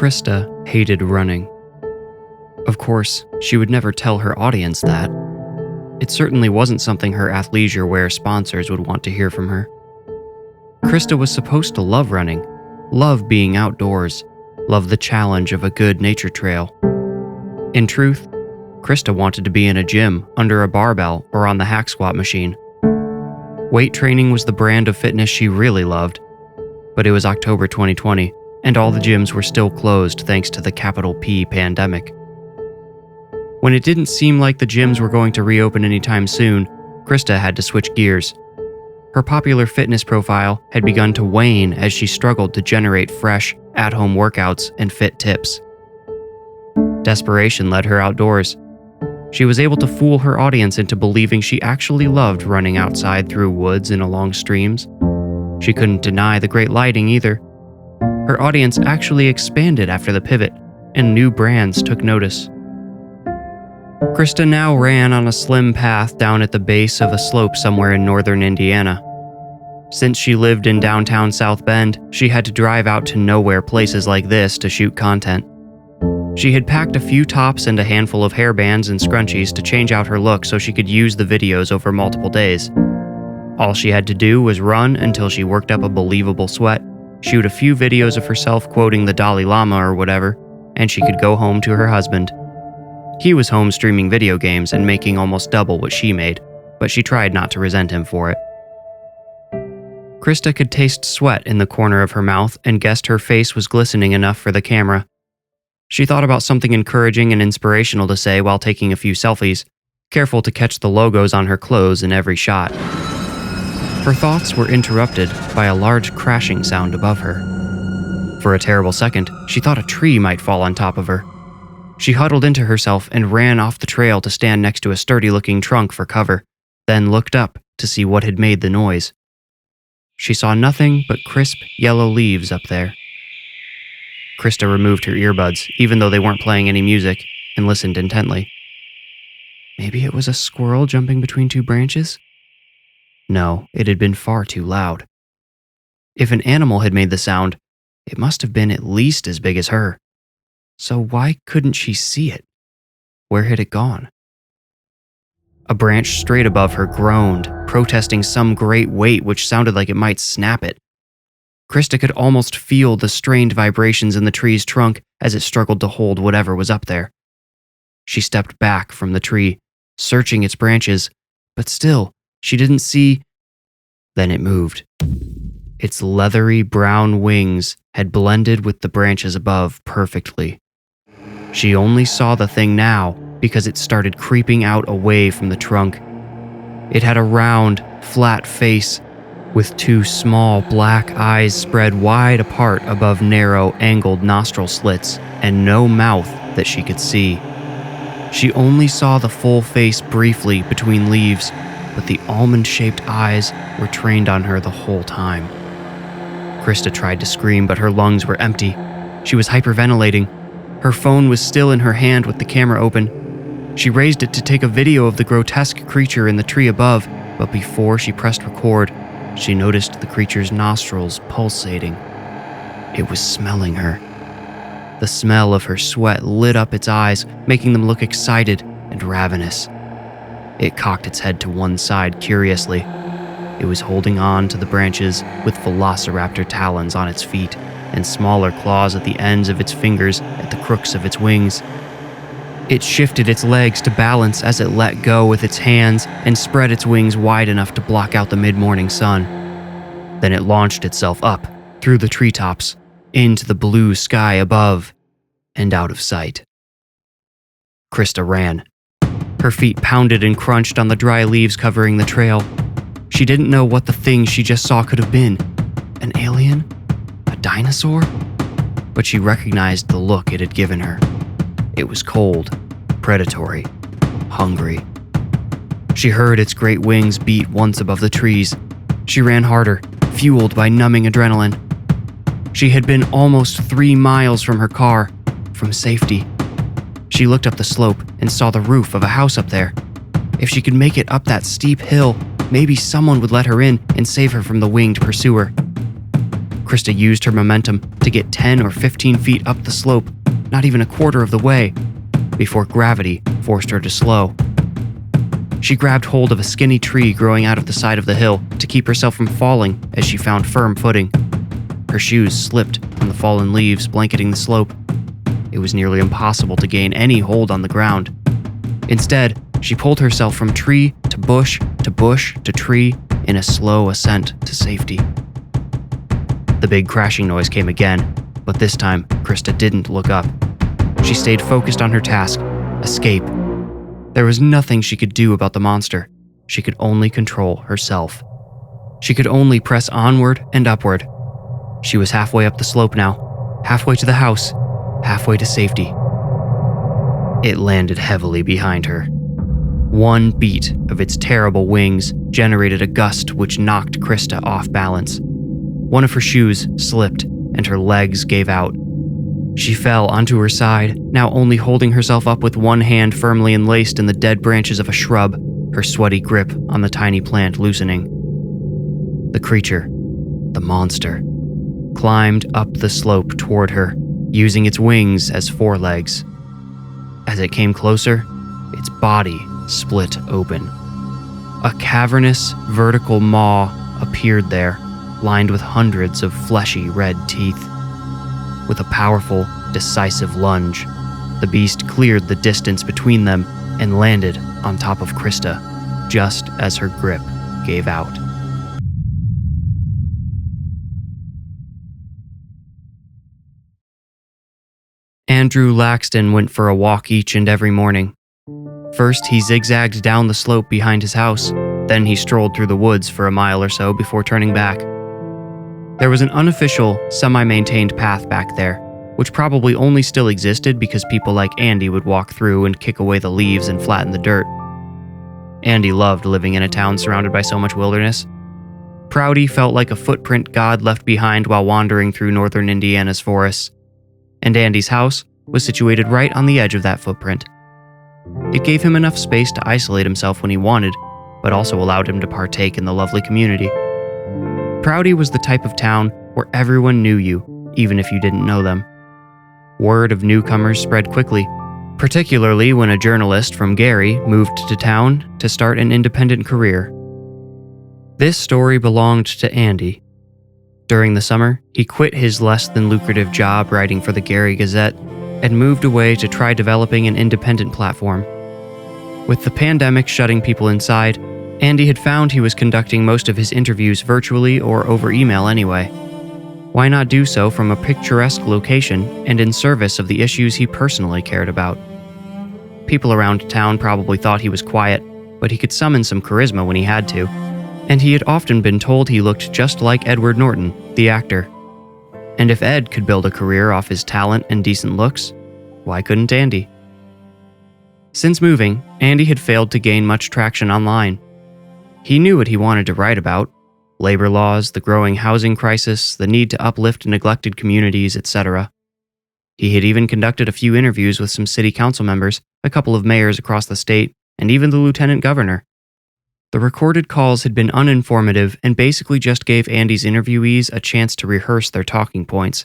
Krista hated running. Of course, she would never tell her audience that. It certainly wasn't something her athleisure wear sponsors would want to hear from her. Krista was supposed to love running, love being outdoors, love the challenge of a good nature trail. In truth, Krista wanted to be in a gym, under a barbell, or on the hack squat machine. Weight training was the brand of fitness she really loved, but it was October 2020, and all the gyms were still closed thanks to the capital P pandemic. When it didn't seem like the gyms were going to reopen anytime soon, Krista had to switch gears. Her popular fitness profile had begun to wane as she struggled to generate fresh, at-home workouts and fit tips. Desperation led her outdoors. She was able to fool her audience into believing she actually loved running outside through woods and along streams. She couldn't deny the great lighting either. Her audience actually expanded after the pivot, and new brands took notice. Krista now ran on a slim path down at the base of a slope somewhere in northern Indiana. Since she lived in downtown South Bend, she had to drive out to nowhere places like this to shoot content. She had packed a few tops and a handful of hairbands and scrunchies to change out her look so she could use the videos over multiple days. All she had to do was run until she worked up a believable sweat, shoot a few videos of herself quoting the Dalai Lama or whatever, and she could go home to her husband. He was home streaming video games and making almost double what she made, but she tried not to resent him for it. Krista could taste sweat in the corner of her mouth and guessed her face was glistening enough for the camera. She thought about something encouraging and inspirational to say while taking a few selfies, careful to catch the logos on her clothes in every shot. Her thoughts were interrupted by a large crashing sound above her. For a terrible second, she thought a tree might fall on top of her. She huddled into herself and ran off the trail to stand next to a sturdy-looking trunk for cover, then looked up to see what had made the noise. She saw nothing but crisp yellow leaves up there. Krista removed her earbuds, even though they weren't playing any music, and listened intently. Maybe it was a squirrel jumping between two branches? No, it had been far too loud. If an animal had made the sound, it must have been at least as big as her. So why couldn't she see it? Where had it gone? A branch straight above her groaned, protesting some great weight which sounded like it might snap it. Krista could almost feel the strained vibrations in the tree's trunk as it struggled to hold whatever was up there. She stepped back from the tree, searching its branches, but still, she didn't see. Then it moved. Its leathery brown wings had blended with the branches above perfectly. She only saw the thing now because it started creeping out away from the trunk. It had a round, flat face with two small black eyes spread wide apart above narrow, angled nostril slits and no mouth that she could see. She only saw the full face briefly between leaves, but the almond-shaped eyes were trained on her the whole time. Krista tried to scream, but her lungs were empty. She was hyperventilating. Her phone was still in her hand with the camera open. She raised it to take a video of the grotesque creature in the tree above, but before she pressed record, she noticed the creature's nostrils pulsating. It was smelling her. The smell of her sweat lit up its eyes, making them look excited and ravenous. It cocked its head to one side curiously. It was holding on to the branches with velociraptor talons on its feet and smaller claws at the ends of its fingers at the crooks of its wings. It shifted its legs to balance as it let go with its hands and spread its wings wide enough to block out the mid-morning sun. Then it launched itself up, through the treetops, into the blue sky above, and out of sight. Krista ran. Her feet pounded and crunched on the dry leaves covering the trail. She didn't know what the thing she just saw could have been. An alien? A dinosaur? But she recognized the look it had given her. It was cold, predatory, hungry. She heard its great wings beat once above the trees. She ran harder, fueled by numbing adrenaline. She had been almost 3 miles from her car, from safety. She looked up the slope and saw the roof of a house up there. If she could make it up that steep hill, maybe someone would let her in and save her from the winged pursuer. Krista used her momentum to get 10 or 15 feet up the slope, not even a quarter of the way, before gravity forced her to slow. She grabbed hold of a skinny tree growing out of the side of the hill to keep herself from falling as she found firm footing. Her shoes slipped on the fallen leaves blanketing the slope. It was nearly impossible to gain any hold on the ground. Instead, she pulled herself from tree to bush to bush to tree in a slow ascent to safety. The big crashing noise came again, but this time, Krista didn't look up. She stayed focused on her task, escape. There was nothing she could do about the monster. She could only control herself. She could only press onward and upward. She was halfway up the slope now, halfway to the house, halfway to safety. It landed heavily behind her. One beat of its terrible wings generated a gust which knocked Krista off balance. One of her shoes slipped and her legs gave out. She fell onto her side, now only holding herself up with one hand firmly enlaced in the dead branches of a shrub, her sweaty grip on the tiny plant loosening. The creature, the monster, climbed up the slope toward her, using its wings as forelegs. As it came closer, its body split open. A cavernous, vertical maw appeared there, lined with hundreds of fleshy red teeth. With a powerful, decisive lunge, the beast cleared the distance between them and landed on top of Krista, just as her grip gave out. Andrew Laxton went for a walk each and every morning. First, he zigzagged down the slope behind his house. Then he strolled through the woods for a mile or so before turning back. There was an unofficial, semi-maintained path back there, which probably only still existed because people like Andy would walk through and kick away the leaves and flatten the dirt. Andy loved living in a town surrounded by so much wilderness. Prouty felt like a footprint God left behind while wandering through northern Indiana's forests, and Andy's house was situated right on the edge of that footprint. It gave him enough space to isolate himself when he wanted, but also allowed him to partake in the lovely community. Prouty was the type of town where everyone knew you, even if you didn't know them. Word of newcomers spread quickly, particularly when a journalist from Gary moved to town to start an independent career. This story belonged to Andy. During the summer, he quit his less than lucrative job writing for the Gary Gazette and moved away to try developing an independent platform. With the pandemic shutting people inside, Andy had found he was conducting most of his interviews virtually or over email anyway. Why not do so from a picturesque location and in service of the issues he personally cared about? People around town probably thought he was quiet, but he could summon some charisma when he had to, and he had often been told he looked just like Edward Norton, the actor. And if Ed could build a career off his talent and decent looks, why couldn't Andy? Since moving, Andy had failed to gain much traction online. He knew what he wanted to write about: labor laws, the growing housing crisis, the need to uplift neglected communities, etc. He had even conducted a few interviews with some city council members, a couple of mayors across the state, and even the lieutenant governor. The recorded calls had been uninformative and basically just gave Andy's interviewees a chance to rehearse their talking points.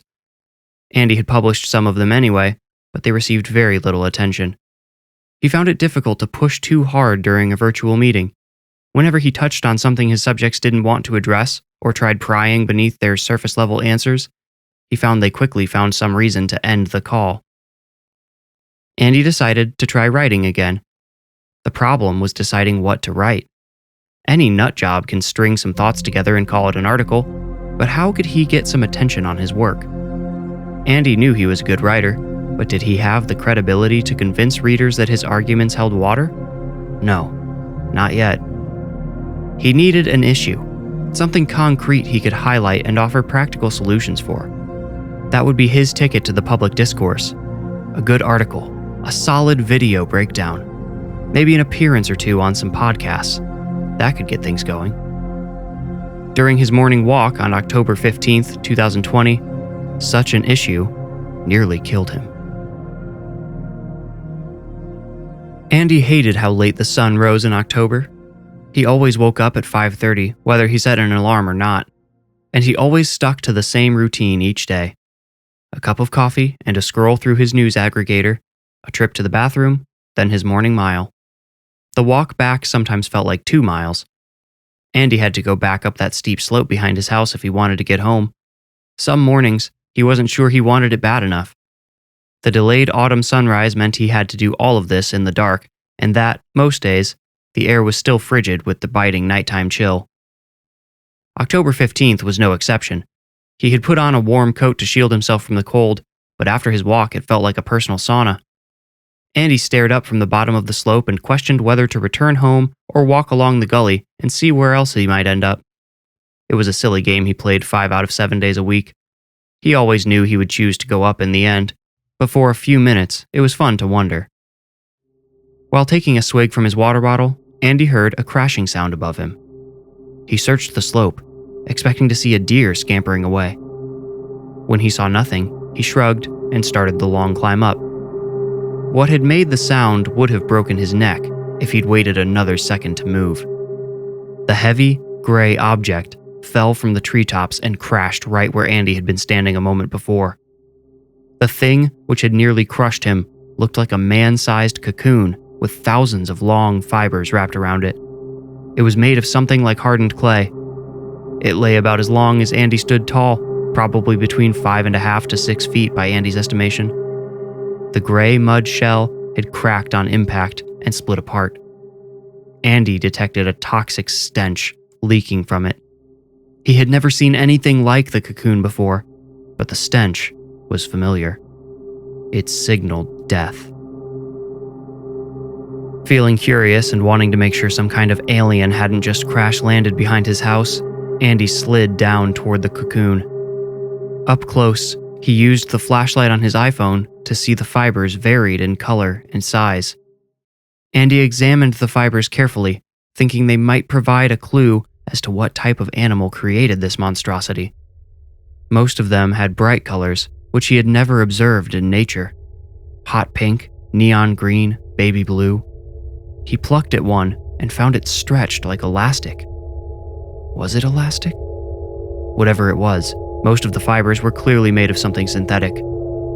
Andy had published some of them anyway, but they received very little attention. He found it difficult to push too hard during a virtual meeting. Whenever he touched on something his subjects didn't want to address, or tried prying beneath their surface-level answers, he found they quickly found some reason to end the call. Andy decided to try writing again. The problem was deciding what to write. Any nut job can string some thoughts together and call it an article, but how could he get some attention on his work? Andy knew he was a good writer, but did he have the credibility to convince readers that his arguments held water? No, not yet. He needed an issue, something concrete he could highlight and offer practical solutions for. That would be his ticket to the public discourse. A good article, a solid video breakdown, maybe an appearance or two on some podcasts. That could get things going. During his morning walk on October 15th, 2020, such an issue nearly killed him. Andy hated how late the sun rose in October. He always woke up at 5:30, whether he set an alarm or not. and he always stuck to the same routine each day. A cup of coffee and a scroll through his news aggregator, a trip to the bathroom, then his morning mile. The walk back sometimes felt like 2 miles. Andy had to go back up that steep slope behind his house if he wanted to get home. Some mornings, he wasn't sure he wanted it bad enough. The delayed autumn sunrise meant he had to do all of this in the dark, and that, most days, the air was still frigid with the biting nighttime chill. October 15th was no exception. He had put on a warm coat to shield himself from the cold, but after his walk it felt like a personal sauna. Andy stared up from the bottom of the slope and questioned whether to return home or walk along the gully and see where else he might end up. It was a silly game he played 5 out of 7 days a week. He always knew he would choose to go up in the end, but for a few minutes it was fun to wonder. While taking a swig from his water bottle, Andy heard a crashing sound above him. He searched the slope, expecting to see a deer scampering away. When he saw nothing, he shrugged and started the long climb up. What had made the sound would have broken his neck if he'd waited another second to move. The heavy, gray object fell from the treetops and crashed right where Andy had been standing a moment before. The thing, which had nearly crushed him, looked like a man-sized cocoon with thousands of long fibers wrapped around it. It was made of something like hardened clay. It lay about as long as Andy stood tall, probably between 5.5 to 6 feet by Andy's estimation. The gray mud shell had cracked on impact and split apart. Andy detected a toxic stench leaking from it. He had never seen anything like the cocoon before, but the stench was familiar. It signaled death. Feeling curious and wanting to make sure some kind of alien hadn't just crash-landed behind his house, Andy slid down toward the cocoon. Up close, he used the flashlight on his iPhone to see the fibers varied in color and size. Andy examined the fibers carefully, thinking they might provide a clue as to what type of animal created this monstrosity. Most of them had bright colors, which he had never observed in nature. Hot pink, neon green, baby blue. He plucked at one and found it stretched like elastic. Was it elastic? Whatever it was, most of the fibers were clearly made of something synthetic.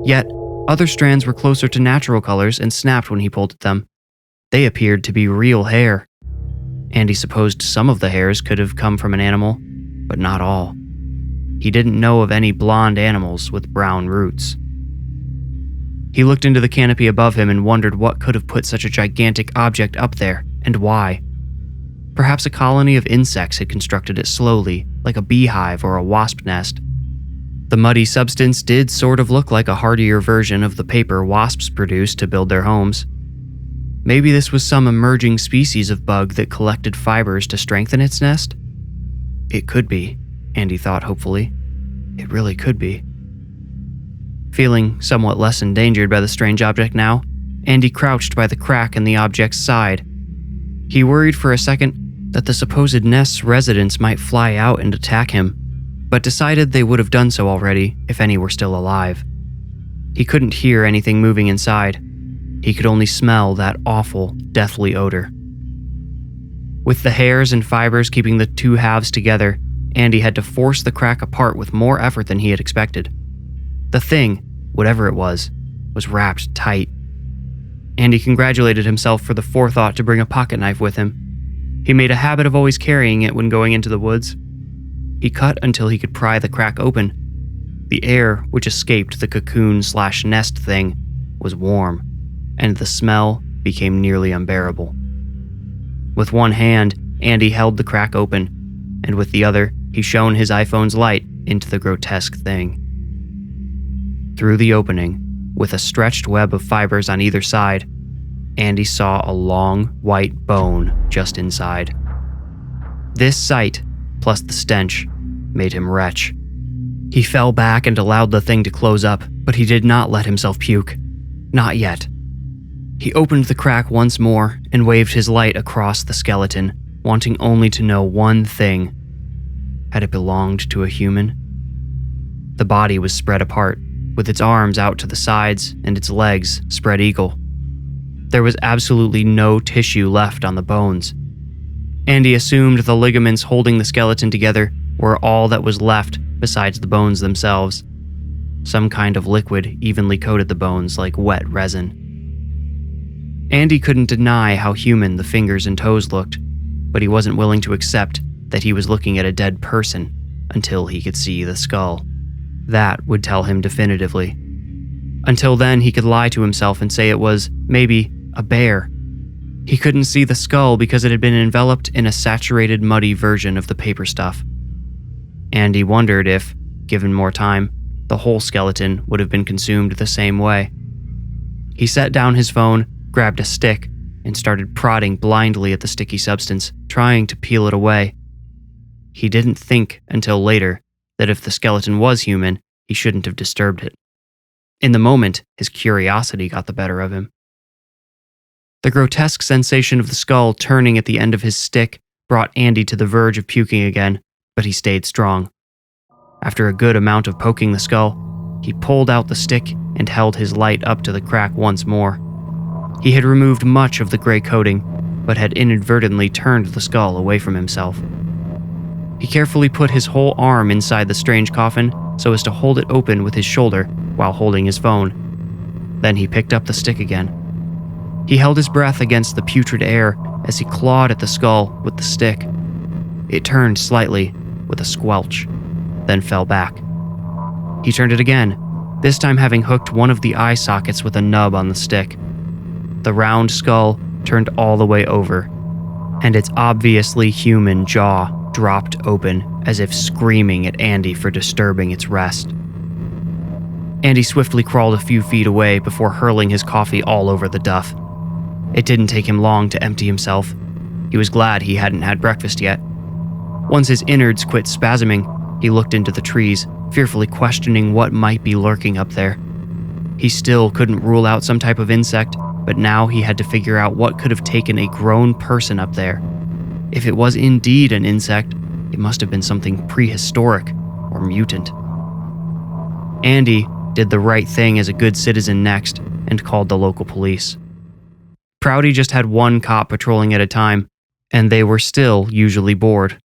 Yet, other strands were closer to natural colors and snapped when he pulled at them. They appeared to be real hair. Andy supposed some of the hairs could have come from an animal, but not all. He didn't know of any blonde animals with brown roots. He looked into the canopy above him and wondered what could have put such a gigantic object up there, and why. Perhaps a colony of insects had constructed it slowly, like a beehive or a wasp nest. The muddy substance did sort of look like a hardier version of the paper wasps produce to build their homes. Maybe this was some emerging species of bug that collected fibers to strengthen its nest? It could be, Andy thought hopefully. It really could be. Feeling somewhat less endangered by the strange object now, Andy crouched by the crack in the object's side. He worried for a second that the supposed nest's residents might fly out and attack him, but decided they would have done so already if any were still alive. He couldn't hear anything moving inside. He could only smell that awful, deathly odor. With the hairs and fibers keeping the two halves together, Andy had to force the crack apart with more effort than he had expected. The thing, whatever it was wrapped tight. Andy congratulated himself for the forethought to bring a pocket knife with him. He made a habit of always carrying it when going into the woods. He cut until he could pry the crack open. The air which escaped the cocoon/nest thing was warm, and the smell became nearly unbearable. With one hand, Andy held the crack open, and with the other, he shone his iPhone's light into the grotesque thing. Through the opening, with a stretched web of fibers on either side, Andy saw a long, white bone just inside. This sight, plus the stench, made him retch. He fell back and allowed the thing to close up, but he did not let himself puke. Not yet. He opened the crack once more and waved his light across the skeleton, wanting only to know one thing. Had it belonged to a human? The body was spread apart, with its arms out to the sides and its legs spread eagle. There was absolutely no tissue left on the bones. Andy assumed the ligaments holding the skeleton together were all that was left besides the bones themselves. Some kind of liquid evenly coated the bones like wet resin. Andy couldn't deny how human the fingers and toes looked, but he wasn't willing to accept that he was looking at a dead person until he could see the skull. That would tell him definitively. Until then, he could lie to himself and say it was, maybe, a bear. He couldn't see the skull because it had been enveloped in a saturated, muddy version of the paper stuff. Andy wondered if, given more time, the whole skeleton would have been consumed the same way. He set down his phone, grabbed a stick, and started prodding blindly at the sticky substance, trying to peel it away. He didn't think until later that if the skeleton was human, he shouldn't have disturbed it. In the moment, his curiosity got the better of him. The grotesque sensation of the skull turning at the end of his stick brought Andy to the verge of puking again, but he stayed strong. After a good amount of poking the skull, he pulled out the stick and held his light up to the crack once more. He had removed much of the gray coating, but had inadvertently turned the skull away from himself. He carefully put his whole arm inside the strange coffin so as to hold it open with his shoulder while holding his phone. Then he picked up the stick again. He held his breath against the putrid air as he clawed at the skull with the stick. It turned slightly, with a squelch, then fell back. He turned it again, this time having hooked one of the eye sockets with a nub on the stick. The round skull turned all the way over, and its obviously human jaw dropped open as if screaming at Andy for disturbing its rest. Andy swiftly crawled a few feet away before hurling his coffee all over the duff. It didn't take him long to empty himself. He was glad he hadn't had breakfast yet. Once his innards quit spasming, he looked into the trees, fearfully questioning what might be lurking up there. He still couldn't rule out some type of insect, but now he had to figure out what could have taken a grown person up there. If it was indeed an insect, it must have been something prehistoric or mutant. Andy did the right thing as a good citizen next and called the local police. Prouty just had one cop patrolling at a time, and they were still usually bored.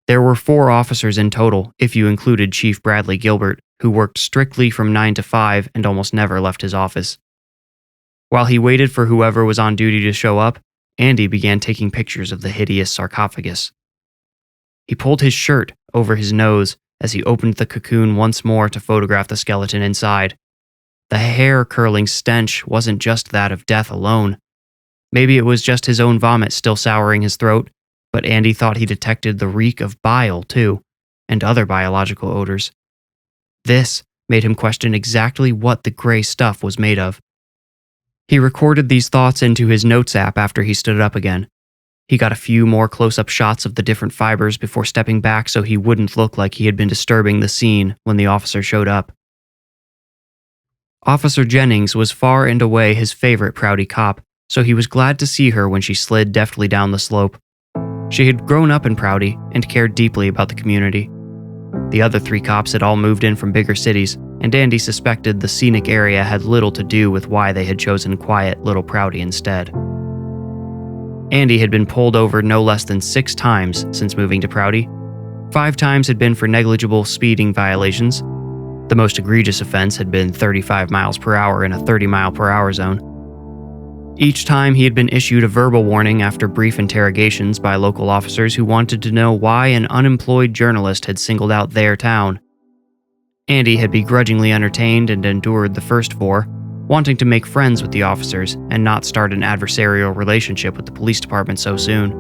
There were 4 officers in total, if you included Chief Bradley Gilbert, who worked strictly from 9 to 5 and almost never left his office. While he waited for whoever was on duty to show up, Andy began taking pictures of the hideous sarcophagus. He pulled his shirt over his nose as he opened the cocoon once more to photograph the skeleton inside. The hair-curling stench wasn't just that of death alone. Maybe it was just his own vomit still souring his throat, but Andy thought he detected the reek of bile, too, and other biological odors. This made him question exactly what the gray stuff was made of. He recorded these thoughts into his notes app after he stood up again. He got a few more close-up shots of the different fibers before stepping back so he wouldn't look like he had been disturbing the scene when the officer showed up. Officer Jennings was far and away his favorite Prouty cop, so he was glad to see her when she slid deftly down the slope. She had grown up in Prouty and cared deeply about the community. The other 3 cops had all moved in from bigger cities, and Andy suspected the scenic area had little to do with why they had chosen quiet little Prouty instead. Andy had been pulled over no less than 6 times since moving to Prouty. 5 times had been for negligible speeding violations. The most egregious offense had been 35 miles per hour in a 30-mile-per-hour zone. Each time he had been issued a verbal warning after brief interrogations by local officers who wanted to know why an unemployed journalist had singled out their town. Andy had begrudgingly entertained and endured the first 4, wanting to make friends with the officers and not start an adversarial relationship with the police department so soon.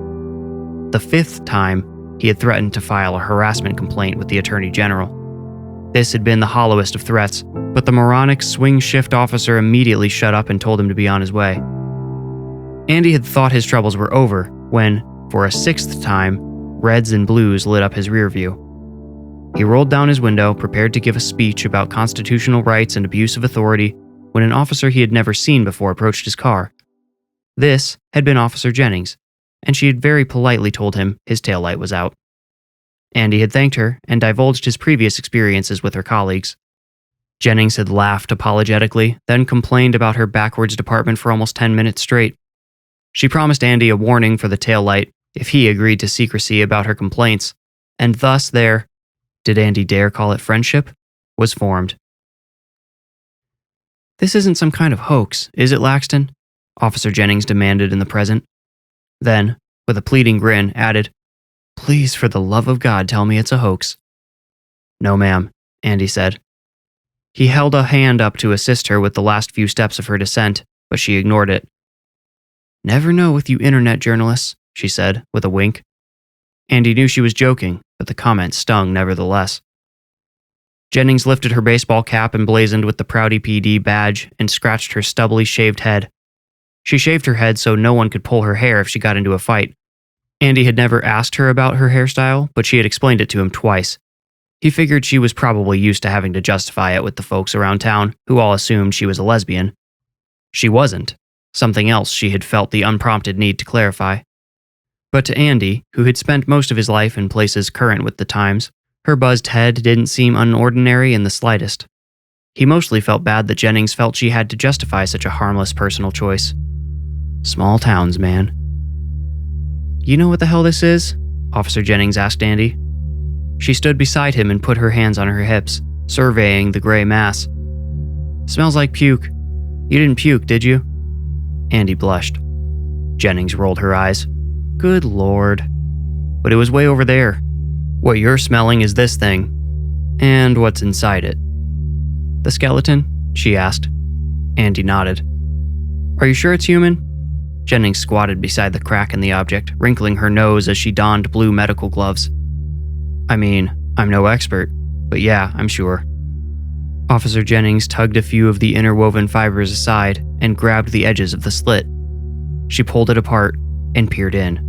The 5th time, he had threatened to file a harassment complaint with the Attorney General. This had been the hollowest of threats, but the moronic swing shift officer immediately shut up and told him to be on his way. Andy had thought his troubles were over when, for a 6th time, reds and blues lit up his rear view. He rolled down his window, prepared to give a speech about constitutional rights and abuse of authority, when an officer he had never seen before approached his car. This had been Officer Jennings, and she had very politely told him his taillight was out. Andy had thanked her and divulged his previous experiences with her colleagues. Jennings had laughed apologetically, then complained about her backwards department for almost 10 minutes straight. She promised Andy a warning for the taillight if he agreed to secrecy about her complaints, and thus their, did Andy dare call it friendship, was formed. "This isn't some kind of hoax, is it, Laxton?" Officer Jennings demanded in the present. Then, with a pleading grin, added, "Please, for the love of God, tell me it's a hoax." "No, ma'am," Andy said. He held a hand up to assist her with the last few steps of her descent, but she ignored it. "Never know with you internet journalists," she said, with a wink. Andy knew she was joking, but the comment stung nevertheless. Jennings lifted her baseball cap emblazoned with the Prouty PD badge and scratched her stubbly shaved head. She shaved her head so no one could pull her hair if she got into a fight. Andy had never asked her about her hairstyle, but she had explained it to him twice. He figured she was probably used to having to justify it with the folks around town, who all assumed she was a lesbian. She wasn't. Something else she had felt the unprompted need to clarify. But to Andy, who had spent most of his life in places current with the times, her buzzed head didn't seem unordinary in the slightest. He mostly felt bad that Jennings felt she had to justify such a harmless personal choice. Small towns, man. "You know what the hell this is?" Officer Jennings asked Andy. She stood beside him and put her hands on her hips, surveying the gray mass. "Smells like puke. You didn't puke, did you?" Andy blushed. Jennings rolled her eyes. "Good Lord. But it was way over there. What you're smelling is this thing. And what's inside it." "The skeleton?" she asked. Andy nodded. "Are you sure it's human?" Jennings squatted beside the crack in the object, wrinkling her nose as she donned blue medical gloves. "I mean, I'm no expert, but yeah, I'm sure." Officer Jennings tugged a few of the interwoven fibers aside and grabbed the edges of the slit. She pulled it apart and peered in.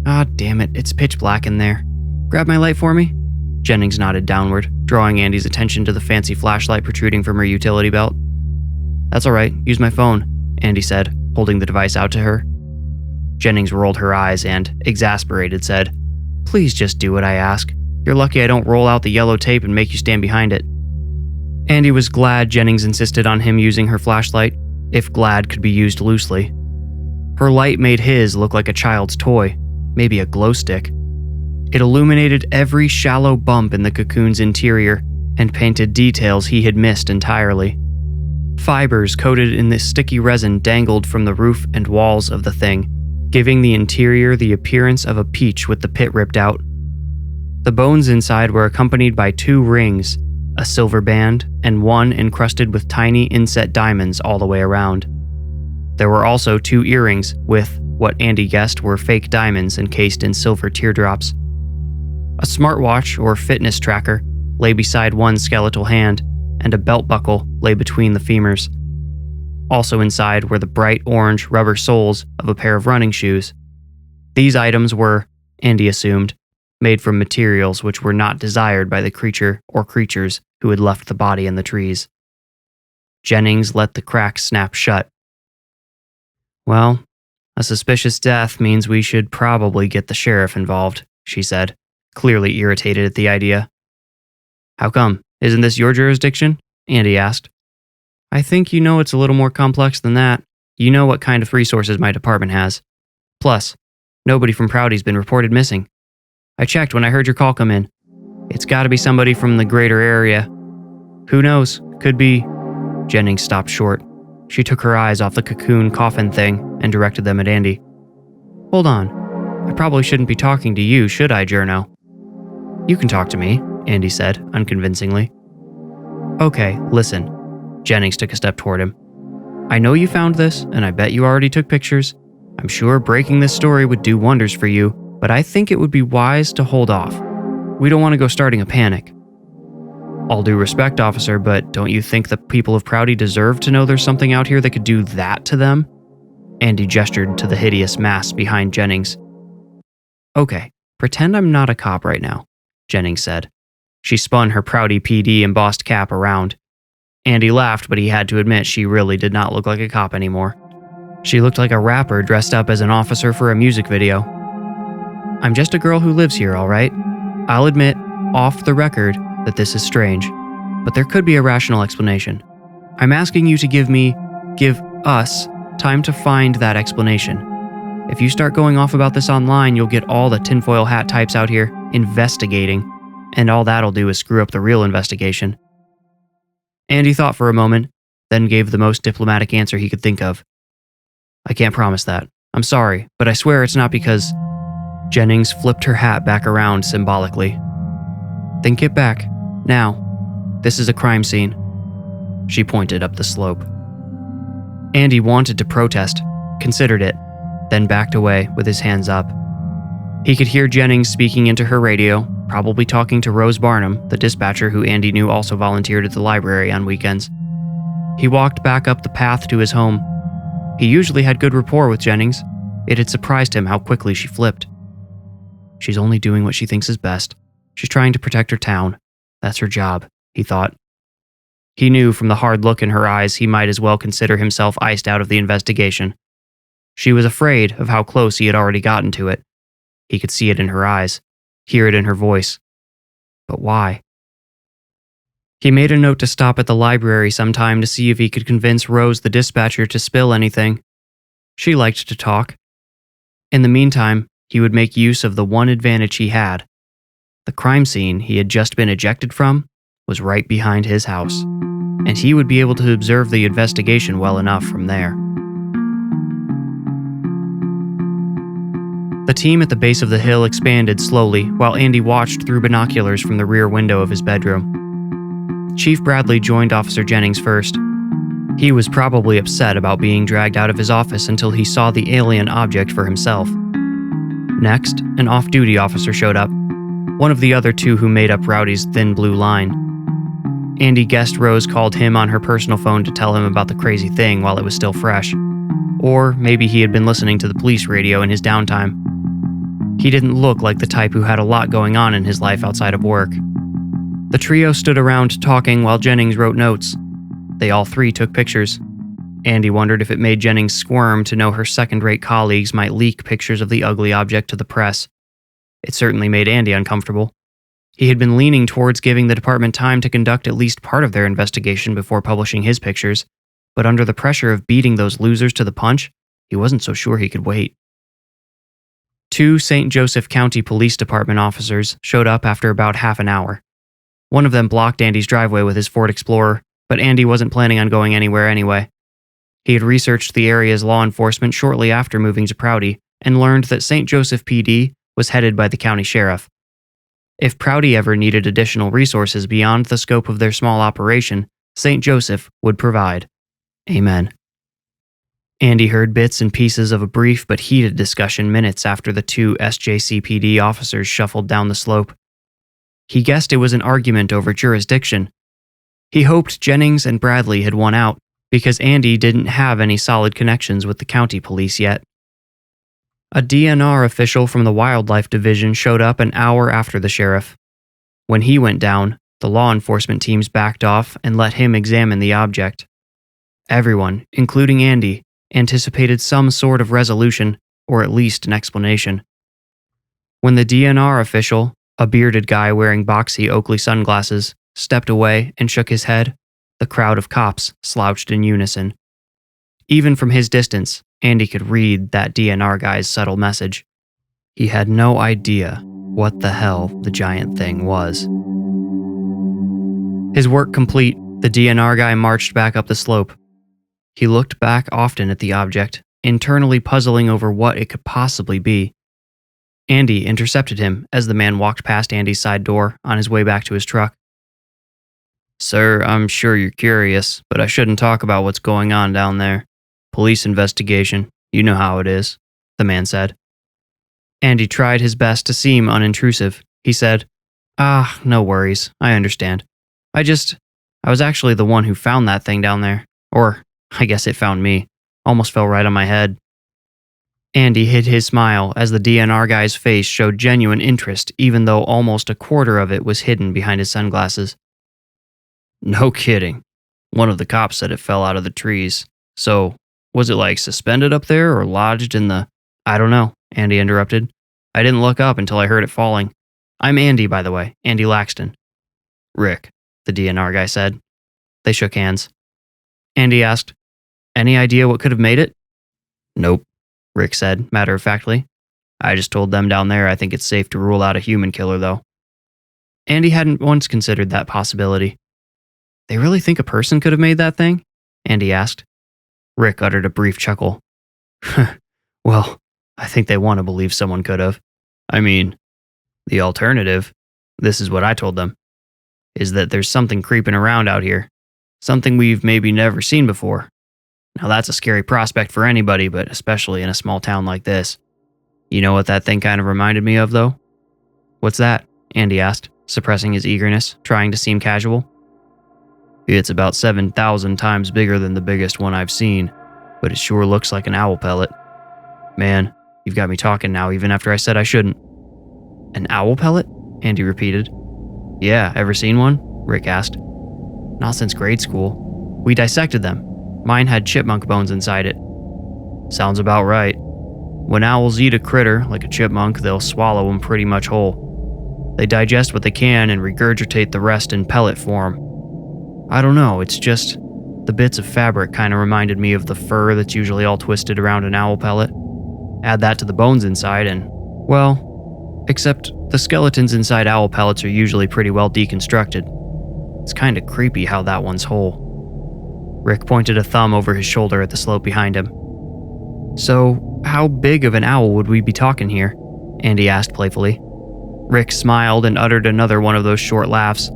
"Ah, damn it, it's pitch black in there. Grab my light for me?" Jennings nodded downward, drawing Andy's attention to the fancy flashlight protruding from her utility belt. "That's all right, use my phone," Andy said, holding the device out to her. Jennings rolled her eyes and, exasperated, said, "Please just do what I ask. You're lucky I don't roll out the yellow tape and make you stand behind it." Andy was glad Jennings insisted on him using her flashlight, if glad could be used loosely. Her light made his look like a child's toy, maybe a glow stick. It illuminated every shallow bump in the cocoon's interior and painted details he had missed entirely. Fibers coated in this sticky resin dangled from the roof and walls of the thing, giving the interior the appearance of a peach with the pit ripped out. The bones inside were accompanied by 2 rings, a silver band, and one encrusted with tiny inset diamonds all the way around. There were also 2 earrings with what Andy guessed were fake diamonds encased in silver teardrops. A smartwatch or fitness tracker lay beside one skeletal hand, and a belt buckle lay between the femurs. Also inside were the bright orange rubber soles of a pair of running shoes. These items were, Andy assumed, made from materials which were not desired by the creature or creatures who had left the body in the trees. Jennings let the crack snap shut. "Well, a suspicious death means we should probably get the sheriff involved," she said, clearly irritated at the idea. "How come? Isn't this your jurisdiction?" Andy asked. "I think you know it's a little more complex than that. You know what kind of resources my department has. Plus, nobody from Prouty's been reported missing. I checked when I heard your call come in. It's gotta be somebody from the greater area. Who knows? Could be..." Jennings stopped short. She took her eyes off the cocoon coffin thing and directed them at Andy. "Hold on. I probably shouldn't be talking to you, should I, Journo?" "You can talk to me," Andy said, unconvincingly. "Okay, listen." Jennings took a step toward him. "I know you found this, and I bet you already took pictures. I'm sure breaking this story would do wonders for you, but I think it would be wise to hold off. We don't want to go starting a panic." "All due respect, officer, but don't you think the people of Prouty deserve to know there's something out here that could do that to them?" Andy gestured to the hideous mass behind Jennings. "Okay, pretend I'm not a cop right now," Jennings said. She spun her Prouty PD embossed cap around. Andy laughed, but he had to admit she really did not look like a cop anymore. She looked like a rapper dressed up as an officer for a music video. "I'm just a girl who lives here, all right? I'll admit, off the record, that this is strange, but there could be a rational explanation. I'm asking you to give us, time to find that explanation. If you start going off about this online, you'll get all the tinfoil hat types out here investigating, and all that'll do is screw up the real investigation." Andy thought for a moment, then gave the most diplomatic answer he could think of. "I can't promise that. I'm sorry, but I swear it's not because..." Jennings flipped her hat back around symbolically. "Then get back. Now. This is a crime scene." She pointed up the slope. Andy wanted to protest, considered it, then backed away with his hands up. He could hear Jennings speaking into her radio, probably talking to Rose Barnum, the dispatcher who Andy knew also volunteered at the library on weekends. He walked back up the path to his home. He usually had good rapport with Jennings. It had surprised him how quickly she flipped. She's only doing what she thinks is best. She's trying to protect her town. That's her job, he thought. He knew from the hard look in her eyes he might as well consider himself iced out of the investigation. She was afraid of how close he had already gotten to it. He could see it in her eyes, hear it in her voice. But why? He made a note to stop at the library sometime to see if he could convince Rose the dispatcher to spill anything. She liked to talk. In the meantime, he would make use of the one advantage he had. The crime scene he had just been ejected from was right behind his house, and he would be able to observe the investigation well enough from there. The team at the base of the hill expanded slowly while Andy watched through binoculars from the rear window of his bedroom. Chief Bradley joined Officer Jennings first. He was probably upset about being dragged out of his office until he saw the alien object for himself. Next, an off-duty officer showed up, one of the other two who made up Rowdy's thin blue line. Andy guessed Rose called him on her personal phone to tell him about the crazy thing while it was still fresh. Or maybe he had been listening to the police radio in his downtime. He didn't look like the type who had a lot going on in his life outside of work. The trio stood around talking while Jennings wrote notes. They all three took pictures. Andy wondered if it made Jennings squirm to know her second-rate colleagues might leak pictures of the ugly object to the press. It certainly made Andy uncomfortable. He had been leaning towards giving the department time to conduct at least part of their investigation before publishing his pictures, but under the pressure of beating those losers to the punch, he wasn't so sure he could wait. 2 St. Joseph County Police Department officers showed up after about half an hour. One of them blocked Andy's driveway with his Ford Explorer, but Andy wasn't planning on going anywhere anyway. He had researched the area's law enforcement shortly after moving to Prouty and learned that St. Joseph PD was headed by the county sheriff. If Prouty ever needed additional resources beyond the scope of their small operation, St. Joseph would provide. Amen. Andy heard bits and pieces of a brief but heated discussion minutes after the 2 SJCPD officers shuffled down the slope. He guessed it was an argument over jurisdiction. He hoped Jennings and Bradley had won out, because Andy didn't have any solid connections with the county police yet. A DNR official from the Wildlife Division showed up an hour after the sheriff. When he went down, the law enforcement teams backed off and let him examine the object. Everyone, including Andy, anticipated some sort of resolution, or at least an explanation. When the DNR official, a bearded guy wearing boxy Oakley sunglasses, stepped away and shook his head, the crowd of cops slouched in unison. Even from his distance, Andy could read that DNR guy's subtle message. He had no idea what the hell the giant thing was. His work complete, the DNR guy marched back up the slope. He looked back often at the object, internally puzzling over what it could possibly be. Andy intercepted him as the man walked past Andy's side door on his way back to his truck. "Sir, I'm sure you're curious, but I shouldn't talk about what's going on down there. Police investigation, you know how it is," the man said. Andy tried his best to seem unintrusive. He said, No worries, I understand. I was actually the one who found that thing down there. Or, I guess it found me. Almost fell right on my head." Andy hid his smile as the DNR guy's face showed genuine interest, even though almost a quarter of it was hidden behind his sunglasses. "No kidding. One of the cops said it fell out of the trees. So, was it like suspended up there or lodged in the..." "I don't know," Andy interrupted. "I didn't look up until I heard it falling. I'm Andy, by the way, Andy Laxton." "Rick," the DNR guy said. They shook hands. Andy asked, "Any idea what could have made it?" "Nope." Rick said, matter-of-factly. I just told them down there I think it's safe to rule out a human killer, though. Andy hadn't once considered that possibility. They really think a person could have made that thing? Andy asked. Rick uttered a brief chuckle. Well, I think they want to believe someone could have. I mean, the alternative, this is what I told them, is that there's something creeping around out here. Something we've maybe never seen before. Now that's a scary prospect for anybody, but especially in a small town like this. You know what that thing kind of reminded me of, though? What's that? Andy asked, suppressing his eagerness, trying to seem casual. It's about 7,000 times bigger than the biggest one I've seen, but it sure looks like an owl pellet. Man, you've got me talking now even after I said I shouldn't. An owl pellet? Andy repeated. Yeah, ever seen one? Rick asked. Not since grade school. We dissected them. Mine had chipmunk bones inside it. Sounds about right. When owls eat a critter, like a chipmunk, they'll swallow them pretty much whole. They digest what they can and regurgitate the rest in pellet form. I don't know, it's just the bits of fabric kind of reminded me of the fur that's usually all twisted around an owl pellet. Add that to the bones inside and, well, except the skeletons inside owl pellets are usually pretty well deconstructed. It's kind of creepy how that one's whole. Rick pointed a thumb over his shoulder at the slope behind him. So, how big of an owl would we be talking here? Andy asked playfully. Rick smiled and uttered another one of those short laughs.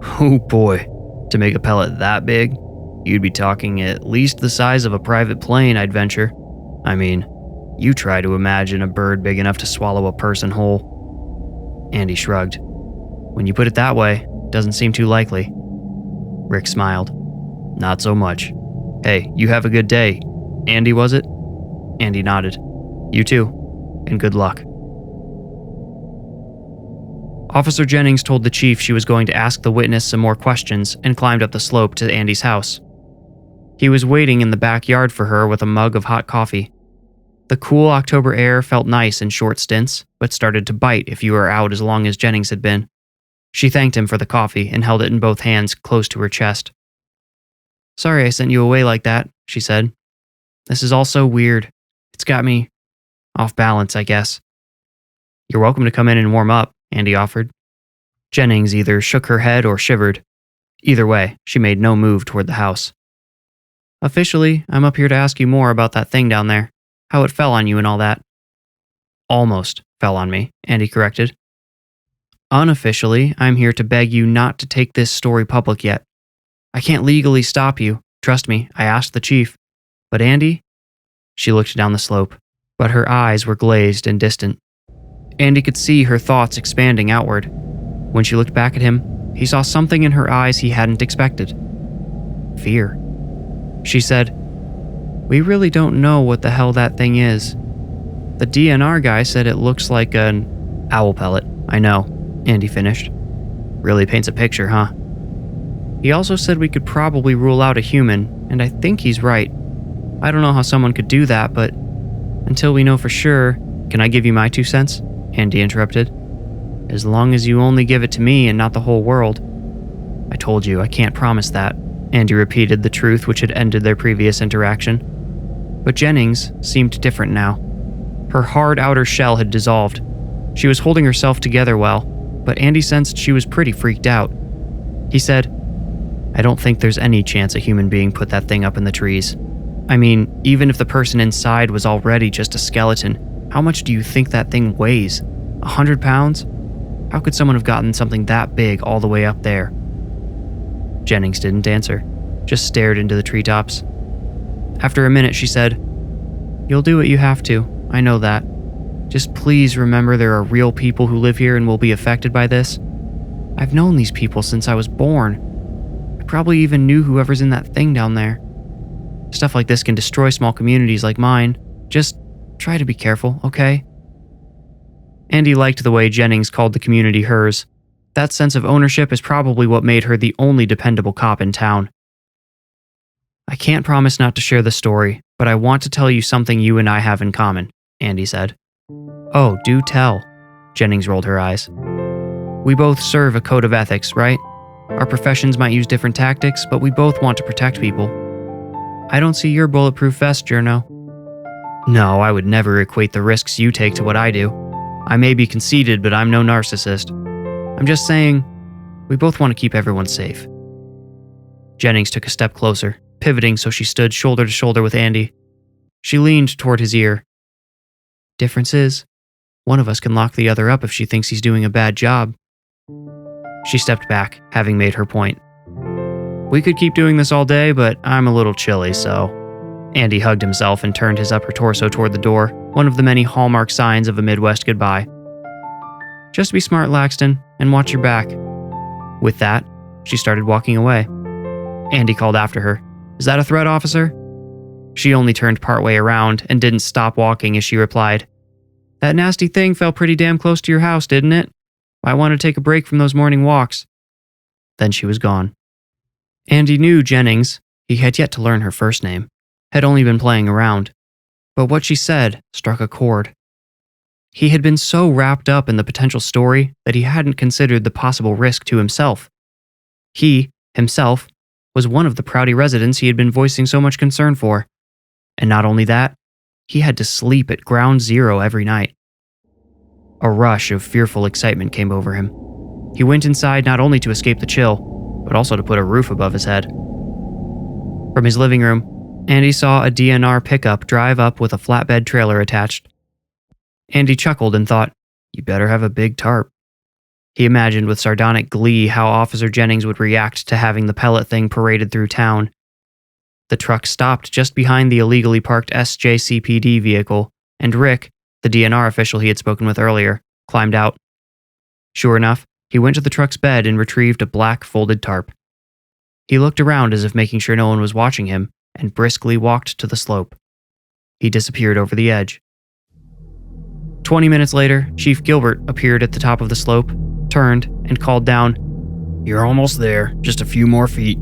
Oh boy, to make a pellet that big, you'd be talking at least the size of a private plane, I'd venture. I mean, you try to imagine a bird big enough to swallow a person whole. Andy shrugged. When you put it that way, it doesn't seem too likely. Rick smiled. Not so much. Hey, you have a good day. Andy, was it? Andy nodded. You too, and good luck. Officer Jennings told the chief she was going to ask the witness some more questions and climbed up the slope to Andy's house. He was waiting in the backyard for her with a mug of hot coffee. The cool October air felt nice in short stints, but started to bite if you were out as long as Jennings had been. She thanked him for the coffee and held it in both hands close to her chest. Sorry I sent you away like that, she said. This is all so weird. It's got me off balance, I guess. You're welcome to come in and warm up, Andy offered. Jennings either shook her head or shivered. Either way, she made no move toward the house. Officially, I'm up here to ask you more about that thing down there, how it fell on you and all that. Almost fell on me, Andy corrected. Unofficially, I'm here to beg you not to take this story public yet. I can't legally stop you. Trust me, I asked the chief. But Andy? She looked down the slope, but her eyes were glazed and distant. Andy could see her thoughts expanding outward. When she looked back at him, he saw something in her eyes he hadn't expected. Fear. She said, We really don't know what the hell that thing is. The DNR guy said it looks like an owl pellet. I know, Andy finished. Really paints a picture, huh? He also said we could probably rule out a human, and I think he's right. I don't know how someone could do that, but until we know for sure, can I give you my 2 cents? Andy interrupted. As long as you only give it to me and not the whole world. I told you, I can't promise that. Andy repeated the truth which had ended their previous interaction. But Jennings seemed different now. Her hard outer shell had dissolved. She was holding herself together well, but Andy sensed she was pretty freaked out. He said, I don't think there's any chance a human being put that thing up in the trees. I mean, even if the person inside was already just a skeleton, how much do you think that thing weighs? 100 pounds? How could someone have gotten something that big all the way up there? Jennings didn't answer, just stared into the treetops. After a minute, she said, You'll do what you have to, I know that. Just please remember there are real people who live here and will be affected by this. I've known these people since I was born. I probably even knew whoever's in that thing down there. Stuff like this can destroy small communities like mine. Just try to be careful, okay? Andy liked the way Jennings called the community hers. That sense of ownership is probably what made her the only dependable cop in town. I can't promise not to share the story, but I want to tell you something you and I have in common, Andy said. Oh, do tell. Jennings rolled her eyes. We both serve a code of ethics, right? Our professions might use different tactics, but we both want to protect people. I don't see your bulletproof vest, Journo. No, I would never equate the risks you take to what I do. I may be conceited, but I'm no narcissist. I'm just saying, we both want to keep everyone safe. Jennings took a step closer, pivoting so she stood shoulder to shoulder with Andy. She leaned toward his ear. Difference is, one of us can lock the other up if she thinks he's doing a bad job. She stepped back, having made her point. We could keep doing this all day, but I'm a little chilly, so... Andy hugged himself and turned his upper torso toward the door, one of the many hallmark signs of a Midwest goodbye. Just be smart, Laxton, and watch your back. With that, she started walking away. Andy called after her. Is that a threat, officer? She only turned partway around and didn't stop walking as she replied, That nasty thing fell pretty damn close to your house, didn't it? I want to take a break from those morning walks. Then she was gone. Andy knew Jennings, he had yet to learn her first name, had only been playing around. But what she said struck a chord. He had been so wrapped up in the potential story that he hadn't considered the possible risk to himself. He, himself, was one of the Prouty residents he had been voicing so much concern for. And not only that, he had to sleep at ground zero every night. A rush of fearful excitement came over him. He went inside not only to escape the chill, but also to put a roof above his head. From his living room, Andy saw a DNR pickup drive up with a flatbed trailer attached. Andy chuckled and thought, You better have a big tarp. He imagined with sardonic glee how Officer Jennings would react to having the pellet thing paraded through town. The truck stopped just behind the illegally parked SJCPD vehicle, and Rick, the DNR official he had spoken with earlier, climbed out. Sure enough, he went to the truck's bed and retrieved a black folded tarp. He looked around as if making sure no one was watching him, and briskly walked to the slope. He disappeared over the edge. 20 minutes later, Chief Gilbert appeared at the top of the slope, turned, and called down, You're almost there, just a few more feet.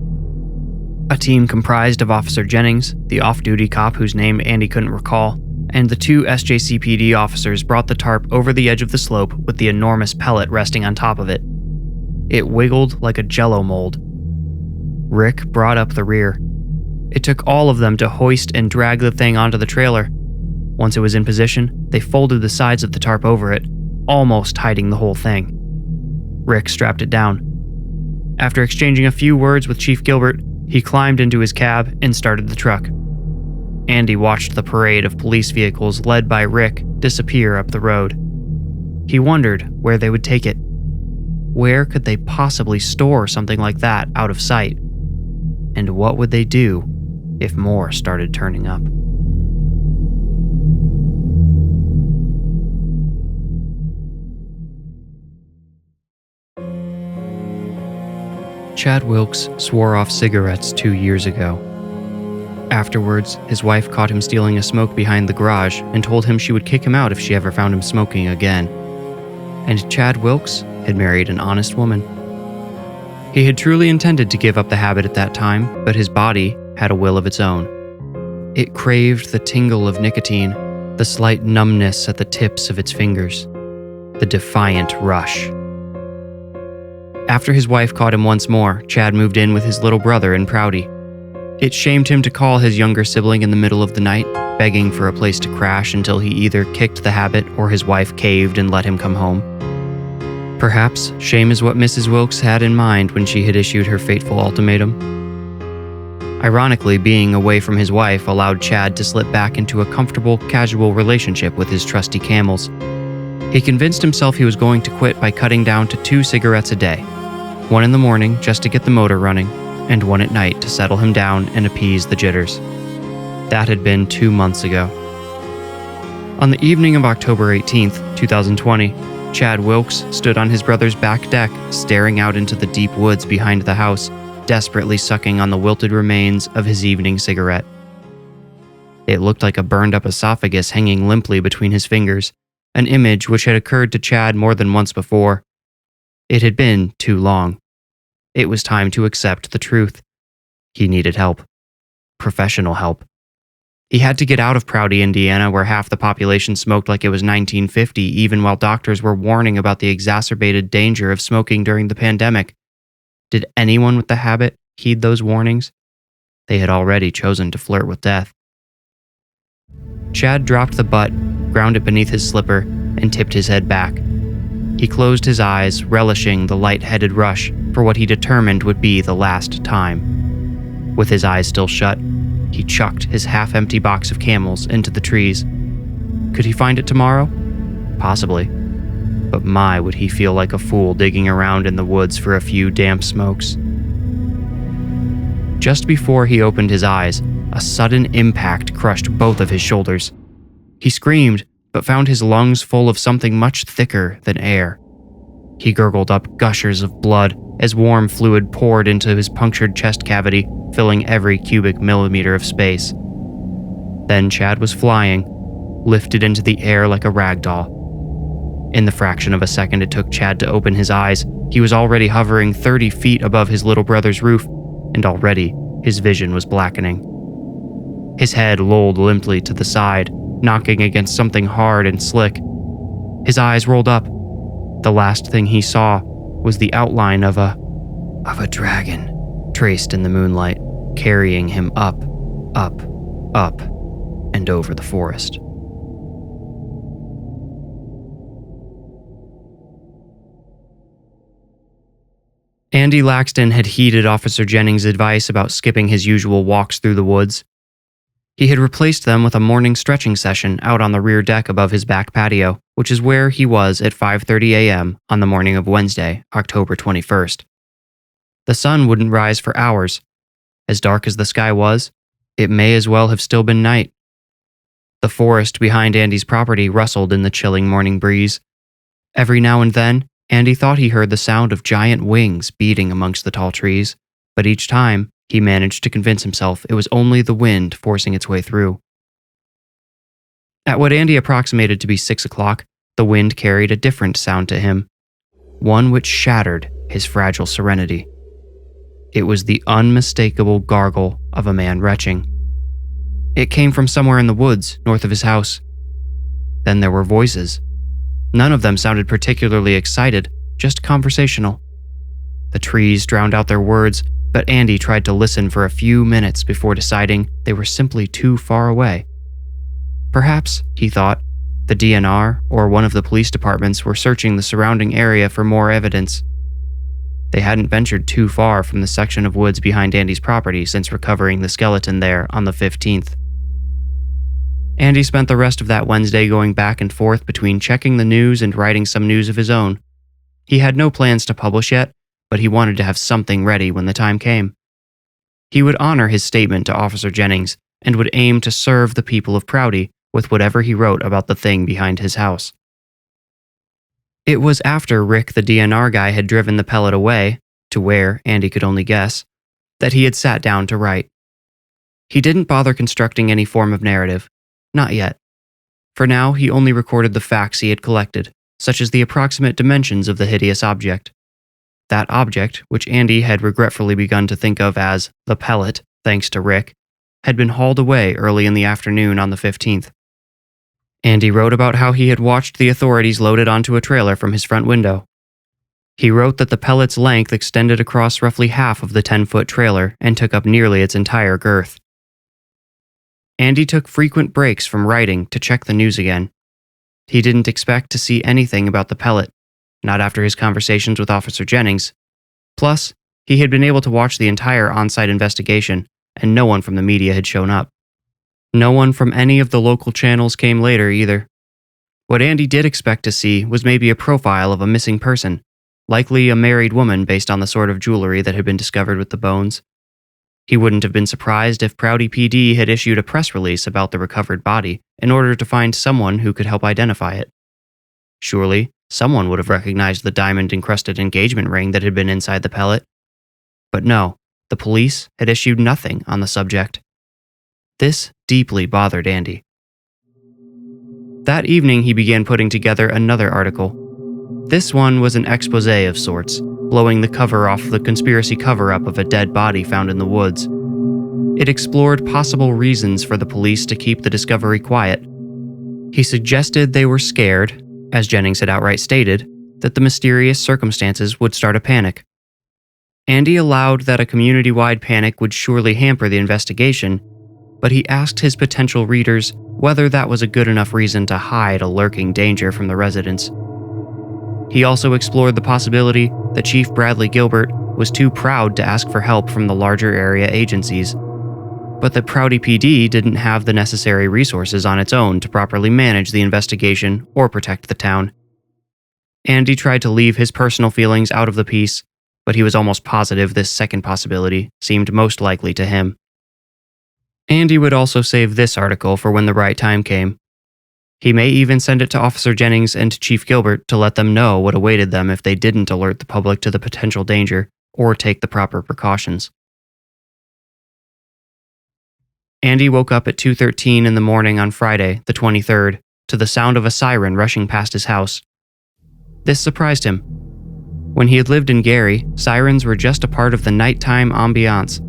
A team comprised of Officer Jennings, the off-duty cop whose name Andy couldn't recall, and the two SJCPD officers brought the tarp over the edge of the slope with the enormous pellet resting on top of it. It wiggled like a jello mold. Rick brought up the rear. It took all of them to hoist and drag the thing onto the trailer. Once it was in position, they folded the sides of the tarp over it, almost hiding the whole thing. Rick strapped it down. After exchanging a few words with Chief Gilbert, he climbed into his cab and started the truck. Andy watched the parade of police vehicles led by Rick disappear up the road. He wondered where they would take it. Where could they possibly store something like that out of sight? And what would they do if more started turning up? Chad Wilkes swore off cigarettes 2 years ago. Afterwards, his wife caught him stealing a smoke behind the garage and told him she would kick him out if she ever found him smoking again. And Chad Wilkes had married an honest woman. He had truly intended to give up the habit at that time, but his body had a will of its own. It craved the tingle of nicotine, the slight numbness at the tips of its fingers, the defiant rush. After his wife caught him once more, Chad moved in with his little brother in Prouty. It shamed him to call his younger sibling in the middle of the night, begging for a place to crash until he either kicked the habit or his wife caved and let him come home. Perhaps shame is what Mrs. Wilkes had in mind when she had issued her fateful ultimatum. Ironically, being away from his wife allowed Chad to slip back into a comfortable, casual relationship with his trusty Camels. He convinced himself he was going to quit by cutting down to 2 cigarettes a day, one in the morning just to get the motor running, and one at night to settle him down and appease the jitters. That had been 2 months ago. On the evening of October 18th, 2020, Chad Wilkes stood on his brother's back deck, staring out into the deep woods behind the house, desperately sucking on the wilted remains of his evening cigarette. It looked like a burned-up esophagus hanging limply between his fingers, an image which had occurred to Chad more than once before. It had been too long. It was time to accept the truth. He needed help. Professional help. He had to get out of Prouty, Indiana, where half the population smoked like it was 1950, even while doctors were warning about the exacerbated danger of smoking during the pandemic. Did anyone with the habit heed those warnings? They had already chosen to flirt with death. Chad dropped the butt, ground it beneath his slipper, and tipped his head back. He closed his eyes, relishing the light-headed rush for what he determined would be the last time. With his eyes still shut, he chucked his half-empty box of Camels into the trees. Could he find it tomorrow? Possibly. But my, would he feel like a fool digging around in the woods for a few damp smokes. Just before he opened his eyes, a sudden impact crushed both of his shoulders. He screamed, but found his lungs full of something much thicker than air. He gurgled up gushers of blood as warm fluid poured into his punctured chest cavity, filling every cubic millimeter of space. Then Chad was flying, lifted into the air like a rag doll. In the fraction of a second it took Chad to open his eyes, he was already hovering 30 feet above his little brother's roof, and already his vision was blackening. His head lolled limply to the side, knocking against something hard and slick. His eyes rolled up. The last thing he saw was the outline of a dragon, traced in the moonlight, carrying him up, and over the forest. Andy Laxton had heeded Officer Jennings' advice about skipping his usual walks through the woods. He had replaced them with a morning stretching session out on the rear deck above his back patio, which is where he was at 5:30 a.m. on the morning of Wednesday, October 21st. The sun wouldn't rise for hours. As dark as the sky was, it may as well have still been night. The forest behind Andy's property rustled in the chilling morning breeze. Every now and then, Andy thought he heard the sound of giant wings beating amongst the tall trees, but each time, he managed to convince himself it was only the wind forcing its way through. At what Andy approximated to be 6 o'clock, the wind carried a different sound to him, one which shattered his fragile serenity. It was the unmistakable gargle of a man retching. It came from somewhere in the woods north of his house. Then there were voices. None of them sounded particularly excited, just conversational. The trees drowned out their words, but Andy tried to listen for a few minutes before deciding they were simply too far away. Perhaps, he thought, the DNR or one of the police departments were searching the surrounding area for more evidence. They hadn't ventured too far from the section of woods behind Andy's property since recovering the skeleton there on the 15th. Andy spent the rest of that Wednesday going back and forth between checking the news and writing some news of his own. He had no plans to publish yet, but he wanted to have something ready when the time came. He would honor his statement to Officer Jennings and would aim to serve the people of Prouty with whatever he wrote about the thing behind his house. It was after Rick the DNR guy had driven the pellet away, to where Andy could only guess, that he had sat down to write. He didn't bother constructing any form of narrative. Not yet. For now, he only recorded the facts he had collected, such as the approximate dimensions of the hideous object. That object, which Andy had regretfully begun to think of as the pellet, thanks to Rick, had been hauled away early in the afternoon on the 15th. Andy wrote about how he had watched the authorities load it onto a trailer from his front window. He wrote that the pellet's length extended across roughly half of the 10-foot trailer and took up nearly its entire girth. Andy took frequent breaks from writing to check the news again. He didn't expect to see anything about the pellet, not after his conversations with Officer Jennings. Plus, he had been able to watch the entire on-site investigation, and no one from the media had shown up. No one from any of the local channels came later either. What Andy did expect to see was maybe a profile of a missing person, likely a married woman based on the sort of jewelry that had been discovered with the bones. He wouldn't have been surprised if Prouty PD had issued a press release about the recovered body in order to find someone who could help identify it. Surely, someone would have recognized the diamond-encrusted engagement ring that had been inside the pellet. But no, the police had issued nothing on the subject. This deeply bothered Andy. That evening, he began putting together another article. This one was an exposé of sorts, blowing the cover off the conspiracy cover-up of a dead body found in the woods. It explored possible reasons for the police to keep the discovery quiet. He suggested they were scared, as Jennings had outright stated, that the mysterious circumstances would start a panic. Andy allowed that a community-wide panic would surely hamper the investigation, but he asked his potential readers whether that was a good enough reason to hide a lurking danger from the residents. He also explored the possibility that Chief Bradley Gilbert was too proud to ask for help from the larger area agencies, but that Prouty PD didn't have the necessary resources on its own to properly manage the investigation or protect the town. Andy tried to leave his personal feelings out of the piece, but he was almost positive this second possibility seemed most likely to him. Andy would also save this article for when the right time came. He may even send it to Officer Jennings and Chief Gilbert to let them know what awaited them if they didn't alert the public to the potential danger or take the proper precautions. Andy woke up at 2:13 in the morning on Friday, the 23rd, to the sound of a siren rushing past his house. This surprised him. When he had lived in Gary, sirens were just a part of the nighttime ambiance.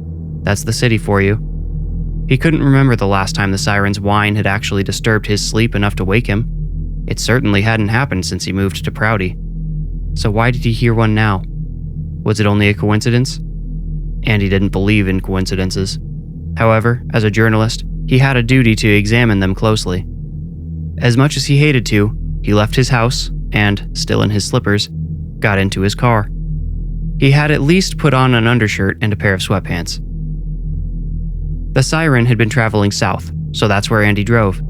That's the city for you. He couldn't remember the last time the siren's whine had actually disturbed his sleep enough to wake him. It certainly hadn't happened since he moved to Prouty. So why did he hear one now? Was it only a coincidence? Andy didn't believe in coincidences. However, as a journalist, he had a duty to examine them closely. As much as he hated to, he left his house and, still in his slippers, got into his car. He had at least put on an undershirt and a pair of sweatpants. The siren had been traveling south, so that's where Andy drove.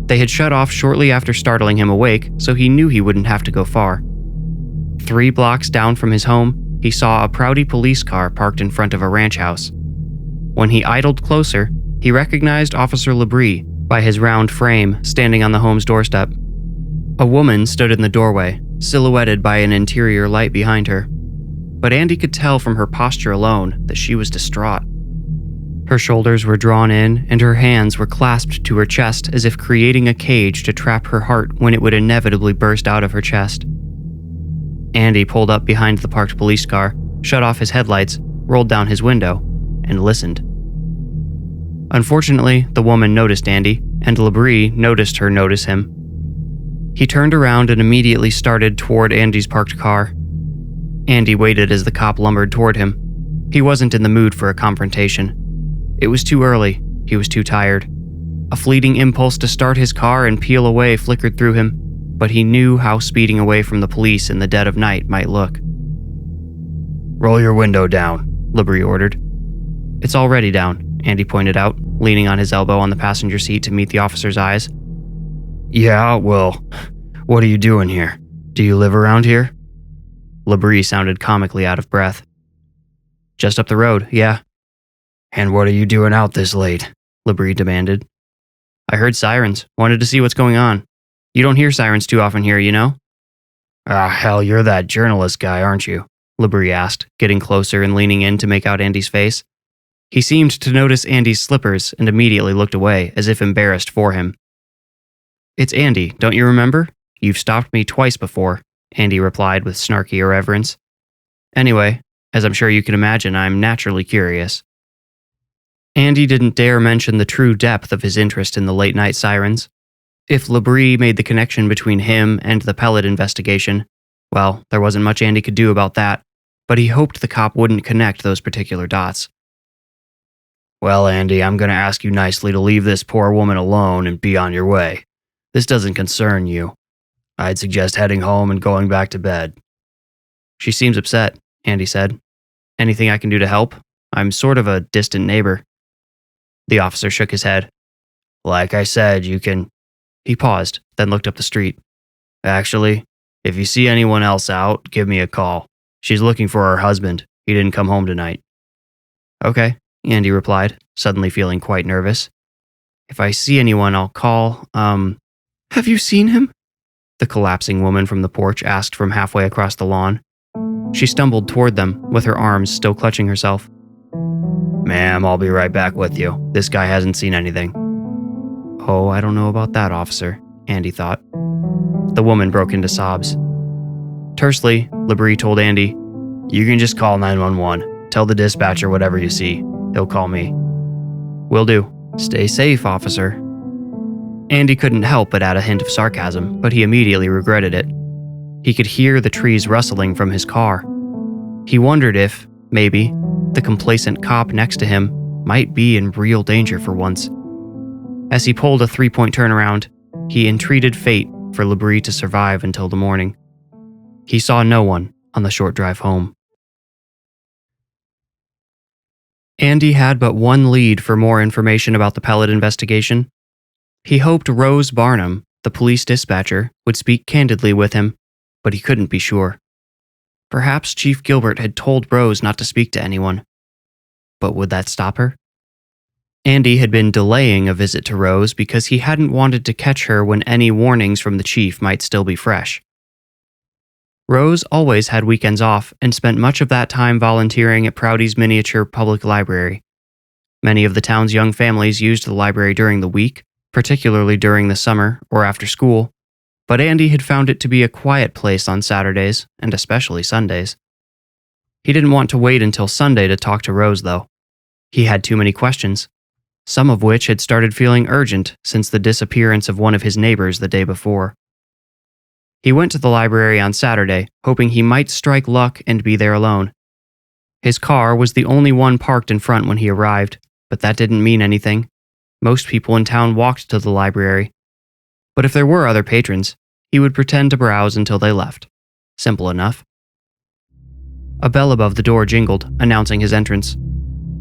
They had shut off shortly after startling him awake, so he knew he wouldn't have to go far. 3 blocks down from his home, he saw a Prouty police car parked in front of a ranch house. When he idled closer, he recognized Officer Labrie by his round frame standing on the home's doorstep. A woman stood in the doorway, silhouetted by an interior light behind her. But Andy could tell from her posture alone that she was distraught. Her shoulders were drawn in, and her hands were clasped to her chest as if creating a cage to trap her heart when it would inevitably burst out of her chest. Andy pulled up behind the parked police car, shut off his headlights, rolled down his window, and listened. Unfortunately, the woman noticed Andy, and Labrie noticed her notice him. He turned around and immediately started toward Andy's parked car. Andy waited as the cop lumbered toward him. He wasn't in the mood for a confrontation. It was too early. He was too tired. A fleeting impulse to start his car and peel away flickered through him, but he knew how speeding away from the police in the dead of night might look. "Roll your window down," Labrie ordered. "It's already down," Andy pointed out, leaning on his elbow on the passenger seat to meet the officer's eyes. "Yeah, well, what are you doing here? Do you live around here?" Labrie sounded comically out of breath. "Just up the road, yeah." "And what are you doing out this late?" Labrie demanded. "I heard sirens. Wanted to see what's going on. You don't hear sirens too often here, you know?" "Ah, hell, you're that journalist guy, aren't you?" Labrie asked, getting closer and leaning in to make out Andy's face. He seemed to notice Andy's slippers and immediately looked away, as if embarrassed for him. "It's Andy, don't you remember? You've stopped me twice before," Andy replied with snarky irreverence. "Anyway, as I'm sure you can imagine, I'm naturally curious." Andy didn't dare mention the true depth of his interest in the late-night sirens. If Labrie made the connection between him and the pellet investigation, well, there wasn't much Andy could do about that, but he hoped the cop wouldn't connect those particular dots. "Well, Andy, I'm going to ask you nicely to leave this poor woman alone and be on your way. This doesn't concern you. I'd suggest heading home and going back to bed." "She seems upset," Andy said. "Anything I can do to help? I'm sort of a distant neighbor." The officer shook his head. "Like I said, you can..." He paused, then looked up the street. "Actually, if you see anyone else out, give me a call. She's looking for her husband. He didn't come home tonight." "Okay," Andy replied, suddenly feeling quite nervous. "If I see anyone, I'll call, Have you seen him?" The collapsing woman from the porch asked from halfway across the lawn. She stumbled toward them, with her arms still clutching herself. "Ma'am, I'll be right back with you. This guy hasn't seen anything." "Oh, I don't know about that, officer," Andy thought. The woman broke into sobs. Tersely, Labrie told Andy, "You can just call 911. Tell the dispatcher whatever you see. He'll call me." "Will do. Stay safe, officer." Andy couldn't help but add a hint of sarcasm, but he immediately regretted it. He could hear the trees rustling from his car. He wondered if, maybe, the complacent cop next to him might be in real danger for once. As he pulled a 3-point turnaround, he entreated fate for Labrie to survive until the morning. He saw no one on the short drive home. Andy had but one lead for more information about the pellet investigation. He hoped Rose Barnum, the police dispatcher, would speak candidly with him, but he couldn't be sure. Perhaps Chief Gilbert had told Rose not to speak to anyone. But would that stop her? Andy had been delaying a visit to Rose because he hadn't wanted to catch her when any warnings from the chief might still be fresh. Rose always had weekends off and spent much of that time volunteering at Prouty's miniature public library. Many of the town's young families used the library during the week, particularly during the summer or after school, but Andy had found it to be a quiet place on Saturdays, and especially Sundays. He didn't want to wait until Sunday to talk to Rose, though. He had too many questions, some of which had started feeling urgent since the disappearance of one of his neighbors the day before. He went to the library on Saturday, hoping he might strike luck and be there alone. His car was the only one parked in front when he arrived, but that didn't mean anything. Most people in town walked to the library. But if there were other patrons, he would pretend to browse until they left. Simple enough. A bell above the door jingled, announcing his entrance.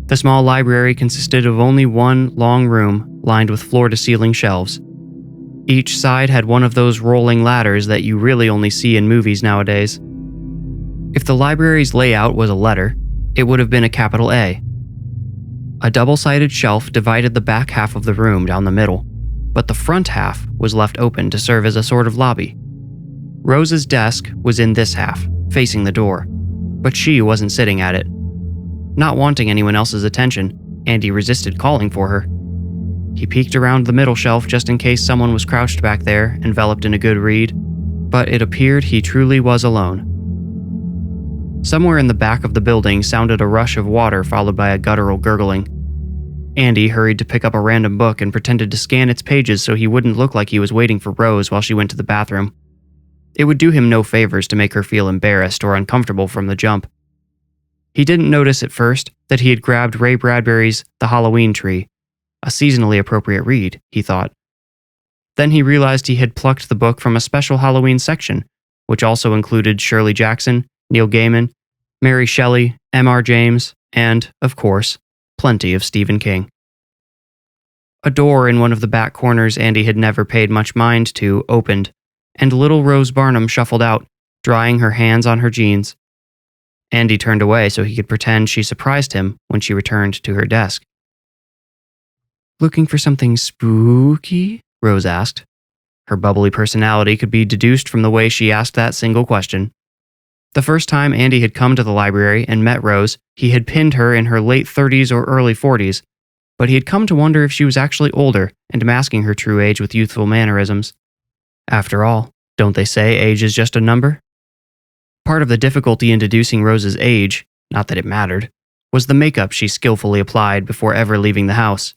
The small library consisted of only one long room lined with floor-to-ceiling shelves. Each side had one of those rolling ladders that you really only see in movies nowadays. If the library's layout was a letter, it would have been a capital A. A double-sided shelf divided the back half of the room down the middle, but the front half was left open to serve as a sort of lobby. Rose's desk was in this half, facing the door, but she wasn't sitting at it. Not wanting anyone else's attention, Andy resisted calling for her. He peeked around the middle shelf just in case someone was crouched back there, enveloped in a good read, but it appeared he truly was alone. Somewhere in the back of the building sounded a rush of water followed by a guttural gurgling. Andy hurried to pick up a random book and pretended to scan its pages so he wouldn't look like he was waiting for Rose while she went to the bathroom. It would do him no favors to make her feel embarrassed or uncomfortable from the jump. He didn't notice at first that he had grabbed Ray Bradbury's The Halloween Tree, a seasonally appropriate read, he thought. Then he realized he had plucked the book from a special Halloween section, which also included Shirley Jackson, Neil Gaiman, Mary Shelley, M.R. James, and, of course, plenty of Stephen King. A door in one of the back corners Andy had never paid much mind to opened, and little Rose Barnum shuffled out, drying her hands on her jeans. Andy turned away so he could pretend she surprised him when she returned to her desk. "Looking for something spooky?" Rose asked. Her bubbly personality could be deduced from the way she asked that single question. The first time Andy had come to the library and met Rose, he had pinned her in her late 30s or early 40s, but he had come to wonder if she was actually older and masking her true age with youthful mannerisms. After all, don't they say age is just a number? Part of the difficulty in deducing Rose's age, not that it mattered, was the makeup she skillfully applied before ever leaving the house.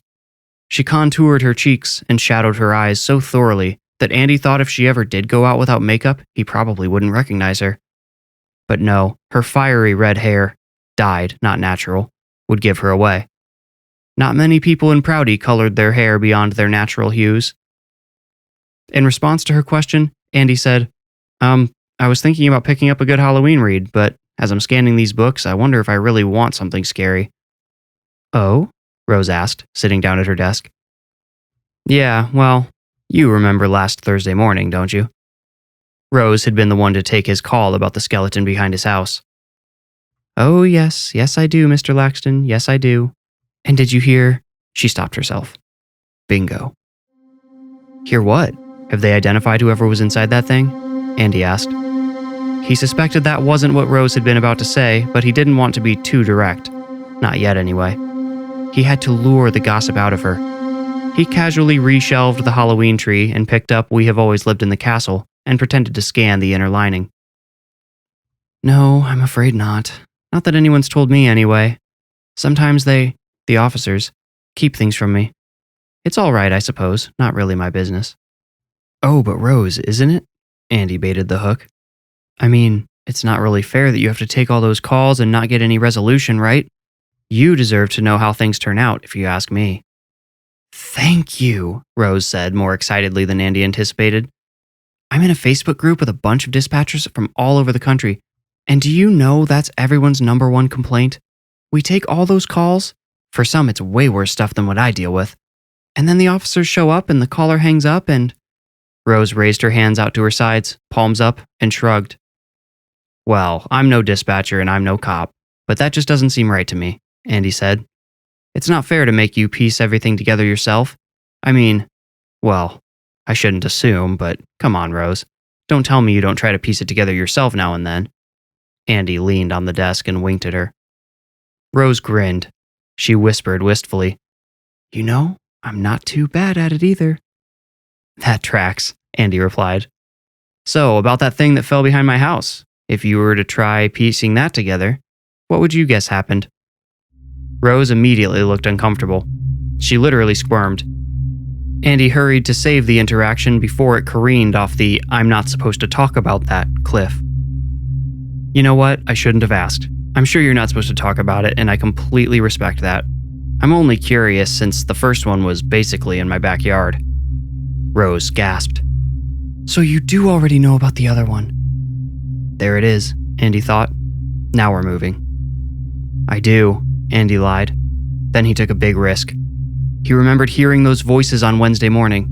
She contoured her cheeks and shadowed her eyes so thoroughly that Andy thought if she ever did go out without makeup, he probably wouldn't recognize her. But no, her fiery red hair, dyed, not natural, would give her away. Not many people in Prouty colored their hair beyond their natural hues. In response to her question, Andy said, I was thinking about picking up a good Halloween read, but as I'm scanning these books, I wonder if I really want something scary." "Oh?" Rose asked, sitting down at her desk. "Yeah, well, you remember last Thursday morning, don't you?" Rose had been the one to take his call about the skeleton behind his house. "Oh, yes, I do, Mr. Laxton, yes, I do. And did you hear?" She stopped herself. Bingo. "Hear what? Have they identified whoever was inside that thing?" Andy asked. He suspected that wasn't what Rose had been about to say, but he didn't want to be too direct. Not yet, anyway. He had to lure the gossip out of her. He casually reshelved The Halloween Tree and picked up We Have Always Lived in the Castle and pretended to scan the inner lining. "No, I'm afraid not. Not that anyone's told me anyway. Sometimes the officers, keep things from me. It's all right, I suppose. Not really my business." "Oh, but Rose, isn't it?" Andy baited the hook. "I mean, it's not really fair that you have to take all those calls and not get any resolution, right? You deserve to know how things turn out, if you ask me." Thank you, Rose said more excitedly than Andy anticipated. I'm in a Facebook group with a bunch of dispatchers from all over the country, and do you know that's everyone's number one complaint? We take all those calls. For some, it's way worse stuff than what I deal with. And then the officers show up and the caller hangs up and... Rose raised her hands out to her sides, palms up, and shrugged. Well, I'm no dispatcher and I'm no cop, but that just doesn't seem right to me, Andy said. It's not fair to make you piece everything together yourself. I mean, well, I shouldn't assume, but come on, Rose. Don't tell me you don't try to piece it together yourself now and then. Andy leaned on the desk and winked at her. Rose grinned. She whispered wistfully, You know, I'm not too bad at it either. That tracks, Andy replied. So, about that thing that fell behind my house, if you were to try piecing that together, what would you guess happened? Rose immediately looked uncomfortable. She literally squirmed. Andy hurried to save the interaction before it careened off the I'm not supposed to talk about that cliff. You know what? I shouldn't have asked. I'm sure you're not supposed to talk about it, and I completely respect that. I'm only curious since the first one was basically in my backyard. Rose gasped. So you do already know about the other one? There it is, Andy thought. Now we're moving. I do, Andy lied. Then he took a big risk. He remembered hearing those voices on Wednesday morning.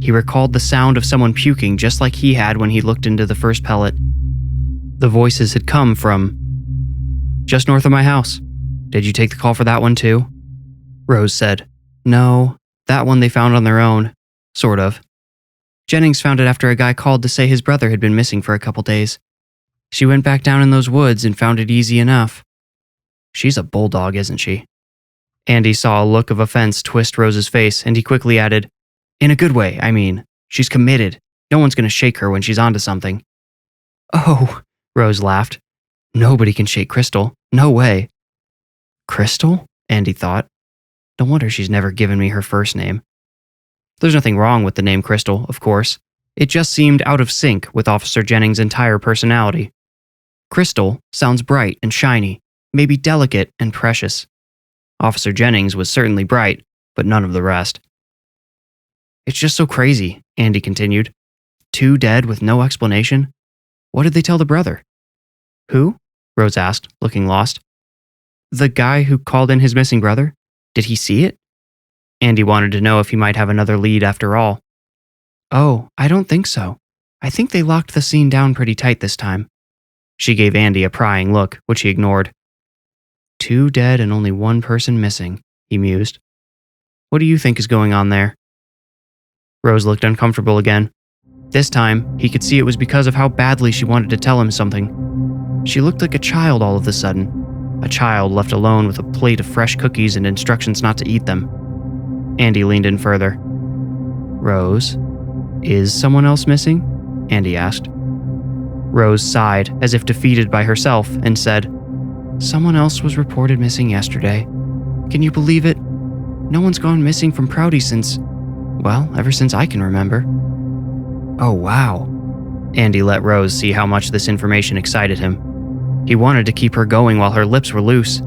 He recalled the sound of someone puking just like he had when he looked into the first pellet. The voices had come from just north of my house. Did you take the call for that one too? Rose said, No, that one they found on their own. Sort of. Jennings found it after a guy called to say his brother had been missing for a couple days. She went back down in those woods and found it easy enough. She's a bulldog, isn't she? Andy saw a look of offense twist Rose's face, and he quickly added, In a good way, I mean. She's committed. No one's going to shake her when she's onto something. Oh, Rose laughed. Nobody can shake Crystal. No way. Crystal? Andy thought. No wonder she's never given me her first name. There's nothing wrong with the name Crystal, of course. It just seemed out of sync with Officer Jennings' entire personality. Crystal sounds bright and shiny, maybe delicate and precious. Officer Jennings was certainly bright, but none of the rest. It's just so crazy, Andy continued. 2 dead with no explanation? What did they tell the brother? Who? Rose asked, looking lost. The guy who called in his missing brother? Did he see it? Andy wanted to know if he might have another lead after all. Oh, I don't think so. I think they locked the scene down pretty tight this time. She gave Andy a prying look, which he ignored. 2 dead and only 1 person missing, he mused. What do you think is going on there? Rose looked uncomfortable again. This time, he could see it was because of how badly she wanted to tell him something. She looked like a child all of a sudden. A child left alone with a plate of fresh cookies and instructions not to eat them. Andy leaned in further. Rose, is someone else missing? Andy asked. Rose sighed, as if defeated by herself, and said, Someone else was reported missing yesterday. Can you believe it? No one's gone missing from Prouty since, well, ever since I can remember. Oh, wow. Andy let Rose see how much this information excited him. He wanted to keep her going while her lips were loose.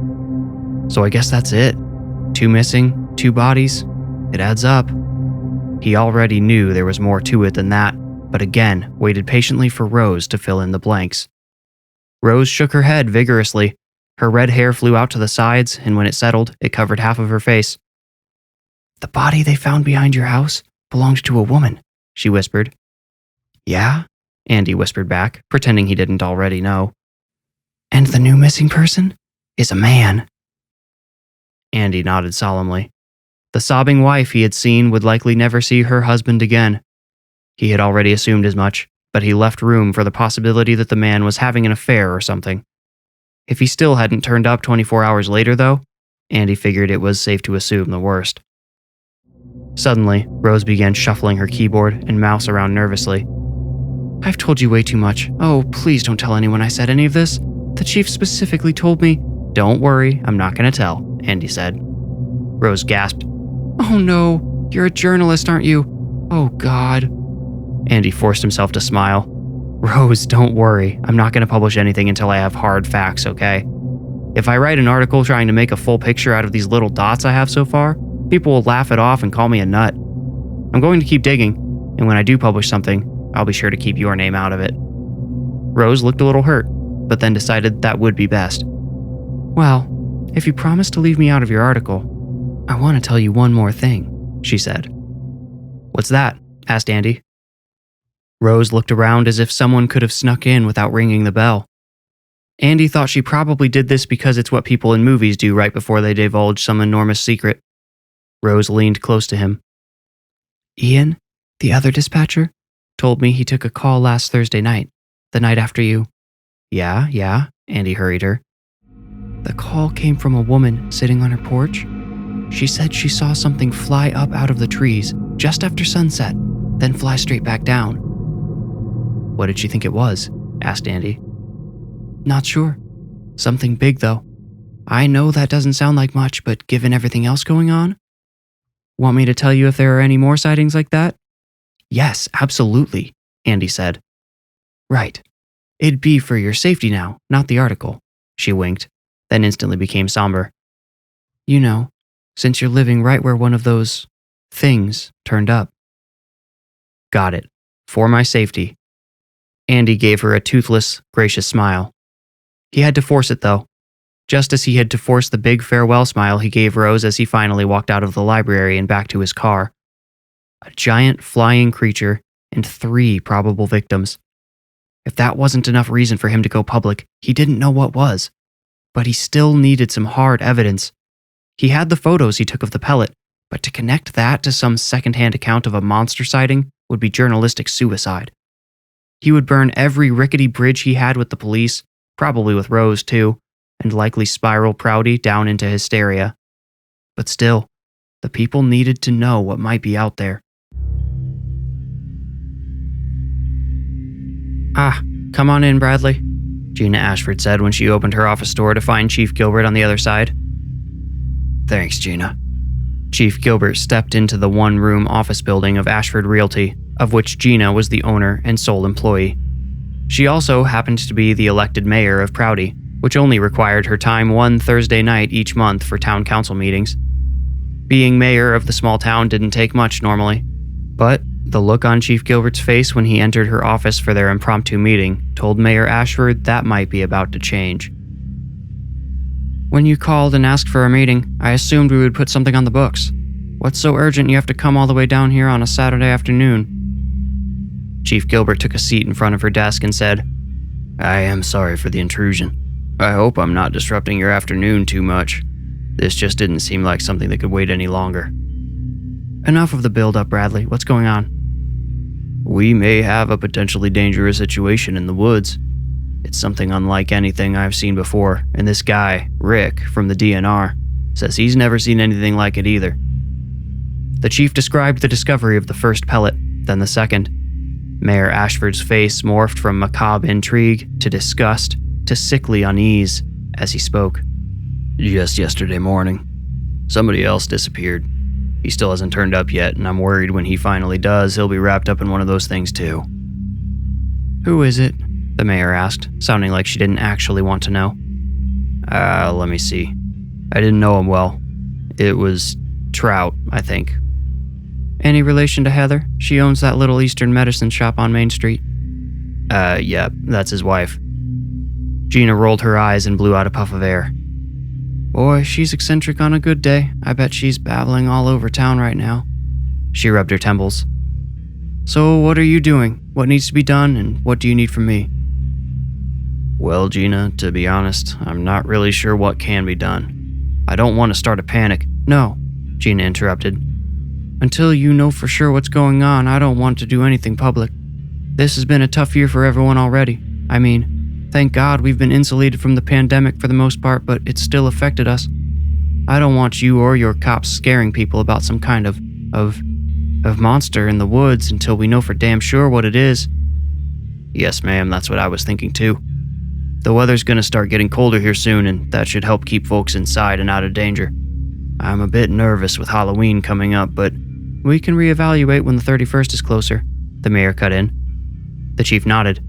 So I guess that's it. 2 missing, 2 bodies. It adds up. He already knew there was more to it than that, but again waited patiently for Rose to fill in the blanks. Rose shook her head vigorously. Her red hair flew out to the sides, and when it settled, it covered half of her face. The body they found behind your house belonged to a woman, she whispered. Yeah? Andy whispered back, pretending he didn't already know. And the new missing person is a man. Andy nodded solemnly. The sobbing wife he had seen would likely never see her husband again. He had already assumed as much, but he left room for the possibility that the man was having an affair or something. If he still hadn't turned up 24 hours later, though, Andy figured it was safe to assume the worst. Suddenly, Rose began shuffling her keyboard and mouse around nervously. I've told you way too much. Oh, please don't tell anyone I said any of this. The chief specifically told me. Don't worry, I'm not going to tell, Andy said. Rose gasped. Oh no, you're a journalist, aren't you? Oh God. Andy forced himself to smile. Rose, don't worry. I'm not going to publish anything until I have hard facts, okay? If I write an article trying to make a full picture out of these little dots I have so far, People will laugh it off and call me a nut. I'm going to keep digging, and when I do publish something, I'll be sure to keep your name out of it." Rose looked a little hurt, but then decided that would be best. "Well, if you promise to leave me out of your article, I want to tell you one more thing," she said. "What's that?" asked Andy. Rose looked around as if someone could have snuck in without ringing the bell. Andy thought she probably did this because it's what people in movies do right before they divulge some enormous secret. Rose leaned close to him. "Ian, the other dispatcher, told me he took a call last Thursday night, the night after you." Yeah, Andy hurried her. "The call came from a woman sitting on her porch. She said she saw something fly up out of the trees just after sunset, then fly straight back down." "What did she think it was?" asked Andy. "Not sure. Something big, though. I know that doesn't sound like much, but given everything else going on..." "Want me to tell you if there are any more sightings like that?" "Yes, absolutely," Andy said. "Right. It'd be for your safety now, not the article." She winked, then instantly became somber. "You know, since you're living right where one of those things turned up." "Got it. For my safety." Andy gave her a toothless, gracious smile. He had to force it, though, just as he had to force the big farewell smile he gave Rose as he finally walked out of the library and back to his car. A giant flying creature and 3 probable victims. If that wasn't enough reason for him to go public, he didn't know what was. But he still needed some hard evidence. He had the photos he took of the pellet, but to connect that to some secondhand account of a monster sighting would be journalistic suicide. He would burn every rickety bridge he had with the police, probably with Rose too, and likely spiral Prouty down into hysteria. But still, the people needed to know what might be out there. "Ah, come on in, Bradley," Gina Ashford said when she opened her office door to find Chief Gilbert on the other side. "Thanks, Gina." Chief Gilbert stepped into the one-room office building of Ashford Realty, of which Gina was the owner and sole employee. She also happened to be the elected mayor of Prouty, which only required her time one Thursday night each month for town council meetings. Being mayor of the small town didn't take much normally, but the look on Chief Gilbert's face when he entered her office for their impromptu meeting told Mayor Ashford that might be about to change. "When you called and asked for a meeting, I assumed we would put something on the books. What's so urgent you have to come all the way down here on a Saturday afternoon?" Chief Gilbert took a seat in front of her desk and said, "I am sorry for the intrusion. I hope I'm not disrupting your afternoon too much. This just didn't seem like something that could wait any longer." "Enough of the build-up, Bradley. What's going on?" "We may have a potentially dangerous situation in the woods. It's something unlike anything I've seen before, and this guy, Rick, from the DNR, says he's never seen anything like it either." The chief described the discovery of the first pellet, then the second. Mayor Ashford's face morphed from macabre intrigue to disgust to sickly unease as he spoke. "Just yesterday morning. Somebody else disappeared. He still hasn't turned up yet, and I'm worried when he finally does, he'll be wrapped up in one of those things too." "Who is it?" the mayor asked, sounding like she didn't actually want to know. Let me see. I didn't know him well. It was Trout, I think." "Any relation to Heather? She owns that little Eastern medicine shop on Main Street." Yeah, that's his wife." Gina rolled her eyes and blew out a puff of air. "Boy, she's eccentric on a good day. I bet she's babbling all over town right now." She rubbed her temples. "So what are you doing? What needs to be done, and what do you need from me?" "Well, Gina, to be honest, I'm not really sure what can be done. I don't want to start a panic." "No," Gina interrupted. "Until you know for sure what's going on, I don't want to do anything public. This has been a tough year for everyone already. I mean, thank God we've been insulated from the pandemic for the most part, but it's still affected us. I don't want you or your cops scaring people about some kind of monster in the woods until we know for damn sure what it is." "Yes, ma'am, that's what I was thinking too. The weather's gonna start getting colder here soon, and that should help keep folks inside and out of danger. I'm a bit nervous with Halloween coming up, but we can reevaluate when the 31st is closer," the mayor cut in. The chief nodded.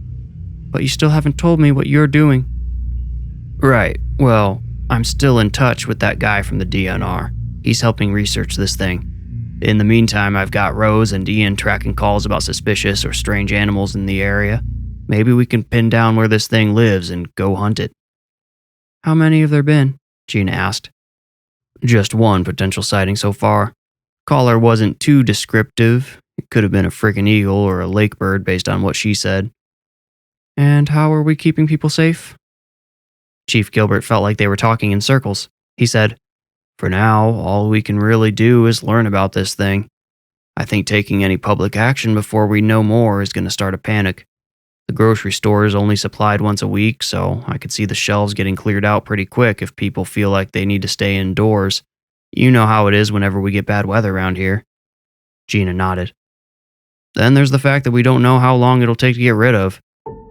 "But you still haven't told me what you're doing." "Right, well, I'm still in touch with that guy from the DNR. He's helping research this thing. In the meantime, I've got Rose and Ian tracking calls about suspicious or strange animals in the area. Maybe we can pin down where this thing lives and go hunt it." "How many have there been?" Gina asked. "Just one potential sighting so far. Caller wasn't too descriptive. It could have been a friggin' eagle or a lake bird based on what she said." "And how are we keeping people safe?" Chief Gilbert felt like they were talking in circles. He said, "For now, all we can really do is learn about this thing. I think taking any public action before we know more is going to start a panic. The grocery store is only supplied once a week, so I could see the shelves getting cleared out pretty quick if people feel like they need to stay indoors. You know how it is whenever we get bad weather around here." Gina nodded. "Then there's the fact that we don't know how long it'll take to get rid of.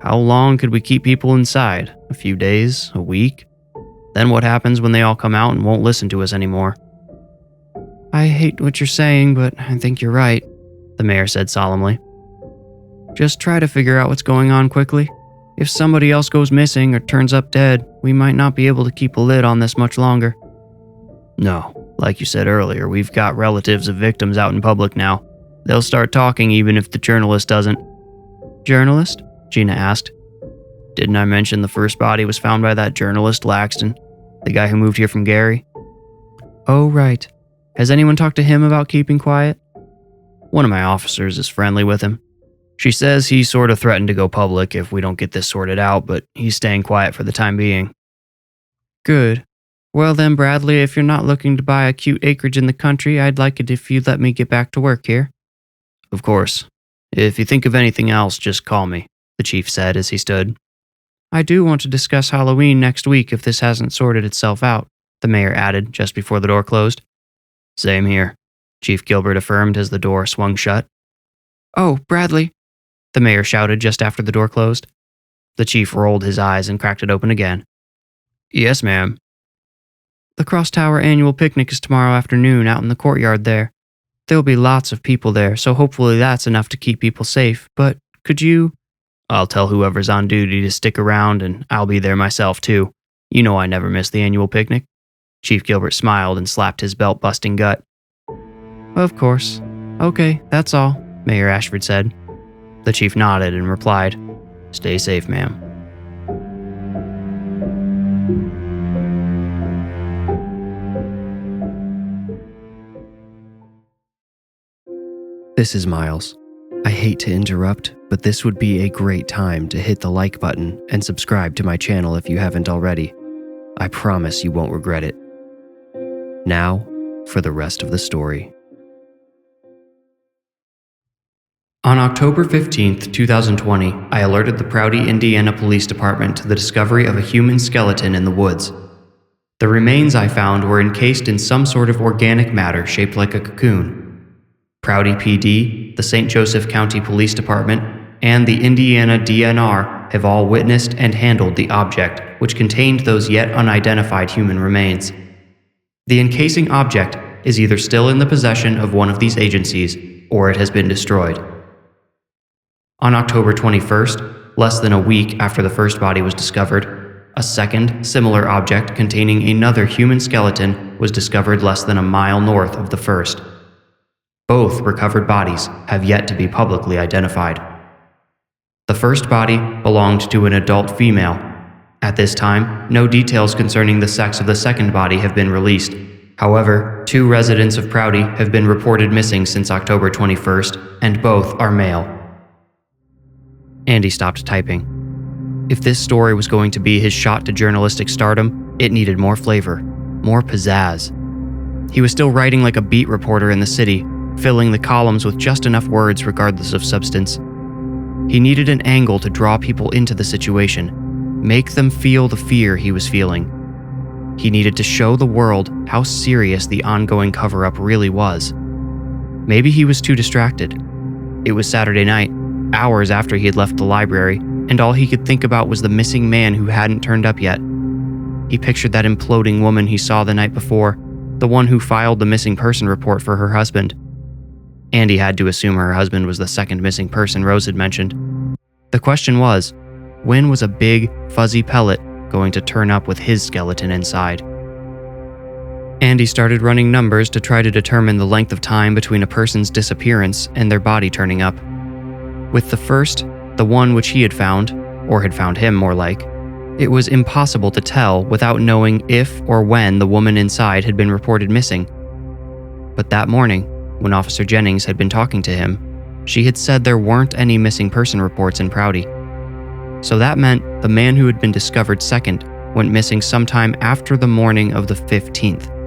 How long could we keep people inside? A few days? A week? Then what happens when they all come out and won't listen to us anymore?" "I hate what you're saying, but I think you're right," the mayor said solemnly. "Just try to figure out what's going on quickly. If somebody else goes missing or turns up dead, we might not be able to keep a lid on this much longer." "No, like you said earlier, we've got relatives of victims out in public now. They'll start talking even if the journalist doesn't." "Journalist?" Gina asked. "Didn't I mention the first body was found by that journalist, Laxton, the guy who moved here from Gary?" "Oh, right. Has anyone talked to him about keeping quiet?" "One of my officers is friendly with him. She says he sort of threatened to go public if we don't get this sorted out, but he's staying quiet for the time being." "Good. Well then, Bradley, if you're not looking to buy a cute acreage in the country, I'd like it if you'd let me get back to work here." "Of course. If you think of anything else, just call me," the chief said as he stood. "I do want to discuss Halloween next week if this hasn't sorted itself out," the mayor added just before the door closed. "Same here," Chief Gilbert affirmed as the door swung shut. "Oh, Bradley," the mayor shouted just after the door closed. The chief rolled his eyes and cracked it open again. "Yes, ma'am." "The Cross Tower annual picnic is tomorrow afternoon out in the courtyard there. There'll be lots of people there, so hopefully that's enough to keep people safe, but could you—" "I'll tell whoever's on duty to stick around, and I'll be there myself, too. You know I never miss the annual picnic." Chief Gilbert smiled and slapped his belt-busting gut. "Of course. Okay, that's all," Mayor Ashford said. The chief nodded and replied, "Stay safe, ma'am." This is Miles. I hate to interrupt, but this would be a great time to hit the like button and subscribe to my channel if you haven't already. I promise you won't regret it. Now, for the rest of the story. On October 15th, 2020, I alerted the Prouty, Indiana Police Department to the discovery of a human skeleton in the woods. The remains I found were encased in some sort of organic matter shaped like a cocoon. Prouty PD, the St. Joseph County Police Department, and the Indiana DNR have all witnessed and handled the object, which contained those yet unidentified human remains. The encasing object is either still in the possession of one of these agencies, or it has been destroyed. On October 21st, less than a week after the first body was discovered, a second, similar object containing another human skeleton was discovered less than a mile north of the first. Both recovered bodies have yet to be publicly identified. The first body belonged to an adult female. At this time, no details concerning the sex of the second body have been released. However, 2 residents of Prouty have been reported missing since October 21st, and both are male. Andy stopped typing. If this story was going to be his shot to journalistic stardom, it needed more flavor, more pizzazz. He was still writing like a beat reporter in the city, filling the columns with just enough words regardless of substance. He needed an angle to draw people into the situation, make them feel the fear he was feeling. He needed to show the world how serious the ongoing cover-up really was. Maybe he was too distracted. It was Saturday night, hours after he had left the library, and all he could think about was the missing man who hadn't turned up yet. He pictured that imploding woman he saw the night before, the one who filed the missing person report for her husband. Andy had to assume her husband was the second missing person Rose had mentioned. The question was, when was a big, fuzzy pellet going to turn up with his skeleton inside? Andy started running numbers to try to determine the length of time between a person's disappearance and their body turning up. With the first, the one which he had found, or had found him more like, it was impossible to tell without knowing if or when the woman inside had been reported missing. But that morning, when Officer Jennings had been talking to him, she had said there weren't any missing person reports in Prouty. So that meant the man who had been discovered second went missing sometime after the morning of the 15th.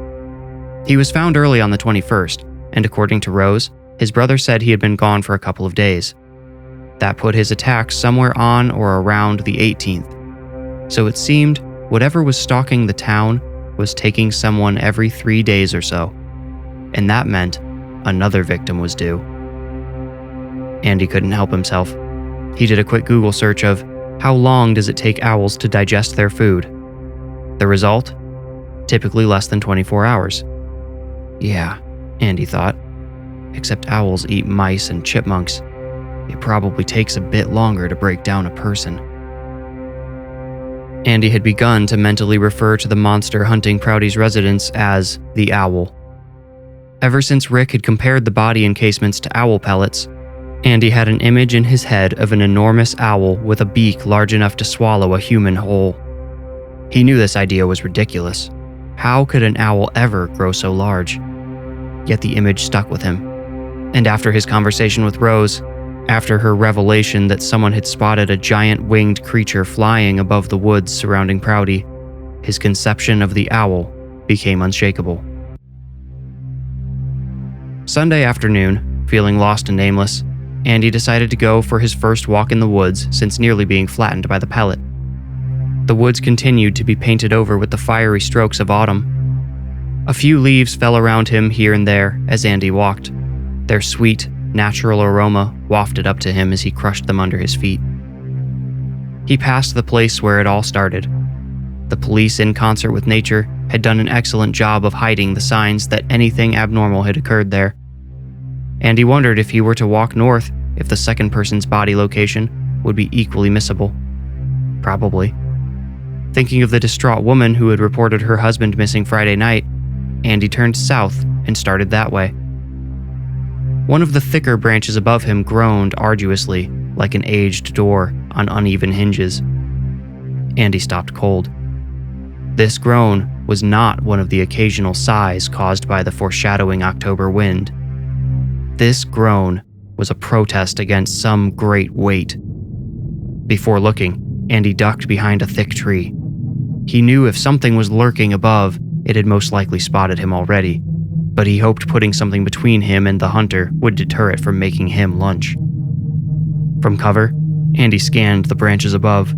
He was found early on the 21st, and according to Rose, his brother said he had been gone for a couple of days. That put his attack somewhere on or around the 18th. So it seemed whatever was stalking the town was taking someone every 3 days or so. And that meant another victim was due. Andy couldn't help himself. He did a quick Google search of how long does it take owls to digest their food. The result? Typically less than 24 hours. Yeah, Andy thought. Except owls eat mice and chipmunks. It probably takes a bit longer to break down a person. Andy had begun to mentally refer to the monster hunting Prouty's residents as the owl. Ever since Rick had compared the body encasements to owl pellets, Andy had an image in his head of an enormous owl with a beak large enough to swallow a human whole. He knew this idea was ridiculous. How could an owl ever grow so large? Yet the image stuck with him. And after his conversation with Rose, after her revelation that someone had spotted a giant winged creature flying above the woods surrounding Prouty, his conception of the owl became unshakable. Sunday afternoon, feeling lost and nameless, Andy decided to go for his first walk in the woods since nearly being flattened by the pellet. The woods continued to be painted over with the fiery strokes of autumn. A few leaves fell around him here and there as Andy walked. Their sweet, natural aroma wafted up to him as he crushed them under his feet. He passed the place where it all started. The police, in concert with nature, had done an excellent job of hiding the signs that anything abnormal had occurred there. Andy wondered if he were to walk north, if the second person's body location would be equally missable. Probably. Thinking of the distraught woman who had reported her husband missing Friday night, Andy turned south and started that way. One of the thicker branches above him groaned arduously, like an aged door on uneven hinges. Andy stopped cold. This groan was not one of the occasional sighs caused by the foreshadowing October wind. This groan was a protest against some great weight. Before looking, Andy ducked behind a thick tree. He knew if something was lurking above, it had most likely spotted him already, but he hoped putting something between him and the hunter would deter it from making him lunch. From cover, Andy scanned the branches above.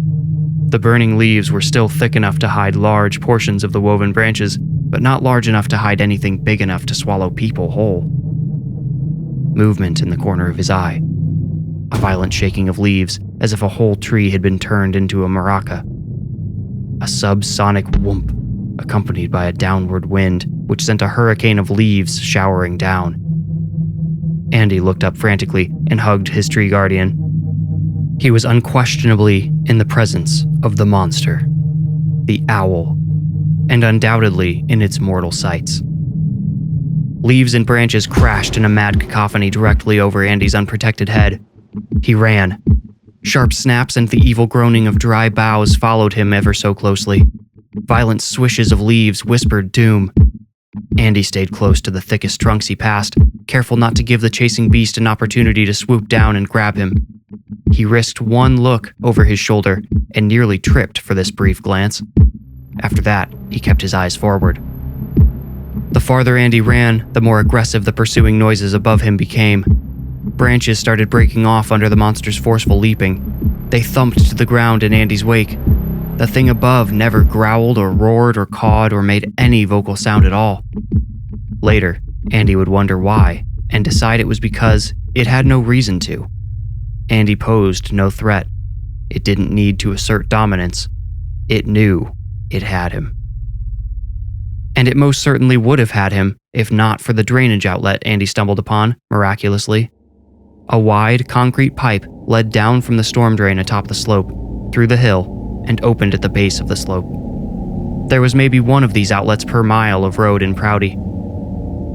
The burning leaves were still thick enough to hide large portions of the woven branches, but not large enough to hide anything big enough to swallow people whole. Movement in the corner of his eye. A violent shaking of leaves, as if a whole tree had been turned into a maraca. A subsonic whoomp, accompanied by a downward wind, which sent a hurricane of leaves showering down. Andy looked up frantically and hugged his tree guardian. He was unquestionably in the presence of the monster, the owl, and undoubtedly in its mortal sights. Leaves and branches crashed in a mad cacophony directly over Andy's unprotected head. He ran. Sharp snaps and the evil groaning of dry boughs followed him ever so closely. Violent swishes of leaves whispered doom. Andy stayed close to the thickest trunks he passed, careful not to give the chasing beast an opportunity to swoop down and grab him. He risked one look over his shoulder and nearly tripped for this brief glance. After that, he kept his eyes forward. The farther Andy ran, the more aggressive the pursuing noises above him became. Branches started breaking off under the monster's forceful leaping. They thumped to the ground in Andy's wake. The thing above never growled or roared or cawed or made any vocal sound at all. Later, Andy would wonder why, and decide it was because it had no reason to. Andy posed no threat. It didn't need to assert dominance. It knew it had him. And it most certainly would have had him if not for the drainage outlet Andy stumbled upon, miraculously. A wide concrete pipe led down from the storm drain atop the slope, through the hill, and opened at the base of the slope. There was maybe one of these outlets per mile of road in Prouty.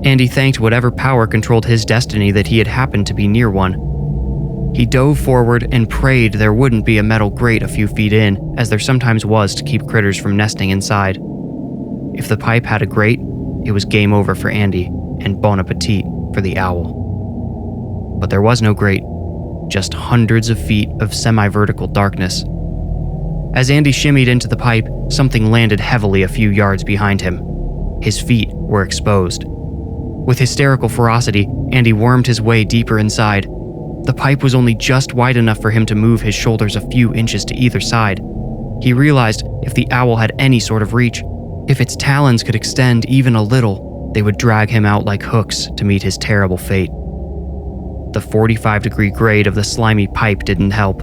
Andy thanked whatever power controlled his destiny that he had happened to be near one. He dove forward and prayed there wouldn't be a metal grate a few feet in, as there sometimes was to keep critters from nesting inside. If the pipe had a grate, it was game over for Andy and bon appetit for the owl. But there was no grate, just hundreds of feet of semi-vertical darkness. As Andy shimmied into the pipe, something landed heavily a few yards behind him. His feet were exposed. With hysterical ferocity, Andy wormed his way deeper inside. The pipe was only just wide enough for him to move his shoulders a few inches to either side. He realized if the owl had any sort of reach, if its talons could extend even a little, they would drag him out like hooks to meet his terrible fate. The 45-degree grade of the slimy pipe didn't help.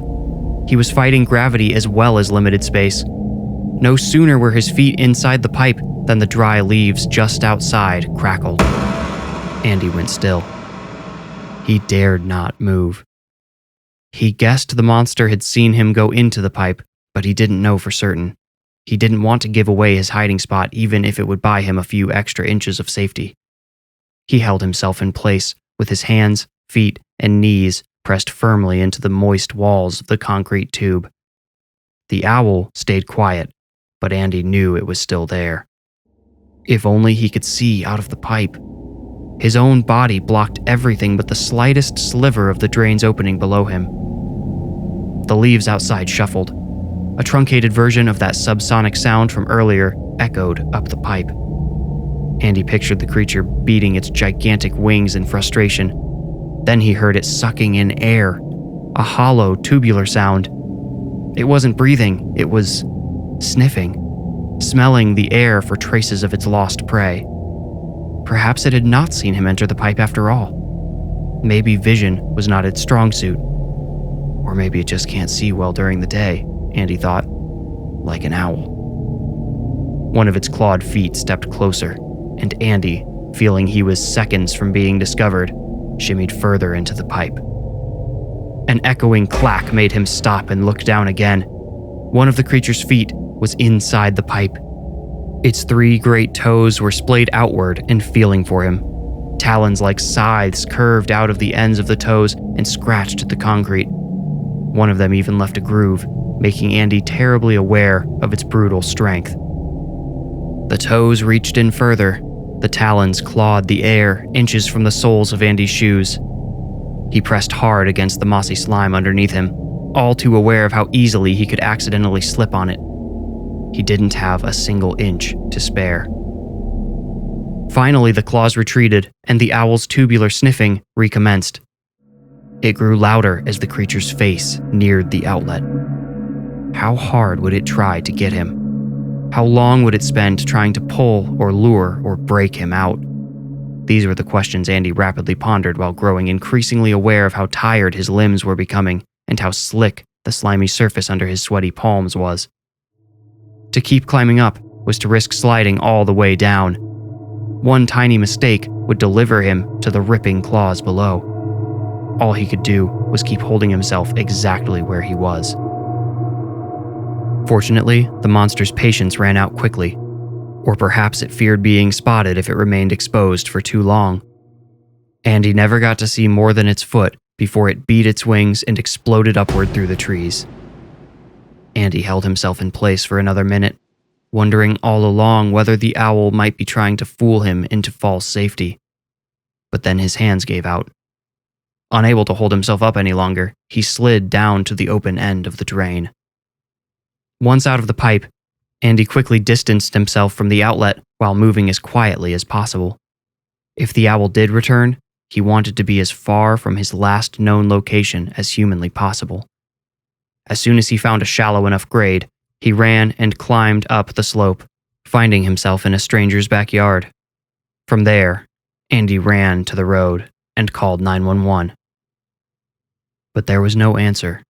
He was fighting gravity as well as limited space. No sooner were his feet inside the pipe than the dry leaves just outside crackled. Andy went still. He dared not move. He guessed the monster had seen him go into the pipe, but he didn't know for certain. He didn't want to give away his hiding spot even if it would buy him a few extra inches of safety. He held himself in place with his hands, feet, and knees pressed firmly into the moist walls of the concrete tube. The owl stayed quiet, but Andy knew it was still there. If only he could see out of the pipe. His own body blocked everything but the slightest sliver of the drain's opening below him. The leaves outside shuffled. A truncated version of that subsonic sound from earlier echoed up the pipe. Andy pictured the creature beating its gigantic wings in frustration. Then he heard it sucking in air, a hollow, tubular sound. It wasn't breathing, it was sniffing, smelling the air for traces of its lost prey. Perhaps it had not seen him enter the pipe after all. Maybe vision was not its strong suit. Or maybe it just can't see well during the day, Andy thought, like an owl. One of its clawed feet stepped closer, and Andy, feeling he was seconds from being discovered, shimmied further into the pipe. An echoing clack made him stop and look down again. One of the creature's feet was inside the pipe. Its 3 great toes were splayed outward and feeling for him. Talons like scythes curved out of the ends of the toes and scratched at the concrete. One of them even left a groove, making Andy terribly aware of its brutal strength. The toes reached in further. The talons clawed the air inches from the soles of Andy's shoes. He pressed hard against the mossy slime underneath him, all too aware of how easily he could accidentally slip on it. He didn't have a single inch to spare. Finally, the claws retreated, and the owl's tubular sniffing recommenced. It grew louder as the creature's face neared the outlet. How hard would it try to get him? How long would it spend trying to pull or lure or break him out? These were the questions Andy rapidly pondered while growing increasingly aware of how tired his limbs were becoming and how slick the slimy surface under his sweaty palms was. To keep climbing up was to risk sliding all the way down. One tiny mistake would deliver him to the ripping claws below. All he could do was keep holding himself exactly where he was. Fortunately, the monster's patience ran out quickly, or perhaps it feared being spotted if it remained exposed for too long. Andy never got to see more than its foot before it beat its wings and exploded upward through the trees. Andy held himself in place for another minute, wondering all along whether the owl might be trying to fool him into false safety. But then his hands gave out. Unable to hold himself up any longer, he slid down to the open end of the drain. Once out of the pipe, Andy quickly distanced himself from the outlet while moving as quietly as possible. If the owl did return, he wanted to be as far from his last known location as humanly possible. As soon as he found a shallow enough grade, he ran and climbed up the slope, finding himself in a stranger's backyard. From there, Andy ran to the road and called 911. But there was no answer.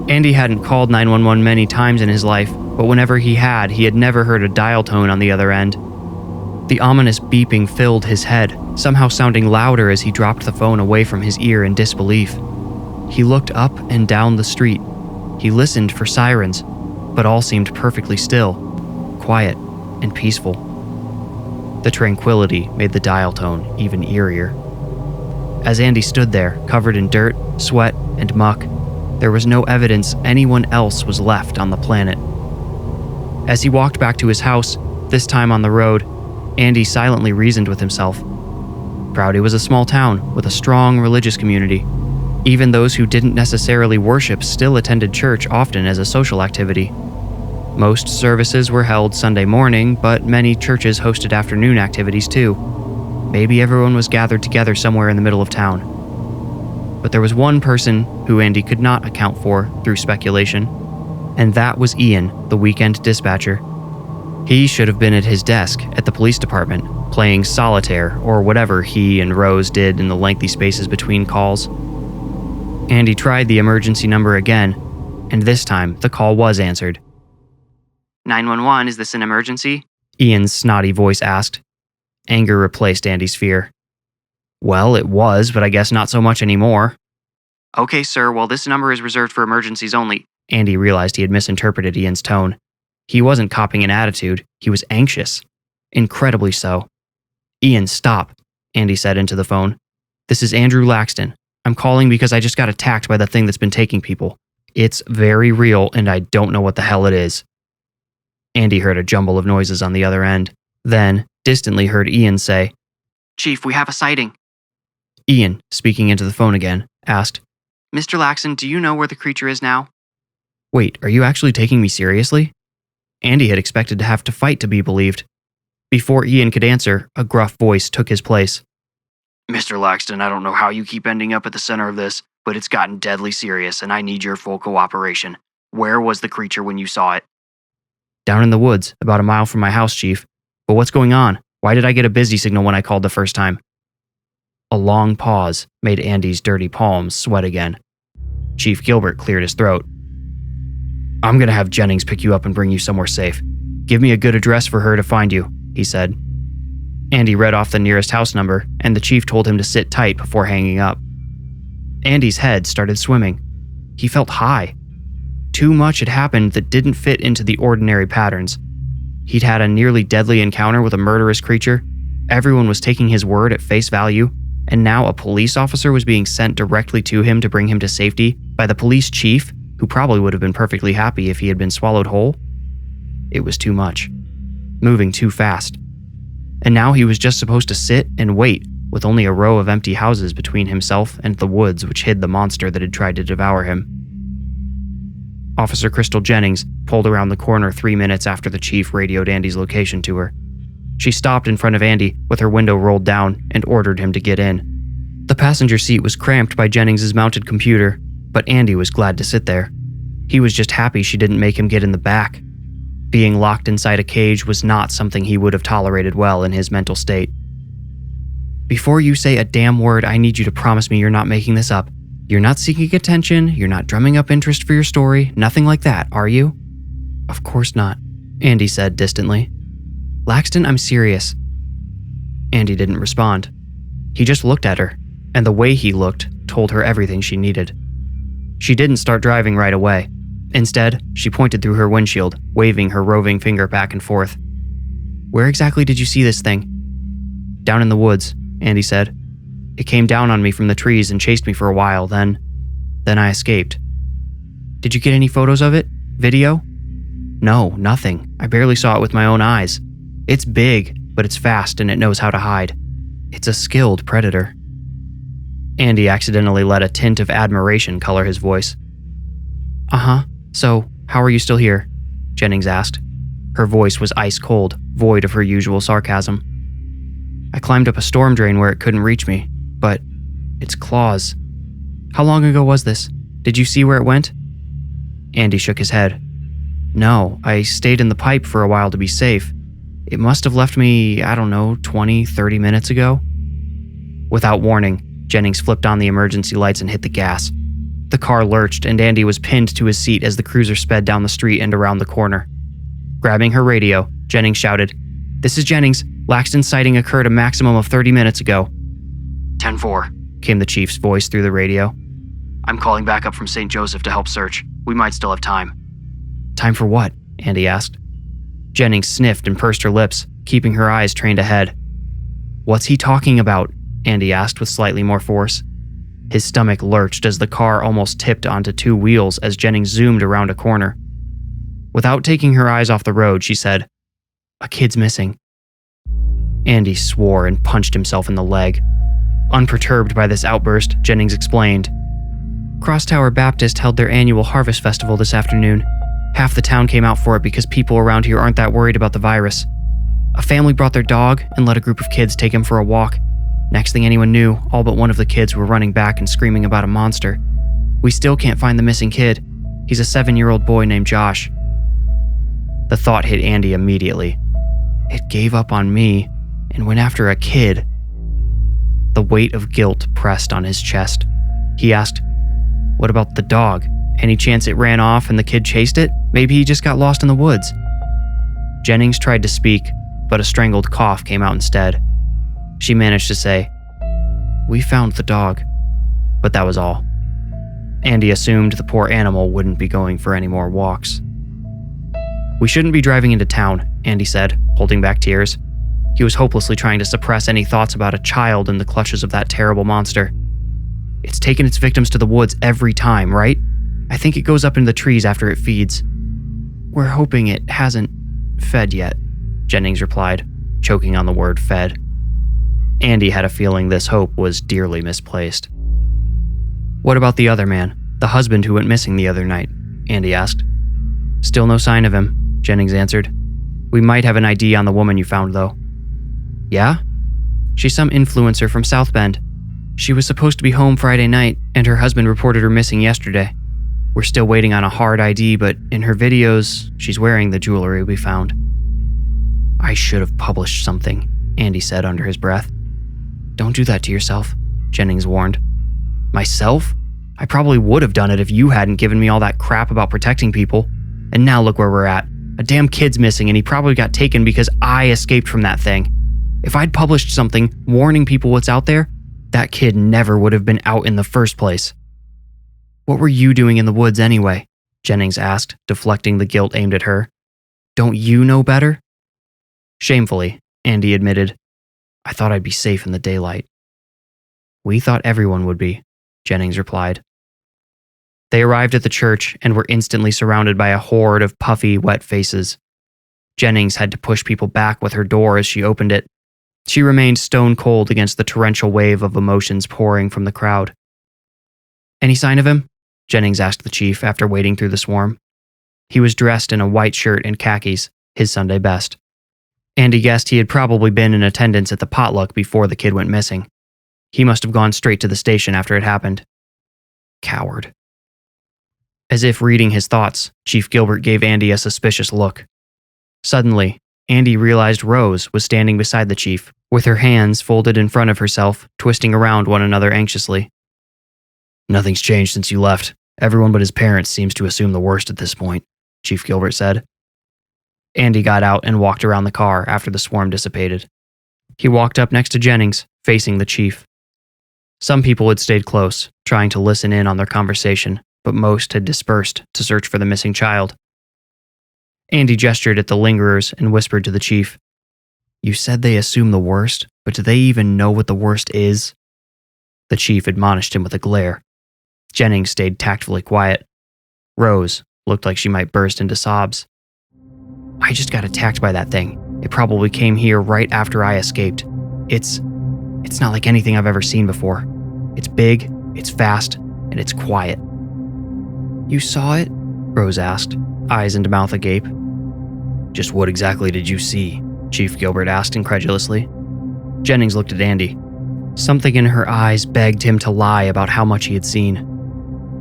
Andy hadn't called 911 many times in his life, but whenever he had never heard a dial tone on the other end. The ominous beeping filled his head, somehow sounding louder as he dropped the phone away from his ear in disbelief. He looked up and down the street. He listened for sirens, but all seemed perfectly still, quiet, and peaceful. The tranquility made the dial tone even eerier. As Andy stood there, covered in dirt, sweat, and muck, there was no evidence anyone else was left on the planet. As he walked back to his house, this time on the road, Andy silently reasoned with himself. Prouty was a small town with a strong religious community. Even those who didn't necessarily worship still attended church often as a social activity. Most services were held Sunday morning, but many churches hosted afternoon activities too. Maybe everyone was gathered together somewhere in the middle of town. But there was one person who Andy could not account for through speculation, and that was Ian, the weekend dispatcher. He should have been at his desk at the police department, playing solitaire or whatever he and Rose did in the lengthy spaces between calls. Andy tried the emergency number again, and this time the call was answered. 911, is this an emergency? Ian's snotty voice asked. Anger replaced Andy's fear. Well, it was, but I guess not so much anymore. Okay, sir, well, this number is reserved for emergencies only. Andy realized he had misinterpreted Ian's tone. He wasn't copying an attitude, he was anxious. Incredibly so. Ian, stop, Andy said into the phone. This is Andrew Laxton. I'm calling because I just got attacked by the thing that's been taking people. It's very real, and I don't know what the hell it is. Andy heard a jumble of noises on the other end, then distantly heard Ian say, Chief, we have a sighting. Ian, speaking into the phone again, asked, Mr. Laxton, do you know where the creature is now? Wait, are you actually taking me seriously? Andy had expected to have to fight to be believed. Before Ian could answer, a gruff voice took his place. Mr. Laxton, I don't know how you keep ending up at the center of this, but it's gotten deadly serious and I need your full cooperation. Where was the creature when you saw it? Down in the woods, about a mile from my house, Chief. But what's going on? Why did I get a busy signal when I called the first time? A long pause made Andy's dirty palms sweat again. Chief Gilbert cleared his throat. I'm going to have Jennings pick you up and bring you somewhere safe. Give me a good address for her to find you, he said. Andy read off the nearest house number, and the chief told him to sit tight before hanging up. Andy's head started swimming. He felt high. Too much had happened that didn't fit into the ordinary patterns. He'd had a nearly deadly encounter with a murderous creature, everyone was taking his word at face value, and now a police officer was being sent directly to him to bring him to safety by the police chief, who probably would have been perfectly happy if he had been swallowed whole. It was too much. Moving too fast. And now he was just supposed to sit and wait, with only a row of empty houses between himself and the woods which hid the monster that had tried to devour him. Officer Crystal Jennings pulled around the corner 3 minutes after the chief radioed Andy's location to her. She stopped in front of Andy with her window rolled down and ordered him to get in. The passenger seat was cramped by Jennings's mounted computer, but Andy was glad to sit there. He was just happy she didn't make him get in the back. Being locked inside a cage was not something he would have tolerated well in his mental state. Before you say a damn word, I need you to promise me you're not making this up. You're not seeking attention, you're not drumming up interest for your story, nothing like that, are you? Of course not, Andy said distantly. Laxton, I'm serious. Andy didn't respond. He just looked at her, and the way he looked told her everything she needed. She didn't start driving right away. Instead, she pointed through her windshield, waving her roving finger back and forth. Where exactly did you see this thing? Down in the woods, Andy said. It came down on me from the trees and chased me for a while, then I escaped. Did you get any photos of it? Video? No, nothing. I barely saw it with my own eyes. It's big, but it's fast and it knows how to hide. It's a skilled predator. Andy accidentally let a tint of admiration color his voice. Uh-huh. So, how are you still here? Jennings asked. Her voice was ice cold, void of her usual sarcasm. I climbed up a storm drain where it couldn't reach me, but its claws. How long ago was this? Did you see where it went? Andy shook his head. No, I stayed in the pipe for a while to be safe. It must have left me, 20, 30 minutes ago. Without warning, Jennings flipped on the emergency lights and hit the gas. The car lurched and Andy was pinned to his seat as the cruiser sped down the street and around the corner. Grabbing her radio, Jennings shouted, This is Jennings. Laxton's sighting occurred a maximum of 30 minutes ago. 10-4, came the chief's voice through the radio. I'm calling back up from St. Joseph to help search. We might still have time. Time for what? Andy asked. Jennings sniffed and pursed her lips, keeping her eyes trained ahead. What's he talking about? Andy asked with slightly more force. His stomach lurched as the car almost tipped onto two wheels as Jennings zoomed around a corner. Without taking her eyes off the road, she said, "A kid's missing." Andy swore and punched himself in the leg. Unperturbed by this outburst, Jennings explained, "Crosstower Baptist held their annual Harvest Festival this afternoon. Half the town came out for it because people around here aren't that worried about the virus. A family brought their dog and let a group of kids take him for a walk. Next thing anyone knew, all but one of the kids were running back and screaming about a monster. We still can't find the missing kid. He's a 7-year-old boy named Josh." The thought hit Andy immediately. It gave up on me and went after a kid. The weight of guilt pressed on his chest. He asked, "What about the dog? Any chance it ran off and the kid chased it? Maybe he just got lost in the woods." Jennings tried to speak, but a strangled cough came out instead. She managed to say, "We found the dog," but that was all. Andy assumed the poor animal wouldn't be going for any more walks. "We shouldn't be driving into town," Andy said, holding back tears. He was hopelessly trying to suppress any thoughts about a child in the clutches of that terrible monster. "It's taken its victims to the woods every time, right? I think it goes up into the trees after it feeds." "We're hoping it hasn't fed yet," Jennings replied, choking on the word fed. Andy had a feeling this hope was dearly misplaced. "What about the other man, the husband who went missing the other night?" Andy asked. "Still no sign of him," Jennings answered. "We might have an ID on the woman you found, though." "Yeah? She's some influencer from South Bend. She was supposed to be home Friday night, and her husband reported her missing yesterday. We're still waiting on a hard ID, but in her videos, she's wearing the jewelry we found." "I should have published something," Andy said under his breath. "Don't do that to yourself," Jennings warned. "Myself? I probably would have done it if you hadn't given me all that crap about protecting people. And now look where we're at. A damn kid's missing and he probably got taken because I escaped from that thing. If I'd published something warning people what's out there, that kid never would have been out in the first place." "What were you doing in the woods anyway?" Jennings asked, deflecting the guilt aimed at her. "Don't you know better?" Shamefully, Andy admitted, "I thought I'd be safe in the daylight." "We thought everyone would be," Jennings replied. They arrived at the church and were instantly surrounded by a horde of puffy, wet faces. Jennings had to push people back with her door as she opened it. She remained stone cold against the torrential wave of emotions pouring from the crowd. "Any sign of him?" Jennings asked the chief after wading through the swarm. He was dressed in a white shirt and khakis, his Sunday best. Andy guessed he had probably been in attendance at the potluck before the kid went missing. He must have gone straight to the station after it happened. Coward. As if reading his thoughts, Chief Gilbert gave Andy a suspicious look. Suddenly, Andy realized Rose was standing beside the chief, with her hands folded in front of herself, twisting around one another anxiously. "Nothing's changed since you left. Everyone but his parents seems to assume the worst at this point," Chief Gilbert said. Andy got out and walked around the car after the swarm dissipated. He walked up next to Jennings, facing the chief. Some people had stayed close, trying to listen in on their conversation, but most had dispersed to search for the missing child. Andy gestured at the lingerers and whispered to the chief, "You said they assume the worst, but do they even know what the worst is?" The chief admonished him with a glare. Jennings stayed tactfully quiet. Rose looked like she might burst into sobs. "I just got attacked by that thing. It probably came here right after I escaped. It's not like anything I've ever seen before. It's big, it's fast, and it's quiet." "You saw it?" Rose asked, eyes and mouth agape. "Just what exactly did you see?" Chief Gilbert asked incredulously. Jennings looked at Andy. Something in her eyes begged him to lie about how much he had seen.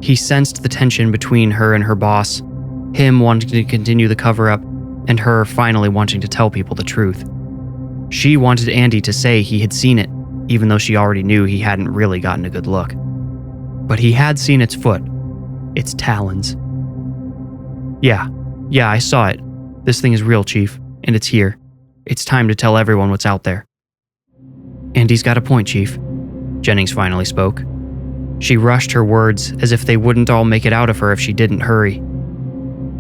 He sensed the tension between her and her boss, him wanting to continue the cover-up, and her finally wanting to tell people the truth. She wanted Andy to say he had seen it, even though she already knew he hadn't really gotten a good look. But he had seen its foot, its talons. Yeah, I saw it. This thing is real, Chief, and it's here. It's time to tell everyone what's out there." "Andy's got a point, Chief," Jennings finally spoke. She rushed her words as if they wouldn't all make it out of her if she didn't hurry.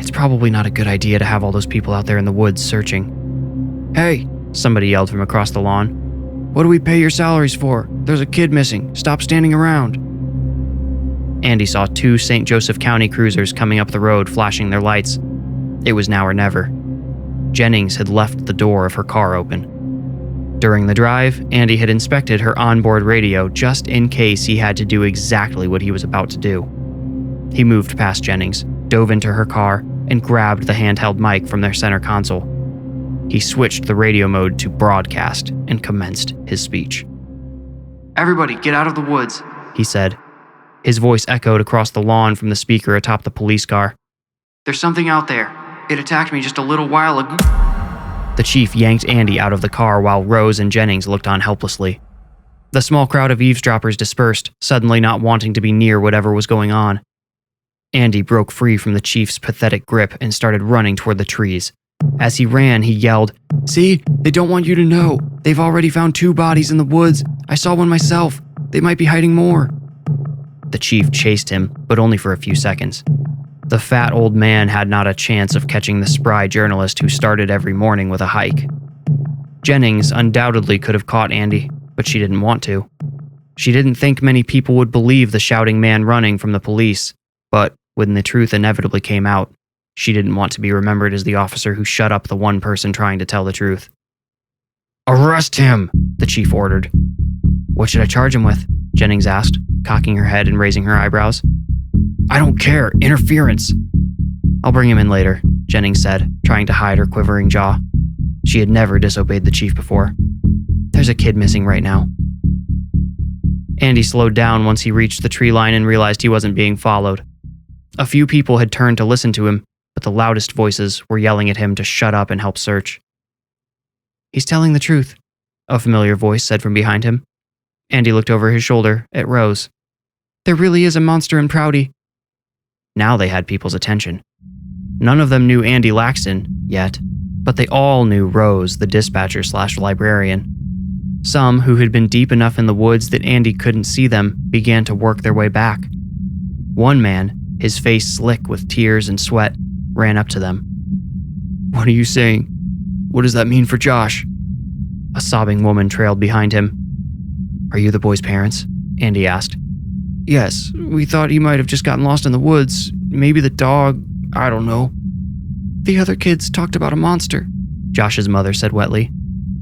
It's probably not a good idea to have all those people out there in the woods searching. Hey, somebody yelled from across the lawn. What do we pay your salaries for? There's a kid missing. Stop standing around. Andy saw 2 St. Joseph County cruisers coming up the road, flashing their lights. It was now or never. Jennings had left the door of her car open. During the drive, Andy had inspected her onboard radio just in case he had to do exactly what he was about to do. He moved past Jennings, dove into her car, and grabbed the handheld mic from their center console. He switched the radio mode to broadcast and commenced his speech. Everybody, get out of the woods, he said. His voice echoed across the lawn from the speaker atop the police car. There's something out there. It attacked me just a little while ago. The chief yanked Andy out of the car while Rose and Jennings looked on helplessly. The small crowd of eavesdroppers dispersed, suddenly not wanting to be near whatever was going on. Andy broke free from the chief's pathetic grip and started running toward the trees. As he ran, he yelled, See, they don't want you to know. They've already found 2 bodies in the woods. I saw one myself. They might be hiding more. The chief chased him, but only for a few seconds. The fat old man had not a chance of catching the spry journalist who started every morning with a hike. Jennings undoubtedly could have caught Andy, but she didn't want to. She didn't think many people would believe the shouting man running from the police, but when the truth inevitably came out, she didn't want to be remembered as the officer who shut up the one person trying to tell the truth. Arrest him, the chief ordered. What should I charge him with? Jennings asked, cocking her head and raising her eyebrows. I don't care. Interference. I'll bring him in later, Jennings said, trying to hide her quivering jaw. She had never disobeyed the chief before. There's a kid missing right now. Andy slowed down once he reached the tree line and realized he wasn't being followed. A few people had turned to listen to him, but the loudest voices were yelling at him to shut up and help search. He's telling the truth, a familiar voice said from behind him. Andy looked over his shoulder at Rose. There really is a monster in Prouty. Now they had people's attention. None of them knew Andy Laxton yet, but they all knew Rose, the dispatcher/librarian. Some, who had been deep enough in the woods that Andy couldn't see them, began to work their way back. One man, his face slick with tears and sweat, ran up to them. What are you saying? What does that mean for Josh? A sobbing woman trailed behind him. Are you the boy's parents? Andy asked. Yes, we thought he might have just gotten lost in the woods. Maybe the dog, I don't know. The other kids talked about a monster, Josh's mother said wetly.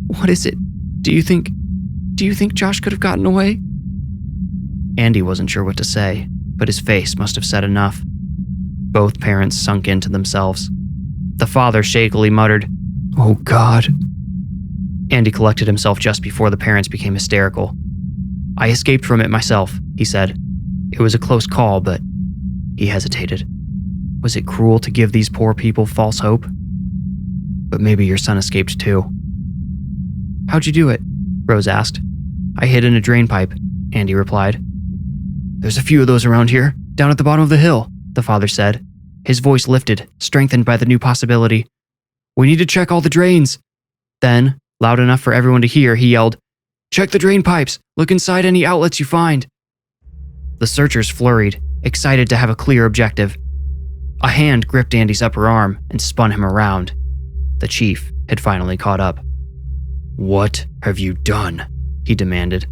What is it? Do you think Josh could have gotten away? Andy wasn't sure what to say, but his face must have said enough. Both parents sunk into themselves. The father shakily muttered, Oh God. Andy collected himself just before the parents became hysterical. I escaped from it myself, he said. It was a close call, but he hesitated. Was it cruel to give these poor people false hope? But maybe your son escaped too. How'd you do it? Rose asked. I hid in a drain pipe, Andy replied. There's a few of those around here, down at the bottom of the hill, the father said. His voice lifted, strengthened by the new possibility. We need to check all the drains. Then, loud enough for everyone to hear, he yelled, Check the drain pipes. Look inside any outlets you find. The searchers flurried, excited to have a clear objective. A hand gripped Andy's upper arm and spun him around. The chief had finally caught up. What have you done? He demanded.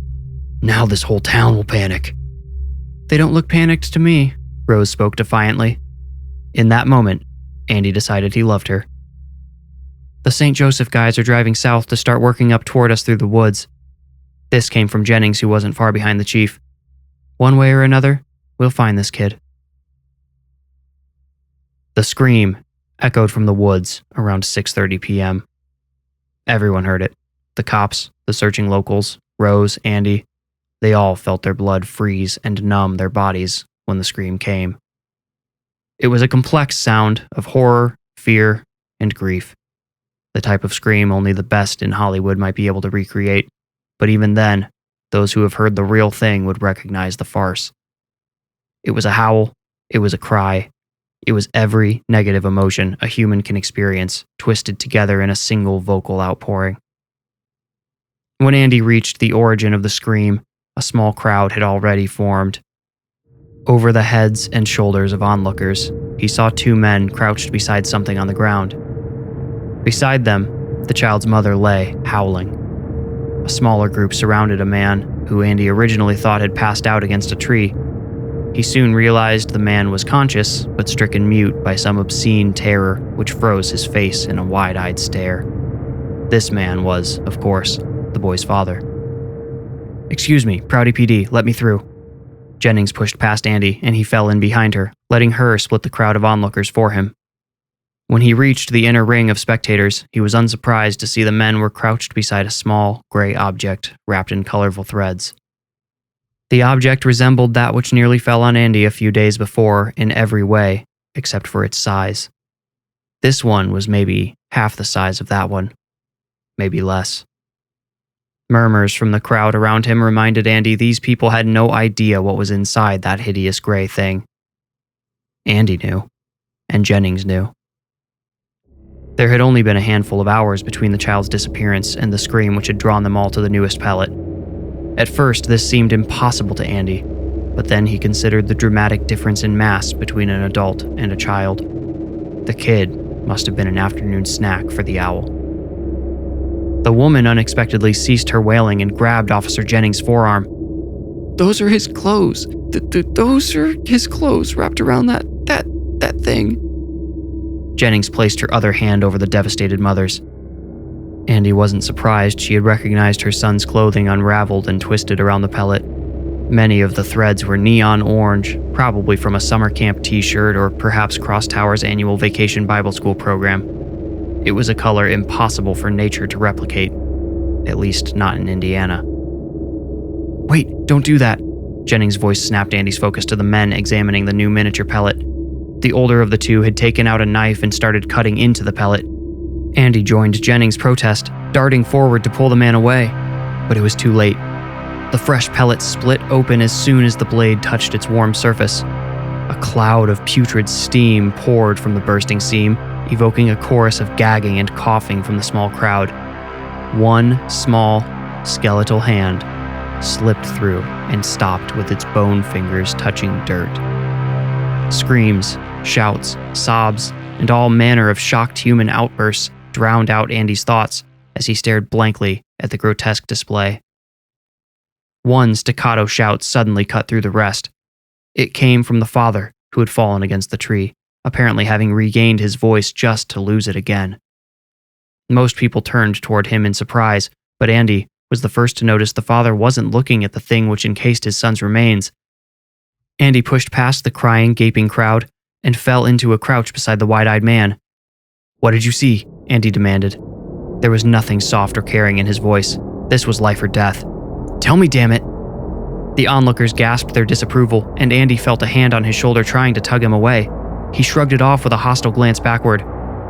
Now this whole town will panic. They don't look panicked to me, Rose spoke defiantly. In that moment, Andy decided he loved her. The St. Joseph guys are driving south to start working up toward us through the woods. This came from Jennings, who wasn't far behind the chief. One way or another, we'll find this kid. The scream echoed from the woods around 6:30 p.m. Everyone heard it. The cops, the searching locals, Rose, Andy. They all felt their blood freeze and numb their bodies when the scream came. It was a complex sound of horror, fear, and grief. The type of scream only the best in Hollywood might be able to recreate, but even then, those who have heard the real thing would recognize the farce. It was a howl, it was a cry, it was every negative emotion a human can experience, twisted together in a single vocal outpouring. When Andy reached the origin of the scream, a small crowd had already formed. Over the heads and shoulders of onlookers, he saw two men crouched beside something on the ground. Beside them, the child's mother lay, howling. A smaller group surrounded a man who Andy originally thought had passed out against a tree. He soon realized the man was conscious, but stricken mute by some obscene terror which froze his face in a wide-eyed stare. This man was, of course, the boy's father. "Excuse me, Prouty PD, let me through." Jennings pushed past Andy, and he fell in behind her, letting her split the crowd of onlookers for him. When he reached the inner ring of spectators, he was unsurprised to see the men were crouched beside a small, gray object wrapped in colorful threads. The object resembled that which nearly fell on Andy a few days before in every way, except for its size. This one was maybe half the size of that one, maybe less. Murmurs from the crowd around him reminded Andy these people had no idea what was inside that hideous gray thing. Andy knew, and Jennings knew. There had only been a handful of hours between the child's disappearance and the scream which had drawn them all to the newest pellet. At first, this seemed impossible to Andy, but then he considered the dramatic difference in mass between an adult and a child. The kid must have been an afternoon snack for the owl. The woman unexpectedly ceased her wailing and grabbed Officer Jennings' forearm. "Those are his clothes. Those are his clothes wrapped around that thing." Jennings placed her other hand over the devastated mother's. Andy wasn't surprised she had recognized her son's clothing unraveled and twisted around the pellet. Many of the threads were neon orange, probably from a summer camp t-shirt or perhaps Cross Tower's annual vacation Bible school program. It was a color impossible for nature to replicate, at least not in Indiana. "Wait, don't do that." Jennings' voice snapped Andy's focus to the men examining the new miniature pellet. The older of the two had taken out a knife and started cutting into the pellet. Andy joined Jennings' protest, darting forward to pull the man away, but it was too late. The fresh pellet split open as soon as the blade touched its warm surface. A cloud of putrid steam poured from the bursting seam, evoking a chorus of gagging and coughing from the small crowd. One small, skeletal hand slipped through and stopped with its bone fingers touching dirt. Screams, shouts, sobs, and all manner of shocked human outbursts drowned out Andy's thoughts as he stared blankly at the grotesque display. One staccato shout suddenly cut through the rest. It came from the father, who had fallen against the tree, apparently having regained his voice just to lose it again. Most people turned toward him in surprise, but Andy was the first to notice the father wasn't looking at the thing which encased his son's remains. Andy pushed past the crying, gaping crowd and fell into a crouch beside the wide-eyed man. "What did you see?" Andy demanded. There was nothing soft or caring in his voice. This was life or death. "Tell me, damn it!" The onlookers gasped their disapproval, and Andy felt a hand on his shoulder trying to tug him away. He shrugged it off with a hostile glance backward.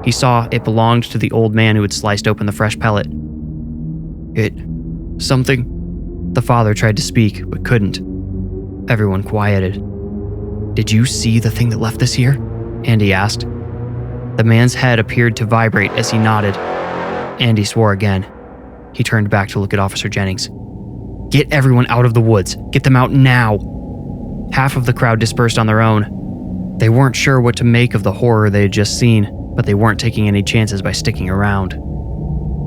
He saw it belonged to the old man who had sliced open the fresh pellet. Something. The father tried to speak, but couldn't. Everyone quieted. "Did you see the thing that left this here?" Andy asked. The man's head appeared to vibrate as he nodded. Andy swore again. He turned back to look at Officer Jennings. "Get everyone out of the woods. Get them out now." Half of the crowd dispersed on their own. They weren't sure what to make of the horror they had just seen, but they weren't taking any chances by sticking around.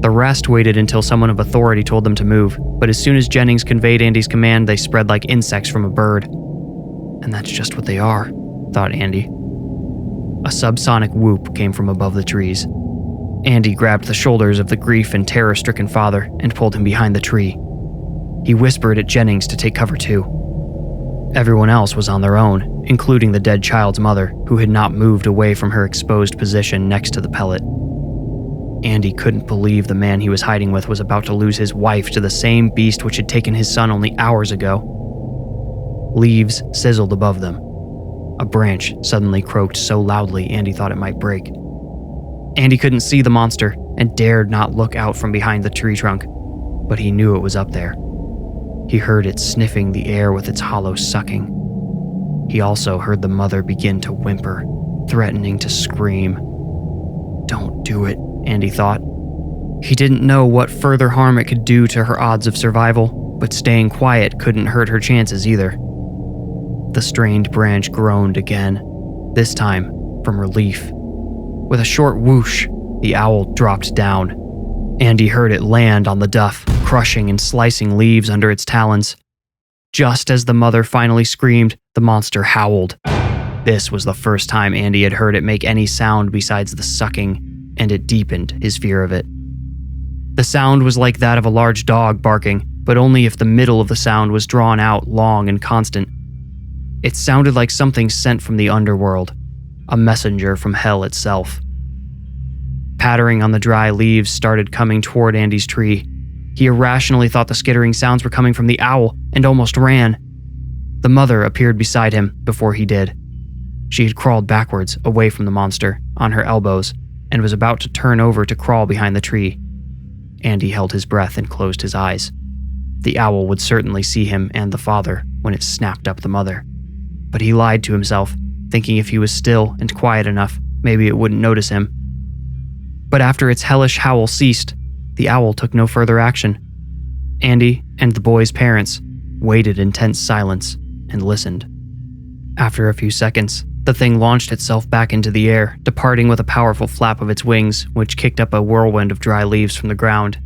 The rest waited until someone of authority told them to move, but as soon as Jennings conveyed Andy's command, they spread like insects from a bird. And that's just what they are, thought Andy. A subsonic whoop came from above the trees. Andy grabbed the shoulders of the grief and terror-stricken father and pulled him behind the tree. He whispered at Jennings to take cover too. Everyone else was on their own, including the dead child's mother, who had not moved away from her exposed position next to the pellet. Andy couldn't believe the man he was hiding with was about to lose his wife to the same beast which had taken his son only hours ago. Leaves sizzled above them. A branch suddenly croaked so loudly Andy thought it might break. Andy couldn't see the monster and dared not look out from behind the tree trunk, but he knew it was up there. He heard it sniffing the air with its hollow sucking. He also heard the mother begin to whimper, threatening to scream. Don't do it, Andy thought. He didn't know what further harm it could do to her odds of survival, but staying quiet couldn't hurt her chances either. The strained branch groaned again, this time from relief. With a short whoosh, the owl dropped down. Andy heard it land on the duff, crushing and slicing leaves under its talons. Just as the mother finally screamed, the monster howled. This was the first time Andy had heard it make any sound besides the sucking, and it deepened his fear of it. The sound was like that of a large dog barking, but only if the middle of the sound was drawn out, long and constant. It sounded like something sent from the underworld, a messenger from hell itself. Pattering on the dry leaves started coming toward Andy's tree. He irrationally thought the skittering sounds were coming from the owl and almost ran. The mother appeared beside him before he did. She had crawled backwards away from the monster, on her elbows, and was about to turn over to crawl behind the tree. Andy held his breath and closed his eyes. The owl would certainly see him and the father when it snapped up the mother. But he lied to himself, thinking if he was still and quiet enough, maybe it wouldn't notice him. But after its hellish howl ceased, the owl took no further action. Andy and the boy's parents waited in tense silence and listened. After a few seconds, the thing launched itself back into the air, departing with a powerful flap of its wings, which kicked up a whirlwind of dry leaves from the ground.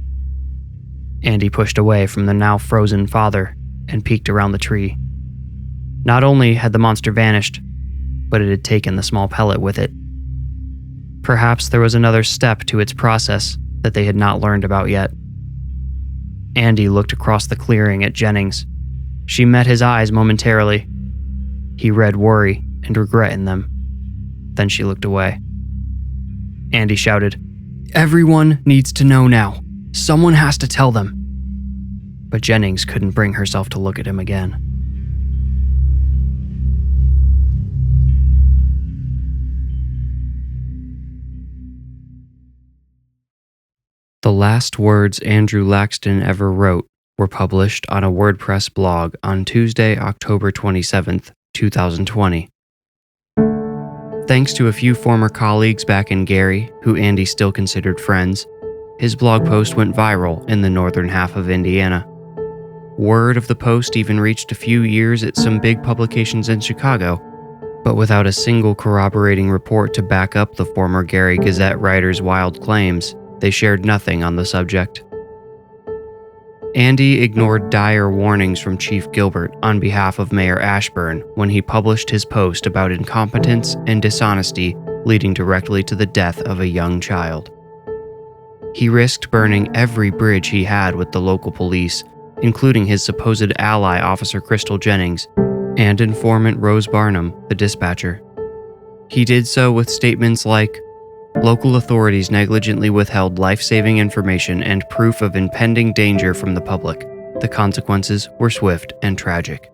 Andy pushed away from the now frozen father and peeked around the tree. Not only had the monster vanished, but it had taken the small pellet with it. Perhaps there was another step to its process that they had not learned about yet. Andy looked across the clearing at Jennings. She met his eyes momentarily. He read worry and regret in them. Then she looked away. Andy shouted, "Everyone needs to know now. Someone has to tell them." But Jennings couldn't bring herself to look at him again. The last words Andrew Laxton ever wrote were published on a WordPress blog on Tuesday, October 27th, 2020. Thanks to a few former colleagues back in Gary, who Andy still considered friends, his blog post went viral in the northern half of Indiana. Word of the post even reached a few years at some big publications in Chicago, but without a single corroborating report to back up the former Gary Gazette writer's wild claims, they shared nothing on the subject. Andy ignored dire warnings from Chief Gilbert on behalf of Mayor Ashburn when he published his post about incompetence and dishonesty leading directly to the death of a young child. He risked burning every bridge he had with the local police, including his supposed ally Officer Crystal Jennings and informant Rose Barnum, the dispatcher. He did so with statements like, "Local authorities negligently withheld life-saving information and proof of impending danger from the public. The consequences were swift and tragic."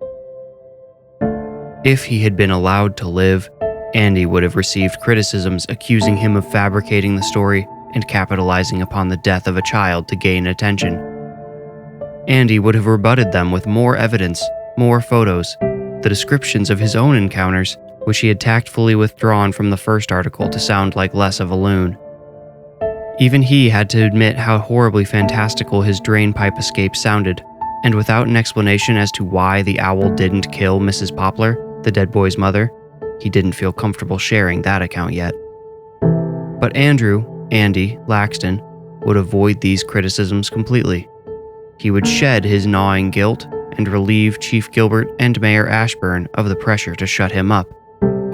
If he had been allowed to live, Andy would have received criticisms accusing him of fabricating the story and capitalizing upon the death of a child to gain attention. Andy would have rebutted them with more evidence, more photos, the descriptions of his own encounters, which he had tactfully withdrawn from the first article to sound like less of a loon. Even he had to admit how horribly fantastical his drainpipe escape sounded, and without an explanation as to why the owl didn't kill Mrs. Poplar, the dead boy's mother, he didn't feel comfortable sharing that account yet. But Andy Laxton, would avoid these criticisms completely. He would shed his gnawing guilt and relieve Chief Gilbert and Mayor Ashburn of the pressure to shut him up,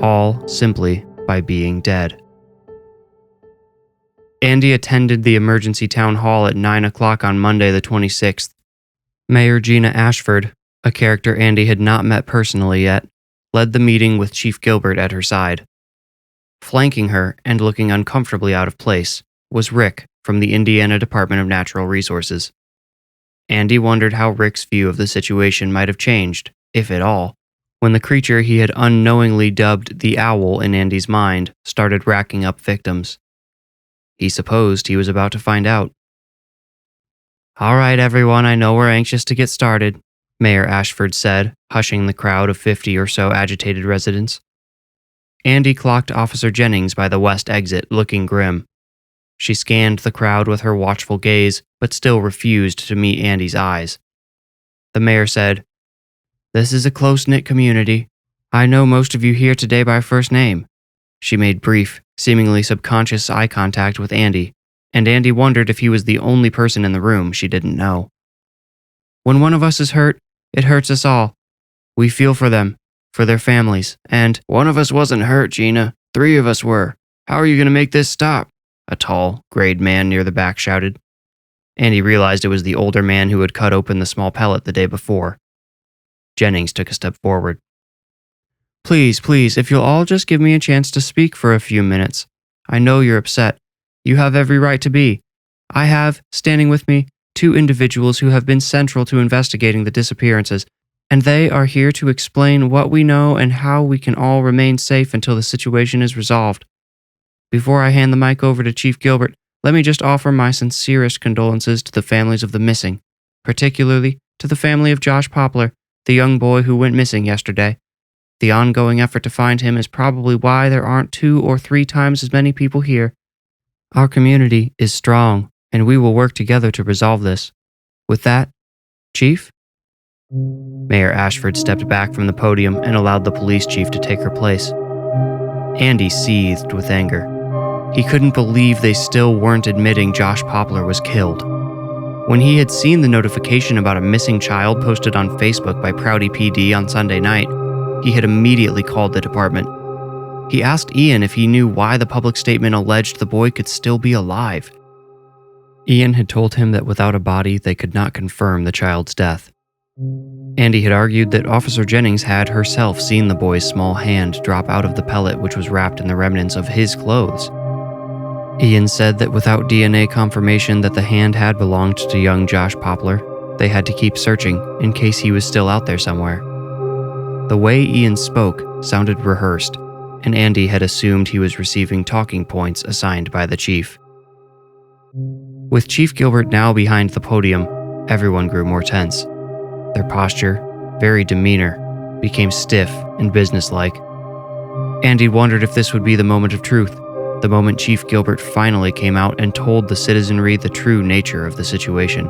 all simply by being dead. Andy attended the emergency town hall at 9 o'clock on Monday the 26th. Mayor Gina Ashford, a character Andy had not met personally yet, led the meeting with Chief Gilbert at her side. Flanking her and looking uncomfortably out of place was Rick from the Indiana Department of Natural Resources. Andy wondered how Rick's view of the situation might have changed, if at all, when the creature he had unknowingly dubbed the Owl in Andy's mind started racking up victims. He supposed he was about to find out. "All right, everyone, I know we're anxious to get started," Mayor Ashford said, hushing the crowd of 50 or so agitated residents. Andy clocked Officer Jennings by the west exit, looking grim. She scanned the crowd with her watchful gaze, but still refused to meet Andy's eyes. The mayor said, "This is a close-knit community. I know most of you here today by first name." She made brief, seemingly subconscious eye contact with Andy, and Andy wondered if he was the only person in the room she didn't know. When one of us is hurt, it hurts us all. We feel for them, for their families, and one of us wasn't hurt, Gina. 3 of us were. How are you going to make this stop? A tall, grayed man near the back shouted. Andy realized it was the older man who had cut open the small pellet the day before. Jennings took a step forward. Please, if you'll all just give me a chance to speak for a few minutes. I know you're upset. You have every right to be. I have, standing with me, 2 individuals who have been central to investigating the disappearances, and they are here to explain what we know and how we can all remain safe until the situation is resolved. Before I hand the mic over to Chief Gilbert, let me just offer my sincerest condolences to the families of the missing, particularly to the family of Josh Poplar, the young boy who went missing yesterday. The ongoing effort to find him is probably why there aren't 2 or 3 times as many people here. Our community is strong, and we will work together to resolve this. With that, Chief? Mayor Ashford stepped back from the podium and allowed the police chief to take her place. Andy seethed with anger. He couldn't believe they still weren't admitting Josh Poplar was killed. When he had seen the notification about a missing child posted on Facebook by Prouty PD on Sunday night, he had immediately called the department. He asked Ian if he knew why the public statement alleged the boy could still be alive. Ian had told him that without a body, they could not confirm the child's death. Andy had argued that Officer Jennings had herself seen the boy's small hand drop out of the pellet which was wrapped in the remnants of his clothes. Ian said that without DNA confirmation that the hand had belonged to young Josh Poplar, they had to keep searching in case he was still out there somewhere. The way Ian spoke sounded rehearsed, and Andy had assumed he was receiving talking points assigned by the chief. With Chief Gilbert now behind the podium, everyone grew more tense. Their posture, very demeanor, became stiff and businesslike. Andy wondered if this would be the moment of truth, the moment Chief Gilbert finally came out and told the citizenry the true nature of the situation.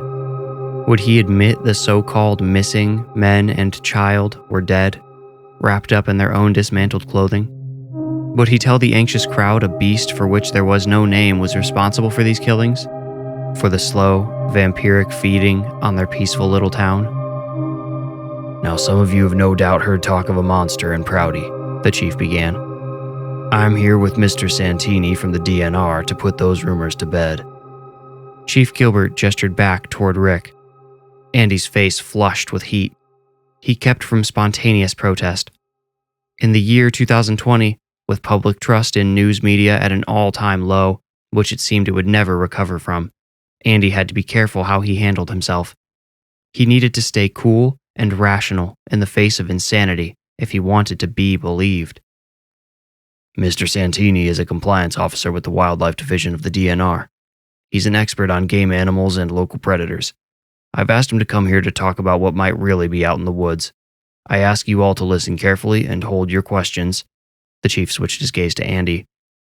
Would he admit the so-called missing men and child were dead, wrapped up in their own dismantled clothing? Would he tell the anxious crowd a beast for which there was no name was responsible for these killings? For the slow, vampiric feeding on their peaceful little town? Now some of you have no doubt heard talk of a monster in Prouty, the chief began. I'm here with Mr. Santini from the DNR to put those rumors to bed. Chief Gilbert gestured back toward Rick. Andy's face flushed with heat. He kept from spontaneous protest. In the year 2020, with public trust in news media at an all-time low, which it seemed it would never recover from, Andy had to be careful how he handled himself. He needed to stay cool and rational in the face of insanity if he wanted to be believed. Mr. Santini is a compliance officer with the Wildlife Division of the DNR. He's an expert on game animals and local predators. I've asked him to come here to talk about what might really be out in the woods. I ask you all to listen carefully and hold your questions. The chief switched his gaze to Andy.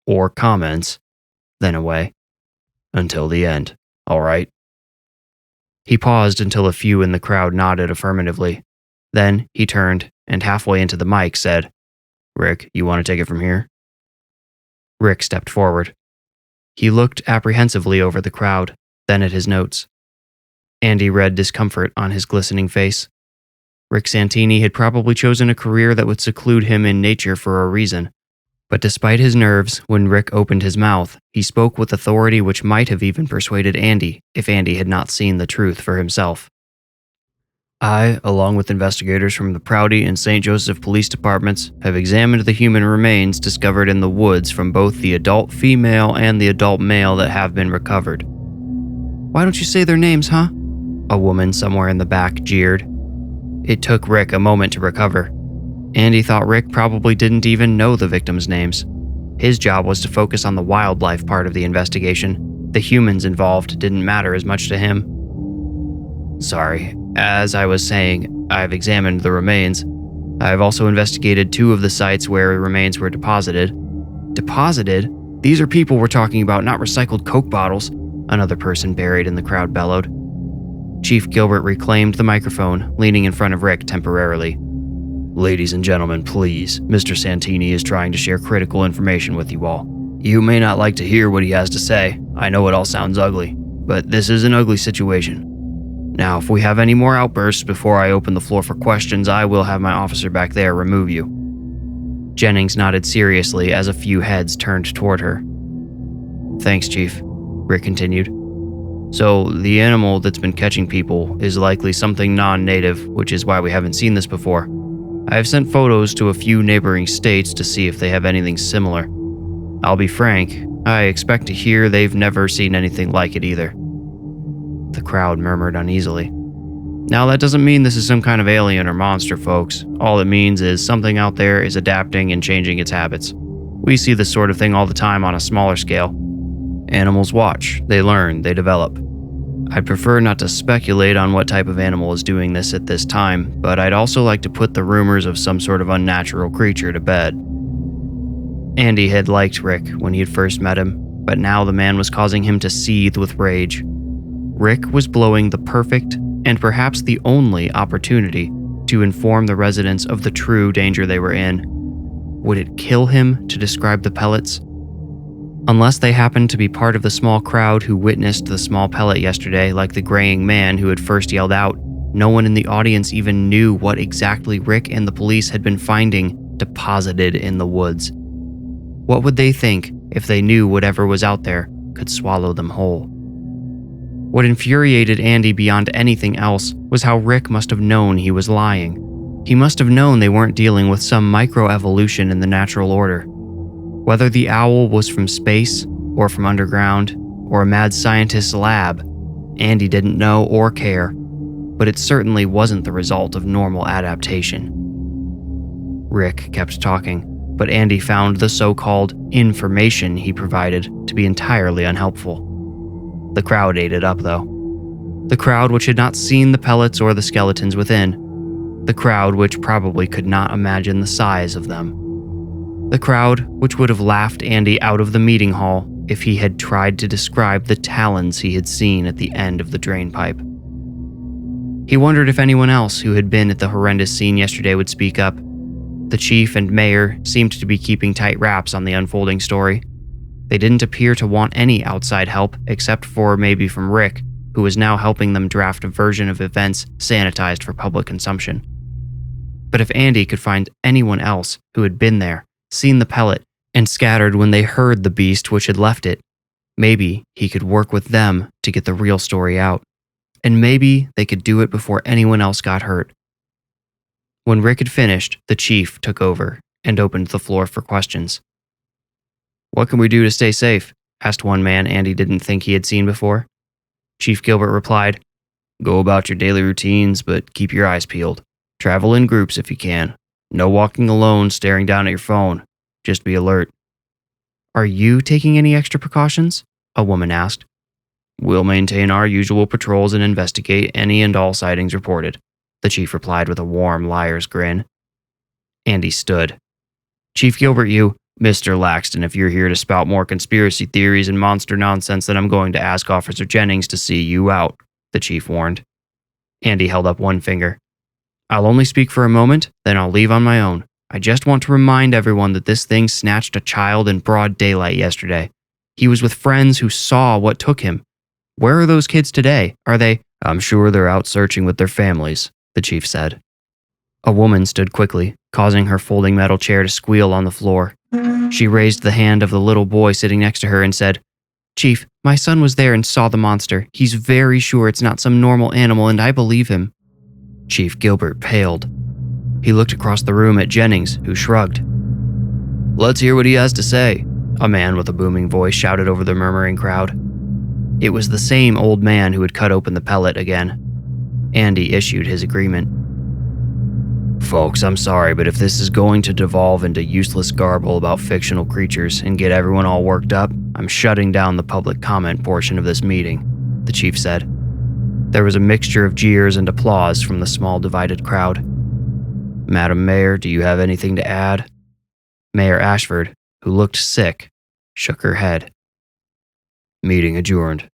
Or comments. Then away. Until the end. All right? He paused until a few in the crowd nodded affirmatively. Then he turned and halfway into the mic said, Rick, you want to take it from here? Rick stepped forward. He looked apprehensively over the crowd, then at his notes. Andy read discomfort on his glistening face. Rick Santini had probably chosen a career that would seclude him in nature for a reason. But despite his nerves, when Rick opened his mouth, he spoke with authority which might have even persuaded Andy if Andy had not seen the truth for himself. I, along with investigators from the Prouty and St. Joseph police departments, have examined the human remains discovered in the woods from both the adult female and the adult male that have been recovered. Why don't you say their names, huh? A woman somewhere in the back jeered. It took Rick a moment to recover. Andy thought Rick probably didn't even know the victims' names. His job was to focus on the wildlife part of the investigation. The humans involved didn't matter as much to him. Sorry, as I was saying, I've examined the remains. I've also investigated 2 of the sites where remains were deposited. Deposited? These are people we're talking about, not recycled Coke bottles, another person buried in the crowd bellowed. Chief Gilbert reclaimed the microphone, leaning in front of Rick temporarily. Ladies and gentlemen, please. Mr. Santini is trying to share critical information with you all. You may not like to hear what he has to say. I know it all sounds ugly, but this is an ugly situation. Now, if we have any more outbursts before I open the floor for questions, I will have my officer back there remove you." Jennings nodded seriously as a few heads turned toward her. "Thanks, Chief," Rick continued. "So, the animal that's been catching people is likely something non-native, which is why we haven't seen this before. I have sent photos to a few neighboring states to see if they have anything similar. I'll be frank, I expect to hear they've never seen anything like it either." The crowd murmured uneasily. "Now, that doesn't mean this is some kind of alien or monster, folks. All it means is something out there is adapting and changing its habits. We see this sort of thing all the time on a smaller scale. Animals watch, they learn, they develop. I'd prefer not to speculate on what type of animal is doing this at this time, but I'd also like to put the rumors of some sort of unnatural creature to bed." Andy had liked Rick when he had first met him, but now the man was causing him to seethe with rage. Rick was blowing the perfect, and perhaps the only, opportunity to inform the residents of the true danger they were in. Would it kill him to describe the pellets? Unless they happened to be part of the small crowd who witnessed the small pellet yesterday, like the graying man who had first yelled out, no one in the audience even knew what exactly Rick and the police had been finding deposited in the woods. What would they think if they knew whatever was out there could swallow them whole? What infuriated Andy beyond anything else was how Rick must have known he was lying. He must have known they weren't dealing with some microevolution in the natural order. Whether the owl was from space, or from underground, or a mad scientist's lab, Andy didn't know or care, but it certainly wasn't the result of normal adaptation. Rick kept talking, but Andy found the so-called information he provided to be entirely unhelpful. The crowd ate it up, though. The crowd which had not seen the pellets or the skeletons within. The crowd which probably could not imagine the size of them. The crowd which would have laughed Andy out of the meeting hall if he had tried to describe the talons he had seen at the end of the drain pipe. He wondered if anyone else who had been at the horrendous scene yesterday would speak up. The chief and mayor seemed to be keeping tight wraps on the unfolding story. They didn't appear to want any outside help except for maybe from Rick, who was now helping them draft a version of events sanitized for public consumption. But if Andy could find anyone else who had been there, seen the pellet, and scattered when they heard the beast which had left it, maybe he could work with them to get the real story out. And maybe they could do it before anyone else got hurt. When Rick had finished, the chief took over and opened the floor for questions. "What can we do to stay safe?" asked one man Andy didn't think he had seen before. Chief Gilbert replied, "Go about your daily routines, but keep your eyes peeled. Travel in groups if you can. No walking alone staring down at your phone. Just be alert." "Are you taking any extra precautions?" a woman asked. "We'll maintain our usual patrols and investigate any and all sightings reported," the chief replied with a warm liar's grin. Andy stood. "Chief Gilbert, Mr. Laxton, if you're here to spout more conspiracy theories and monster nonsense, then I'm going to ask Officer Jennings to see you out," the chief warned. Andy held up one finger. "I'll only speak for a moment, then I'll leave on my own. I just want to remind everyone that this thing snatched a child in broad daylight yesterday. He was with friends who saw what took him. Where are those kids today? Are they—" "I'm sure they're out searching with their families," the chief said. A woman stood quickly, causing her folding metal chair to squeal on the floor. She raised the hand of the little boy sitting next to her and said, "Chief, my son was there and saw the monster. He's very sure it's not some normal animal, and I believe him." Chief Gilbert paled. He looked across the room at Jennings, who shrugged. "Let's hear what he has to say," a man with a booming voice shouted over the murmuring crowd. It was the same old man who had cut open the pellet again. Andy issued his agreement. "Folks, I'm sorry, but if this is going to devolve into useless garble about fictional creatures and get everyone all worked up, I'm shutting down the public comment portion of this meeting," the chief said. There was a mixture of jeers and applause from the small divided crowd. "Madam Mayor, do you have anything to add?" Mayor Ashford, who looked sick, shook her head. "Meeting adjourned."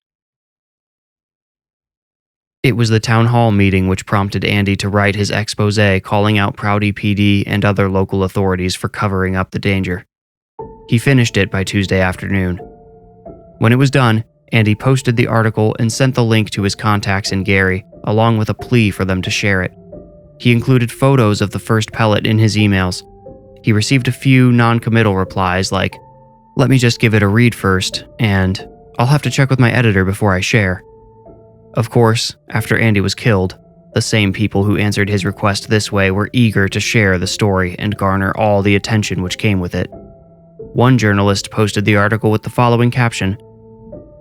It was the town hall meeting which prompted Andy to write his expose calling out Prouty PD and other local authorities for covering up the danger. He finished it by Tuesday afternoon. When it was done, Andy posted the article and sent the link to his contacts in Gary, along with a plea for them to share it. He included photos of the first pellet in his emails. He received a few non-committal replies like, "Let me just give it a read first," and "I'll have to check with my editor before I share." Of course, after Andy was killed, the same people who answered his request this way were eager to share the story and garner all the attention which came with it. One journalist posted the article with the following caption: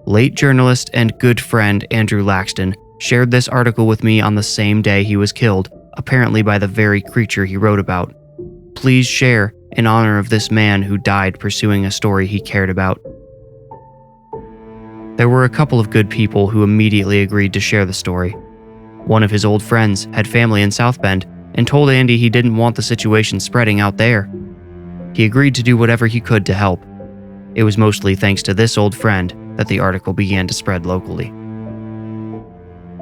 "Late journalist and good friend Andrew Laxton shared this article with me on the same day he was killed, apparently by the very creature he wrote about. Please share in honor of this man who died pursuing a story he cared about." There were a couple of good people who immediately agreed to share the story. One of his old friends had family in South Bend and told Andy he didn't want the situation spreading out there. He agreed to do whatever he could to help. It was mostly thanks to this old friend that the article began to spread locally.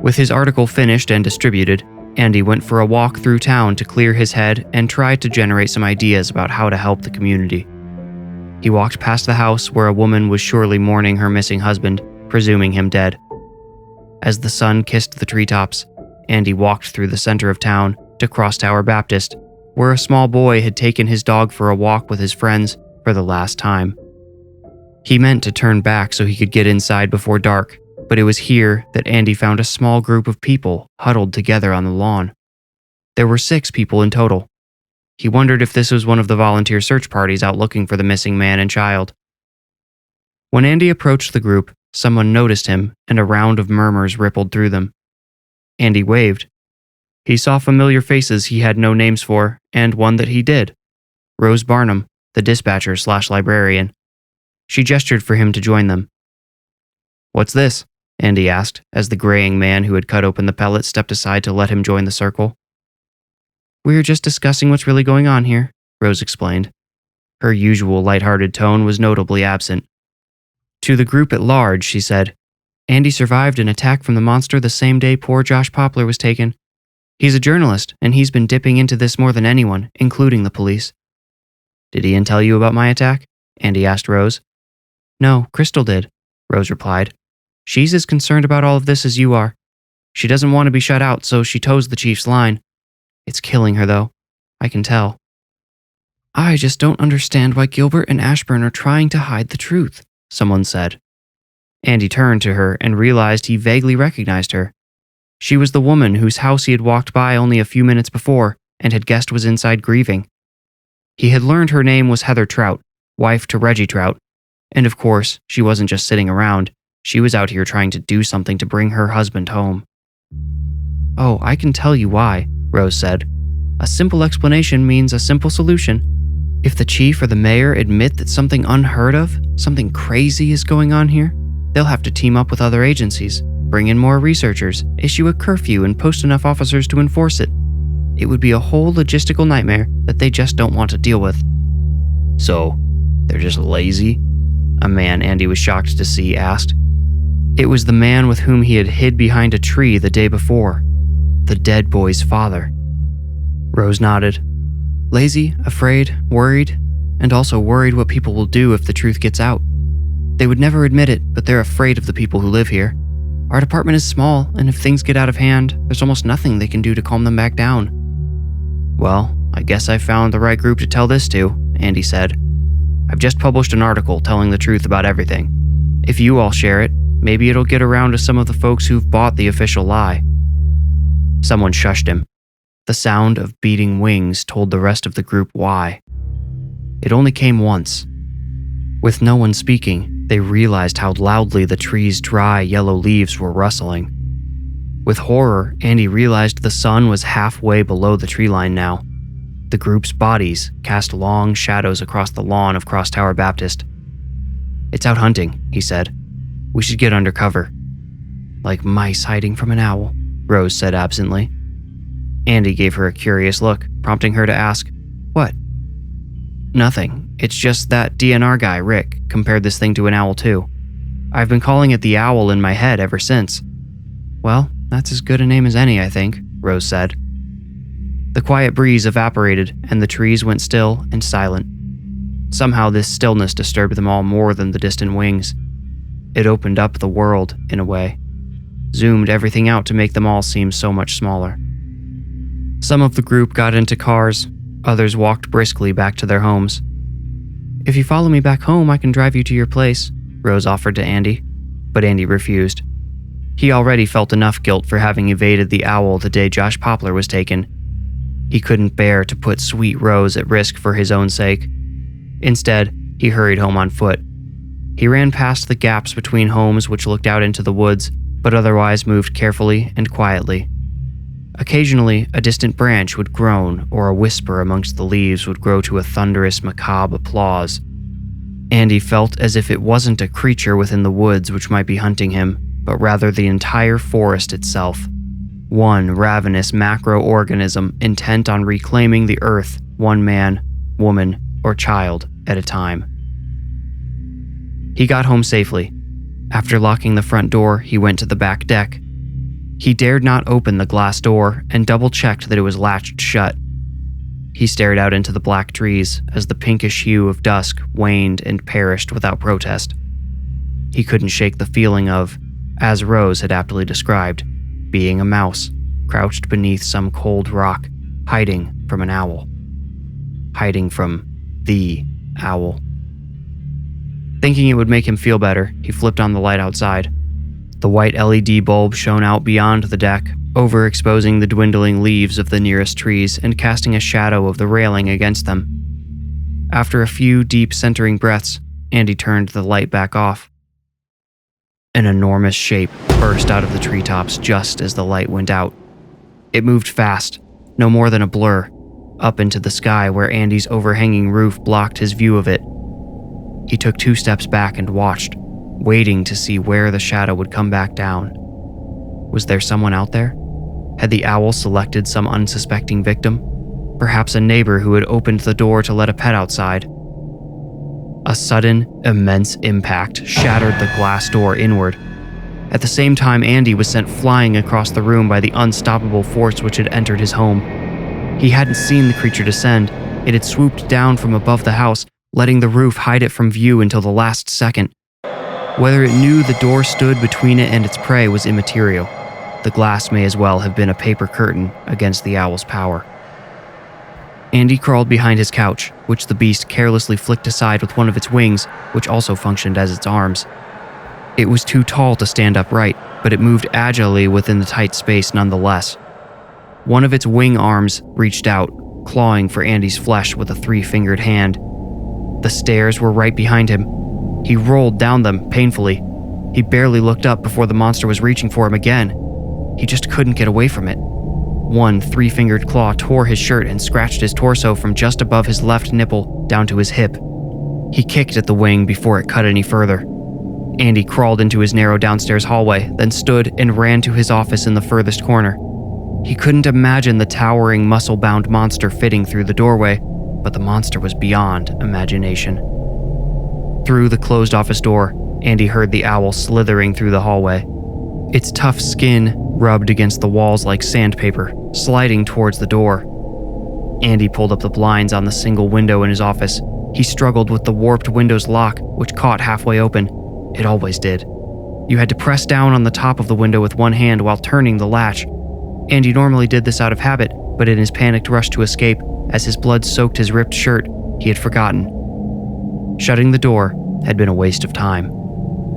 With his article finished and distributed, Andy went for a walk through town to clear his head and tried to generate some ideas about how to help the community. He walked past the house where a woman was surely mourning her missing husband, presuming him dead. As the sun kissed the treetops, Andy walked through the center of town to Crosstower Baptist, where a small boy had taken his dog for a walk with his friends for the last time. He meant to turn back so he could get inside before dark, but it was here that Andy found a small group of people huddled together on the lawn. There were 6 people in total. He wondered if this was one of the volunteer search parties out looking for the missing man and child. When Andy approached the group, someone noticed him and a round of murmurs rippled through them. Andy waved. He saw familiar faces he had no names for, and one that he did. Rose Barnum, the dispatcher/librarian. She gestured for him to join them. "What's this?" Andy asked, as the graying man who had cut open the pellet stepped aside to let him join the circle. "We're just discussing what's really going on here," Rose explained. Her usual lighthearted tone was notably absent. To the group at large, she said, "Andy survived an attack from the monster the same day poor Josh Poplar was taken. He's a journalist, and he's been dipping into this more than anyone, including the police." "Did Ian tell you about my attack?" Andy asked Rose. "No, Crystal did," Rose replied. "She's as concerned about all of this as you are. She doesn't want to be shut out, so she toes the chief's line. It's killing her, though. I can tell." "I just don't understand why Gilbert and Ashburn are trying to hide the truth," someone said. Andy turned to her and realized he vaguely recognized her. She was the woman whose house he had walked by only a few minutes before and had guessed was inside grieving. He had learned her name was Heather Trout, wife to Reggie Trout, and of course, she wasn't just sitting around. She was out here trying to do something to bring her husband home. "Oh, I can tell you why," Rose said. "A simple explanation means a simple solution. If the chief or the mayor admit that something unheard of, something crazy is going on here, they'll have to team up with other agencies, bring in more researchers, issue a curfew, and post enough officers to enforce it. It would be a whole logistical nightmare that they just don't want to deal with." "So, they're just lazy?" a man Andy was shocked to see asked. It was the man with whom he had hid behind a tree the day before, the dead boy's father. Rose nodded. "Lazy, afraid, worried, and also worried what people will do if the truth gets out. They would never admit it, but they're afraid of the people who live here. Our department is small, and if things get out of hand, there's almost nothing they can do to calm them back down." "Well, I guess I found the right group to tell this to," Andy said. "I've just published an article telling the truth about everything. If you all share it, maybe it'll get around to some of the folks who've bought the official lie." Someone shushed him. The sound of beating wings told the rest of the group why. It only came once. With no one speaking, they realized how loudly the tree's dry yellow leaves were rustling. With horror, Andy realized the sun was halfway below the tree line now. The group's bodies cast long shadows across the lawn of Crosstower Baptist. "It's out hunting," he said. "We should get under cover." "Like mice hiding from an owl," Rose said absently. Andy gave her a curious look, prompting her to ask, "What?" "Nothing. It's just that DNR guy, Rick, compared this thing to an owl too. I've been calling it the owl in my head ever since." "Well, That's as good a name as any, I think, Rose said. The quiet breeze evaporated, and the trees went still and silent. Somehow this stillness disturbed them all more than the distant wings. It opened up the world, in a way. Zoomed everything out to make them all seem so much smaller. Some of the group got into cars, others walked briskly back to their homes. If you follow me back home, I can drive you to your place, Rose offered to Andy, but Andy refused. He already felt enough guilt for having evaded the owl the day Josh Poplar was taken. He couldn't bear to put sweet Rose at risk for his own sake. Instead, he hurried home on foot. He ran past the gaps between homes which looked out into the woods, but otherwise moved carefully and quietly. Occasionally, a distant branch would groan, or a whisper amongst the leaves would grow to a thunderous, macabre applause. Andy felt as if it wasn't a creature within the woods which might be hunting him, but rather the entire forest itself. One ravenous macro-organism intent on reclaiming the earth, one man, woman, or child at a time. He got home safely. After locking the front door, he went to the back deck. He dared not open the glass door and double-checked that it was latched shut. He stared out into the black trees as the pinkish hue of dusk waned and perished without protest. He couldn't shake the feeling of, as Rose had aptly described, being a mouse, crouched beneath some cold rock, hiding from an owl. Hiding from the owl. Thinking it would make him feel better, he flipped on the light outside. The white LED bulb shone out beyond the deck, overexposing the dwindling leaves of the nearest trees and casting a shadow of the railing against them. After a few deep centering breaths, Andy turned the light back off. An enormous shape burst out of the treetops just as the light went out. It moved fast, no more than a blur, up into the sky where Andy's overhanging roof blocked his view of it. He took 2 steps back and watched, waiting to see where the shadow would come back down. Was there someone out there? Had the owl selected some unsuspecting victim? Perhaps a neighbor who had opened the door to let a pet outside. A sudden, immense impact shattered the glass door inward. At the same time, Andy was sent flying across the room by the unstoppable force which had entered his home. He hadn't seen the creature descend. It had swooped down from above the house, letting the roof hide it from view until the last second. Whether it knew the door stood between it and its prey was immaterial. The glass may as well have been a paper curtain against the owl's power. Andy crawled behind his couch, which the beast carelessly flicked aside with one of its wings, which also functioned as its arms. It was too tall to stand upright, but it moved agilely within the tight space nonetheless. One of its wing arms reached out, clawing for Andy's flesh with a 3-fingered hand. The stairs were right behind him. He rolled down them painfully. He barely looked up before the monster was reaching for him again. He just couldn't get away from it. One 3-fingered claw tore his shirt and scratched his torso from just above his left nipple down to his hip. He kicked at the wing before it cut any further. Andy crawled into his narrow downstairs hallway, then stood and ran to his office in the furthest corner. He couldn't imagine the towering, muscle-bound monster fitting through the doorway, but the monster was beyond imagination. Through the closed office door, Andy heard the owl slithering through the hallway. Its tough skin rubbed against the walls like sandpaper, sliding towards the door. Andy pulled up the blinds on the single window in his office. He struggled with the warped window's lock, which caught halfway open. It always did. You had to press down on the top of the window with one hand while turning the latch. Andy normally did this out of habit, but in his panicked rush to escape, as his blood soaked his ripped shirt, he had forgotten. Shutting the door had been a waste of time.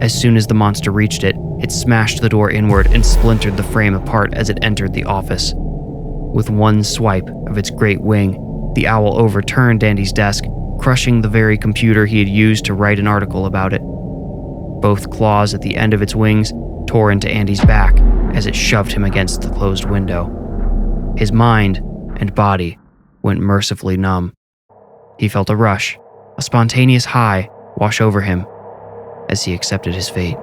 As soon as the monster reached it, it smashed the door inward and splintered the frame apart as it entered the office. With one swipe of its great wing, the owl overturned Andy's desk, crushing the very computer he had used to write an article about it. Both claws at the end of its wings tore into Andy's back as it shoved him against the closed window. His mind and body went mercifully numb. He felt a rush, a spontaneous high, wash over him as he accepted his fate.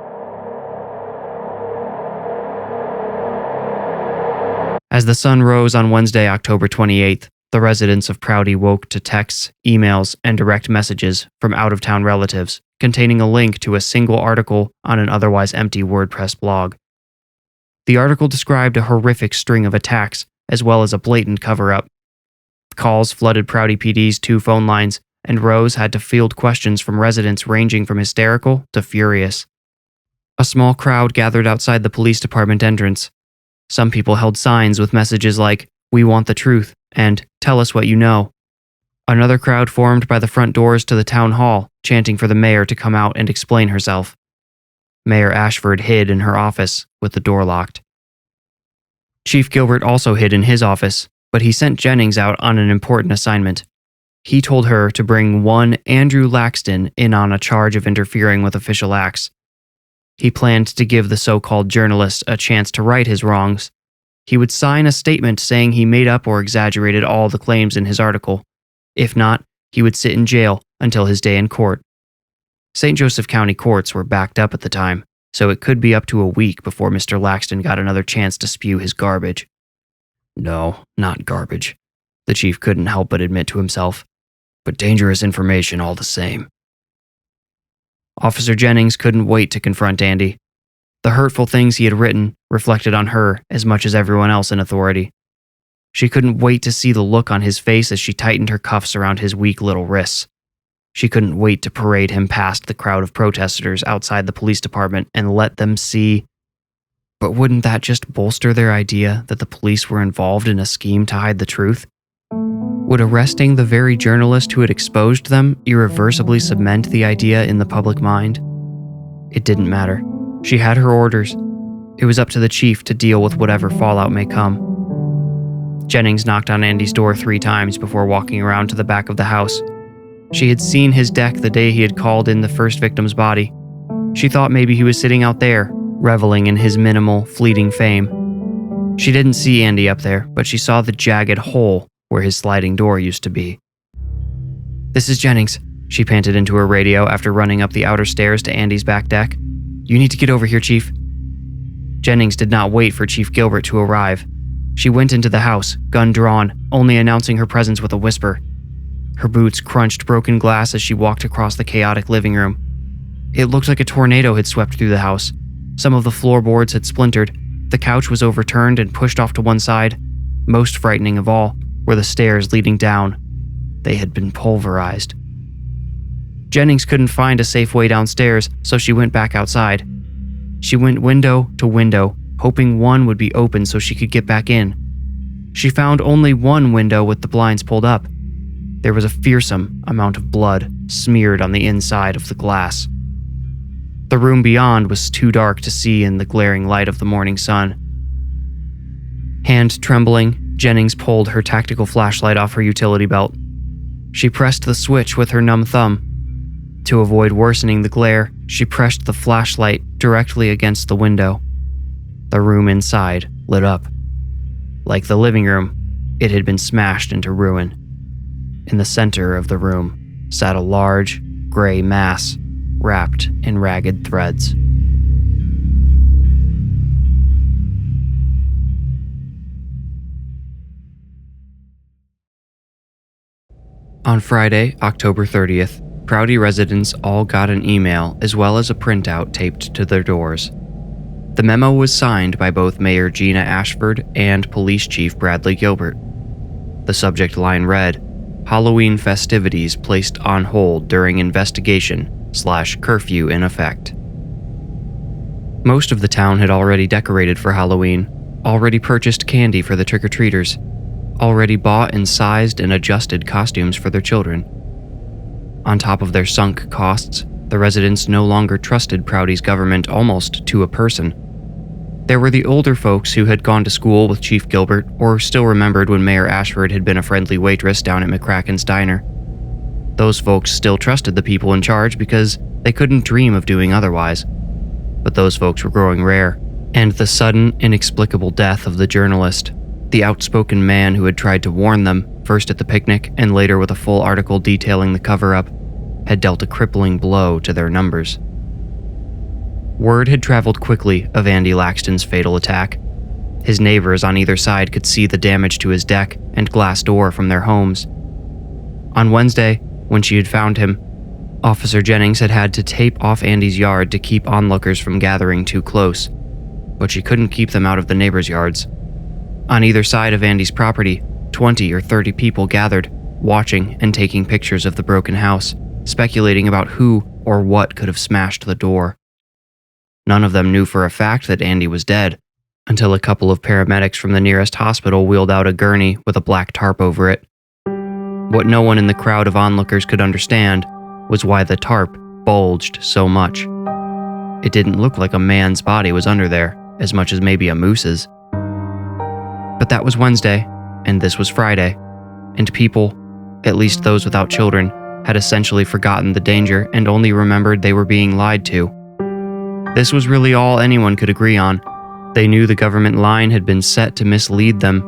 As the sun rose on Wednesday, October 28th, the residents of Prouty woke to texts, emails, and direct messages from out-of-town relatives containing a link to a single article on an otherwise empty WordPress blog. The article described a horrific string of attacks, as well as a blatant cover-up. Calls flooded Prouty PD's 2 phone lines, and Rose had to field questions from residents ranging from hysterical to furious. A small crowd gathered outside the police department entrance. Some people held signs with messages like, "We want the truth," and "Tell us what you know." Another crowd formed by the front doors to the town hall, chanting for the mayor to come out and explain herself. Mayor Ashford hid in her office, with the door locked. Chief Gilbert also hid in his office, but he sent Jennings out on an important assignment. He told her to bring one Andrew Laxton in on a charge of interfering with official acts. He planned to give the so-called journalist a chance to right his wrongs. He would sign a statement saying he made up or exaggerated all the claims in his article. If not, he would sit in jail until his day in court. St. Joseph County courts were backed up at the time, so it could be up to a week before Mr. Laxton got another chance to spew his garbage. No, not garbage. The chief couldn't help but admit to himself. But dangerous information all the same. Officer Jennings couldn't wait to confront Andy. The hurtful things he had written reflected on her as much as everyone else in authority. She couldn't wait to see the look on his face as she tightened her cuffs around his weak little wrists. She couldn't wait to parade him past the crowd of protesters outside the police department and let them see. But wouldn't that just bolster their idea that the police were involved in a scheme to hide the truth? Would arresting the very journalist who had exposed them irreversibly cement the idea in the public mind? It didn't matter. She had her orders. It was up to the chief to deal with whatever fallout may come. Jennings knocked on Andy's door 3 times before walking around to the back of the house. She had seen his deck the day he had called in the first victim's body. She thought maybe he was sitting out there, reveling in his minimal, fleeting fame. She didn't see Andy up there, but she saw the jagged hole where his sliding door used to be. "This is Jennings," she panted into her radio after running up the outer stairs to Andy's back deck. "You need to get over here, Chief." Jennings did not wait for Chief Gilbert to arrive. She went into the house, gun drawn, only announcing her presence with a whisper. Her boots crunched broken glass as she walked across the chaotic living room. It looked like a tornado had swept through the house. Some of the floorboards had splintered. The couch was overturned and pushed off to one side. Most frightening of all were the stairs leading down. They had been pulverized. Jennings couldn't find a safe way downstairs, so she went back outside. She went window to window, hoping one would be open so she could get back in. She found only one window with the blinds pulled up. There was a fearsome amount of blood smeared on the inside of the glass. The room beyond was too dark to see in the glaring light of the morning sun. Hand trembling, Jennings pulled her tactical flashlight off her utility belt. She pressed the switch with her numb thumb. To avoid worsening the glare, she pressed the flashlight directly against the window. The room inside lit up. Like the living room, it had been smashed into ruin. In the center of the room sat a large, gray mass wrapped in ragged threads. On Friday, October 30th, Prouty residents all got an email as well as a printout taped to their doors. The memo was signed by both Mayor Gina Ashford and Police Chief Bradley Gilbert. The subject line read, "Halloween festivities placed on hold during investigation/curfew in effect." Most of the town had already decorated for Halloween, already purchased candy for the trick-or-treaters, already bought and sized and adjusted costumes for their children. On top of their sunk costs, the residents no longer trusted Prouty's government almost to a person. There were the older folks who had gone to school with Chief Gilbert or still remembered when Mayor Ashford had been a friendly waitress down at McCracken's Diner. Those folks still trusted the people in charge because they couldn't dream of doing otherwise. But those folks were growing rare, and the sudden, inexplicable death of the journalist, the outspoken man who had tried to warn them, first at the picnic and later with a full article detailing the cover-up, had dealt a crippling blow to their numbers. Word had traveled quickly of Andy Laxton's fatal attack. His neighbors on either side could see the damage to his deck and glass door from their homes. On Wednesday, when she had found him, Officer Jennings had had to tape off Andy's yard to keep onlookers from gathering too close. but she couldn't keep them out of the neighbors' yards. On either side of Andy's property, 20 or 30 people gathered, watching and taking pictures of the broken house, speculating about who or what could have smashed the door. None of them knew for a fact that Andy was dead, until a couple of paramedics from the nearest hospital wheeled out a gurney with a black tarp over it. What no one in the crowd of onlookers could understand was why the tarp bulged so much. It didn't look like a man's body was under there, as much as maybe a moose's. But that was Wednesday, and this was Friday, and people, at least those without children, had essentially forgotten the danger and only remembered they were being lied to. This was really all anyone could agree on. They knew the government line had been set to mislead them,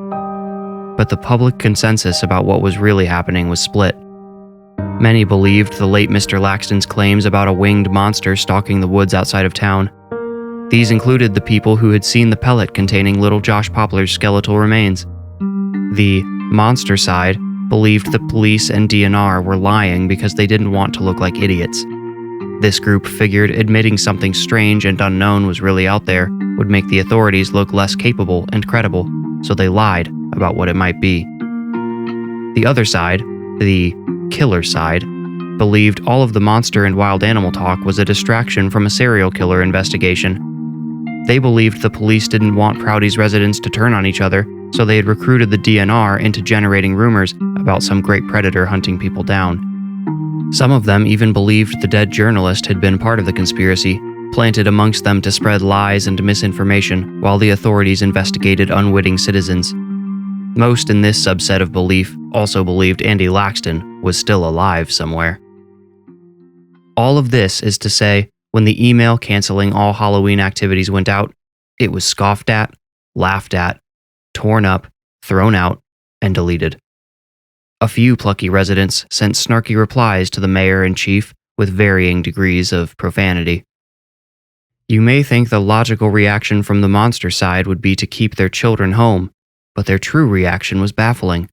but the public consensus about what was really happening was split. Many believed the late Mr. Laxton's claims about a winged monster stalking the woods outside of town. These included the people who had seen the pellet containing little Josh Poplar's skeletal remains. The monster side believed the police and DNR were lying because they didn't want to look like idiots. This group figured admitting something strange and unknown was really out there would make the authorities look less capable and credible, so they lied about what it might be. The other side, the killer side, believed all of the monster and wild animal talk was a distraction from a serial killer investigation. They believed the police didn't want Prouty's residents to turn on each other, so they had recruited the DNR into generating rumors about some great predator hunting people down. Some of them even believed the dead journalist had been part of the conspiracy, planted amongst them to spread lies and misinformation while the authorities investigated unwitting citizens. Most in this subset of belief also believed Andy Laxton was still alive somewhere. All of this is to say, when the email canceling all Halloween activities went out, it was scoffed at, laughed at, torn up, thrown out, and deleted. A few plucky residents sent snarky replies to the mayor and chief with varying degrees of profanity. You may think the logical reaction from the monster side would be to keep their children home, but their true reaction was baffling.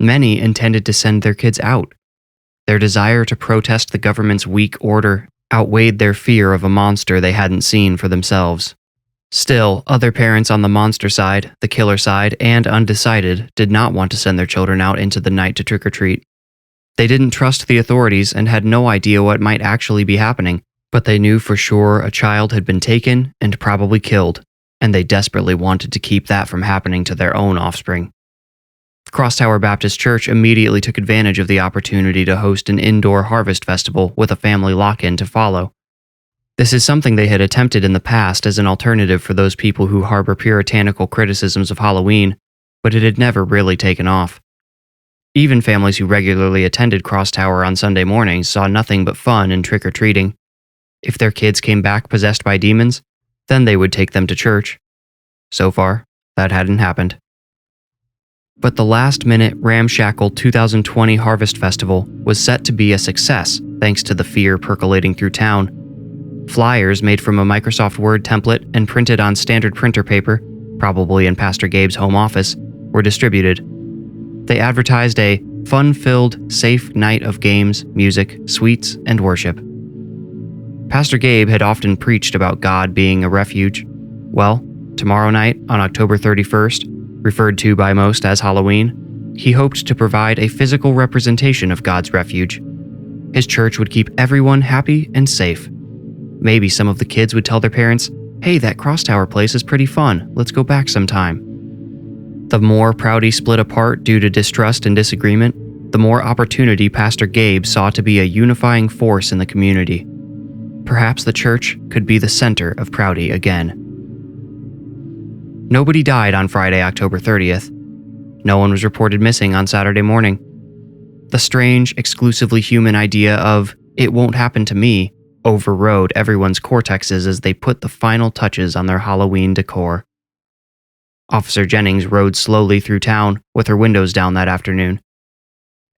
Many intended to send their kids out. Their desire to protest the government's weak order outweighed their fear of a monster they hadn't seen for themselves. Still, other parents on the monster side, the killer side, and undecided did not want to send their children out into the night to trick-or-treat. They didn't trust the authorities and had no idea what might actually be happening, but they knew for sure a child had been taken and probably killed, and they desperately wanted to keep that from happening to their own offspring. Crosstower Baptist Church immediately took advantage of the opportunity to host an indoor harvest festival with a family lock-in to follow. This is something they had attempted in the past as an alternative for those people who harbor puritanical criticisms of Halloween, but it had never really taken off. Even families who regularly attended Crosstower on Sunday mornings saw nothing but fun in trick-or-treating. If their kids came back possessed by demons, then they would take them to church. So far, that hadn't happened. But the last-minute ramshackle 2020 Harvest Festival was set to be a success thanks to the fear percolating through town. Flyers made from a Microsoft Word template and printed on standard printer paper, probably in Pastor Gabe's home office, were distributed. They advertised a fun-filled, safe night of games, music, sweets, and worship. Pastor Gabe had often preached about God being a refuge. Well, tomorrow night, on October 31st, referred to by most as Halloween, he hoped to provide a physical representation of God's refuge. His church would keep everyone happy and safe. Maybe some of the kids would tell their parents, "Hey, that Crosstower place is pretty fun, let's go back sometime." The more Prouty split apart due to distrust and disagreement, the more opportunity Pastor Gabe saw to be a unifying force in the community. Perhaps the church could be the center of Prouty again. Nobody died on Friday, October 30th. No one was reported missing on Saturday morning. The strange, exclusively human idea of, "it won't happen to me," overrode everyone's cortexes as they put the final touches on their Halloween decor. Officer Jennings rode slowly through town with her windows down that afternoon.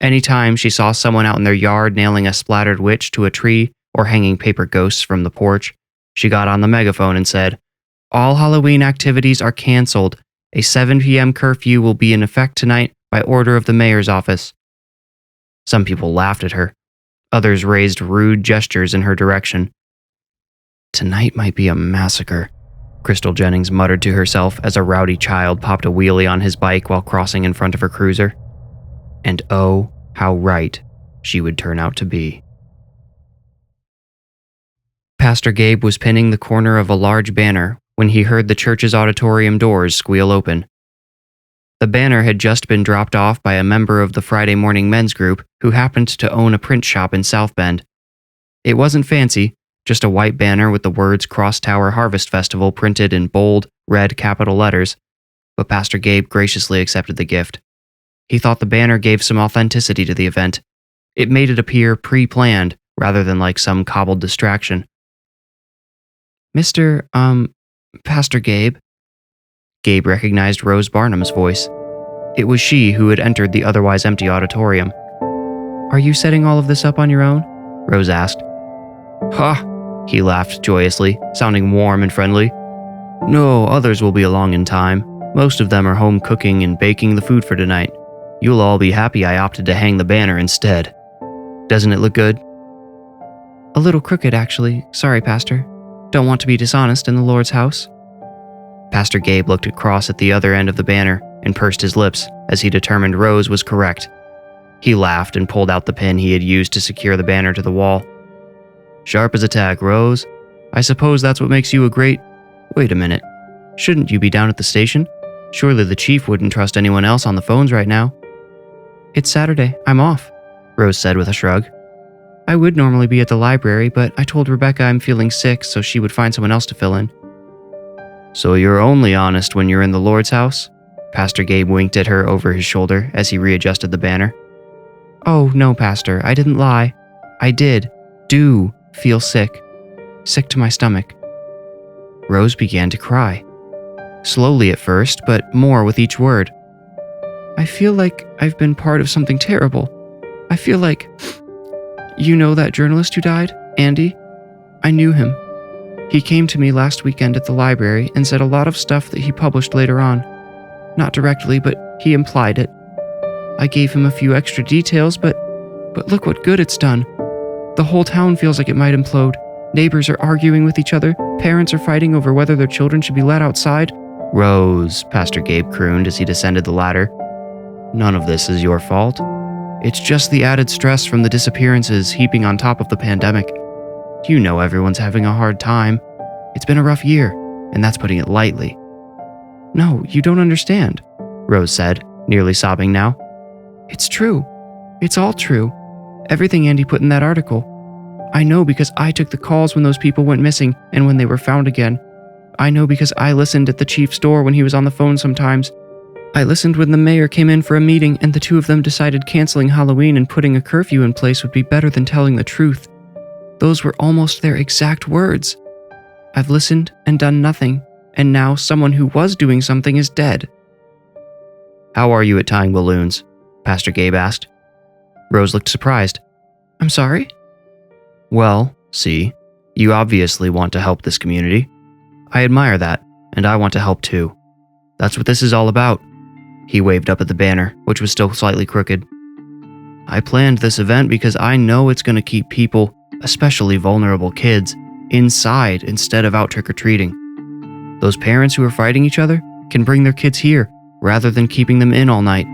Anytime she saw someone out in their yard nailing a splattered witch to a tree or hanging paper ghosts from the porch, she got on the megaphone and said, "All Halloween activities are canceled. A 7 p.m. curfew will be in effect tonight by order of the mayor's office." Some people laughed at her. Others raised rude gestures in her direction. Tonight might be a massacre, Crystal Jennings muttered to herself as a rowdy child popped a wheelie on his bike while crossing in front of her cruiser. And oh, how right she would turn out to be. Pastor Gabe was pinning the corner of a large banner when he heard the church's auditorium doors squeal open. The banner had just been dropped off by a member of the Friday morning men's group who happened to own a print shop in South Bend. It wasn't fancy, just a white banner with the words Cross Tower Harvest Festival printed in bold, red capital letters, but Pastor Gabe graciously accepted the gift. He thought the banner gave some authenticity to the event. It made it appear pre-planned rather than like some cobbled distraction. Mr. Pastor Gabe. Gabe recognized Rose Barnum's voice. It was she who had entered the otherwise empty auditorium. Are you setting all of this up on your own? Rose asked. Ha! He laughed joyously, sounding warm and friendly. No, others will be along in time. Most of them are home cooking and baking the food for tonight. You'll all be happy I opted to hang the banner instead. Doesn't it look good? A little crooked, actually. Sorry, Pastor. Don't want to be dishonest in the Lord's house. Pastor Gabe looked across at the other end of the banner and pursed his lips as he determined Rose was correct. He laughed and pulled out the pin he had used to secure the banner to the wall. Sharp as a tack, Rose. I suppose that's what makes you a great... Wait a minute. Shouldn't you be down at the station? Surely the chief wouldn't trust anyone else on the phones right now. It's Saturday. I'm off, Rose said with a shrug. I would normally be at the library, but I told Rebecca I'm feeling sick so she would find someone else to fill in. So you're only honest when you're in the Lord's house? Pastor Gabe winked at her over his shoulder as he readjusted the banner. Oh, no, Pastor, I didn't lie. I do feel sick. Sick to my stomach. Rose began to cry. Slowly at first, but more with each word. I feel like I've been part of something terrible. I feel like... You know that journalist who died, Andy? I knew him. He came to me last weekend at the library and said a lot of stuff that he published later on. Not directly, but he implied it. I gave him a few extra details, but look what good it's done. The whole town feels like it might implode. Neighbors are arguing with each other. Parents are fighting over whether their children should be let outside. Rose, Pastor Gabe crooned as he descended the ladder. None of this is your fault. It's just the added stress from the disappearances heaping on top of the pandemic. You know everyone's having a hard time. It's been a rough year, and that's putting it lightly. No, you don't understand, Rose said, nearly sobbing now. It's true. It's all true. Everything Andy put in that article. I know because I took the calls when those people went missing and when they were found again. I know because I listened at the chief's door when he was on the phone sometimes. I listened when the mayor came in for a meeting and the two of them decided canceling Halloween and putting a curfew in place would be better than telling the truth. Those were almost their exact words. I've listened and done nothing, and now someone who was doing something is dead. How are you at tying balloons? Pastor Gabe asked. Rose looked surprised. I'm sorry? Well, see, you obviously want to help this community. I admire that, and I want to help too. That's what this is all about. He waved up at the banner, which was still slightly crooked. I planned this event because I know it's going to keep people, especially vulnerable kids, inside instead of out trick-or-treating. Those parents who are fighting each other can bring their kids here rather than keeping them in all night.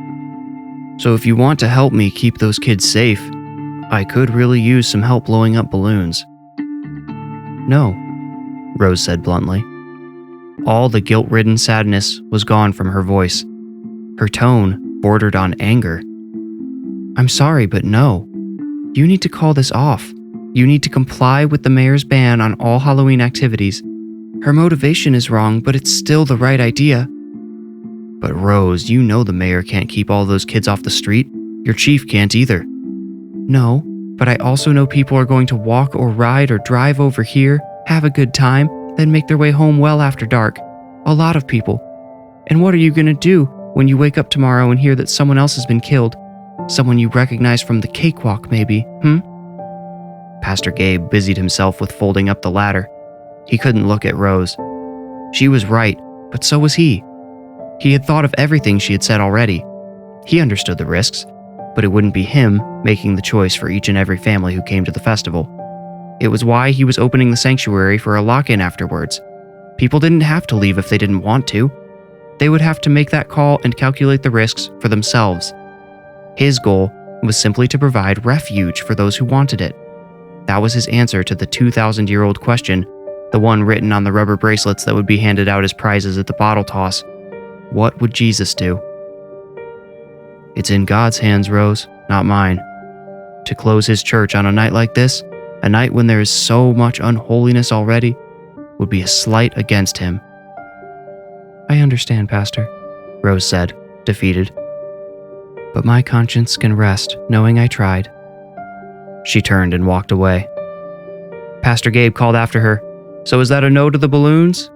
So if you want to help me keep those kids safe, I could really use some help blowing up balloons. No, Rose said bluntly. All the guilt-ridden sadness was gone from her voice. Her tone bordered on anger. I'm sorry, but no. You need to call this off. You need to comply with the mayor's ban on all Halloween activities. Her motivation is wrong, but it's still the right idea. But Rose, you know the mayor can't keep all those kids off the street. Your chief can't either. No, but I also know people are going to walk or ride or drive over here, have a good time, then make their way home well after dark. A lot of people. And what are you going to do when you wake up tomorrow and hear that someone else has been killed? Someone you recognize from the cakewalk, maybe, Pastor Gabe busied himself with folding up the ladder. He couldn't look at Rose. She was right, but so was he. He had thought of everything she had said already. He understood the risks, but it wouldn't be him making the choice for each and every family who came to the festival. It was why he was opening the sanctuary for a lock-in afterwards. People didn't have to leave if they didn't want to. They would have to make that call and calculate the risks for themselves. His goal was simply to provide refuge for those who wanted it. That was his answer to the 2,000-year-old question, the one written on the rubber bracelets that would be handed out as prizes at the bottle toss. What would Jesus do? It's in God's hands, Rose, not mine. To close his church on a night like this, a night when there is so much unholiness already, would be a slight against him. I understand, Pastor, Rose said, defeated. But my conscience can rest knowing I tried. She turned and walked away. Pastor Gabe called after her, So is that a no to the balloons?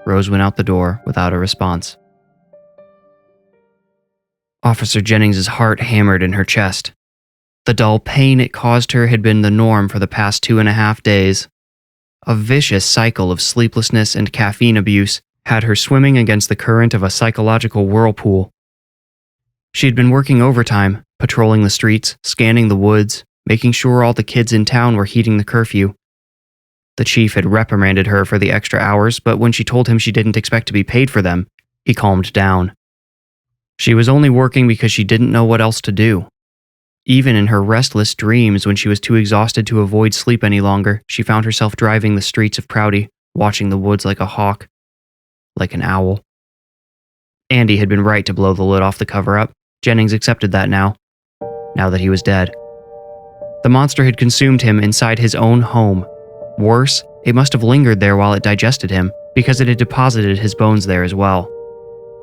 Rose went out the door without a response. Officer Jennings' heart hammered in her chest. The dull pain it caused her had been the norm for the past 2.5 days. A vicious cycle of sleeplessness and caffeine abuse had her swimming against the current of a psychological whirlpool. She had been working overtime, patrolling the streets, scanning the woods, making sure all the kids in town were heeding the curfew. The chief had reprimanded her for the extra hours, but when she told him she didn't expect to be paid for them, he calmed down. She was only working because she didn't know what else to do. Even in her restless dreams, when she was too exhausted to avoid sleep any longer, she found herself driving the streets of Prouty, watching the woods like a hawk, like an owl. Andy had been right to blow the lid off the cover-up. Jennings accepted that now that he was dead. The monster had consumed him inside his own home. Worse, it must have lingered there while it digested him, because it had deposited his bones there as well.